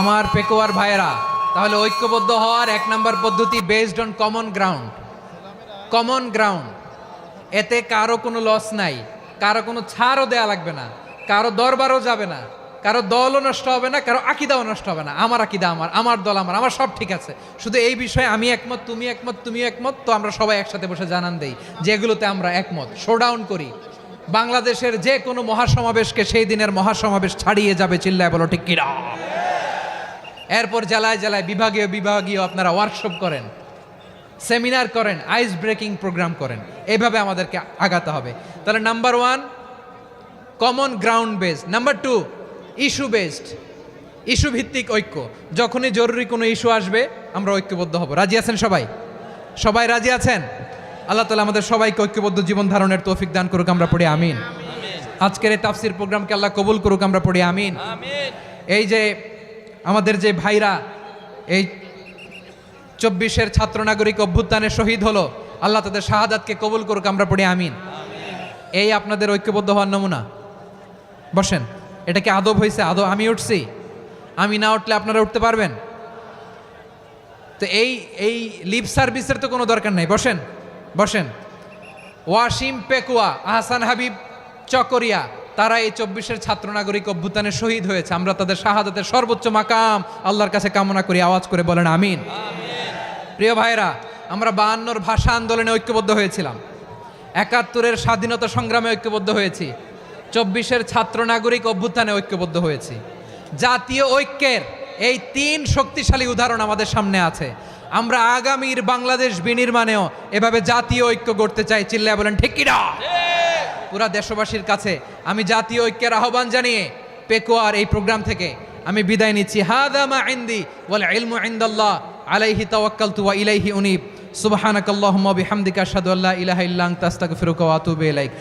আমার পেকুয়ার ভাইয়েরা, তাহলে ঐক্যবদ্ধ হওয়ার 1 নম্বর পদ্ধতি based on common ground. Common ground, এতে কারো কোনো লস নাই, কারো কোনো ছাড়ও দেয়া লাগবে না, কারো দরবারও যাবে না, কারো দলও নষ্ট হবে না, কারো আকীদাও নষ্ট হবে না। আমার আকীদা আমার, আমার দল আমার, আমার সব ঠিক আছে। শুধু এই বিষয়ে আমি একমত, তুমি একমত, তুমি একমত, তো আমরা সবাই একসাথে বসে জানান দেই যেগুলোতে আমরা একমত, শোডাউন করি। বাংলাদেশের যে কোনো মহাসমাবেশকে সেই দিনের মহাসমাবেশ ছাড়িয়ে যাবে, চিল্লায় বলো ঠিক কিনা? এরপর জেলায় জেলায় বিভাগীয় বিভাগীয় আপনারা ওয়ার্কশপ করেন, সেমিনার করেন, আইস ব্রেকিং প্রোগ্রাম করেন। এইভাবে আমাদেরকে আগাতে হবে। তাহলে number 1 common ground based. Number 2 issue based, issue ভিত্তিক ঐক্য। যখনই জরুরি কোনো ইস্যু আসবে আমরা ঐক্যবদ্ধ হব। রাজি আছেন সবাই? সবাই রাজি আছেন? আল্লাহ তাআলা আমাদের সবাইকে ঐক্যবদ্ধ জীবন ধারণের তৌফিক দান করুক, আমরা পড়ি আমিন। আজকের এই তাফসীর প্রোগ্রামকে আল্লাহ কবুল করুক, আমরা পড়ি আমিন। এই যে আমাদের যে ভাইরা এই 24-এর ছাত্র নাগরিক অভ্যুত্থানে শহীদ হলো, আল্লাহ তাদের শাহাদাতকে কবুল করুক, আমরা পড়ি আমিন। এই আপনাদের ঐক্যবদ্ধ হওয়ার নমুনা। বসেন, এটা কি আদব হয়েছে? আদব আমি উঠছি, আমি না উঠলে আপনারা উঠতে পারবেন? তো এই লিপ সার্ভিসের তো কোনো দরকার নাই, বসেন বসেন। ওয়াসিম পেকুয়া, আহসান হাবিব চকরিয়া, তারা এই 24-এর ছাত্র নাগরিক অভ্যুত্থানে শহীদ হয়েছে। আমরা তাদের শাহাদাতের সর্বোচ্চ মাকাম আল্লাহর কাছে কামনা করি, আওয়াজ করে বলেন আমিন। প্রিয় ভাইরা, আমরা 52-র ভাষা আন্দোলনে ঐক্যবদ্ধ হয়েছিলাম, 71-এর স্বাধীনতা সংগ্রামে ঐক্যবদ্ধ হয়েছি, 24-এর ছাত্র নাগরিক অভ্যুত্থানে ঐক্যবদ্ধ হয়েছি। জাতীয় ঐক্যের এই 3 শক্তিশালী উদাহরণ আমাদের সামনে আছে। আমরা আগামীর বাংলাদেশ বিনির্মাণেও এভাবে জাতীয় ঐক্য গড়তে চাই। চিল্লায় বলেন ঠিক কিনা? পুরা দেশবাসীর কাছে আমি জাতীয় ঐক্যের আহ্বান জানিয়ে পেকুয়ার এই প্রোগ্রাম থেকে আমি বিদায় নিচ্ছি। হাদা মা ইনদি ওয়াল ইলমু ইনদাল্লাহ আলাইহি তাওয়াক্কালতু ওয়া ইলাইহি উনীব। সুবহানাকাল্লাহুম্মা বিহামদিকা আশহাদু আল্লা ইলাহা ইল্লা আনতা আস্তাগফিরুকা ওয়া আতুবু ইলাইক।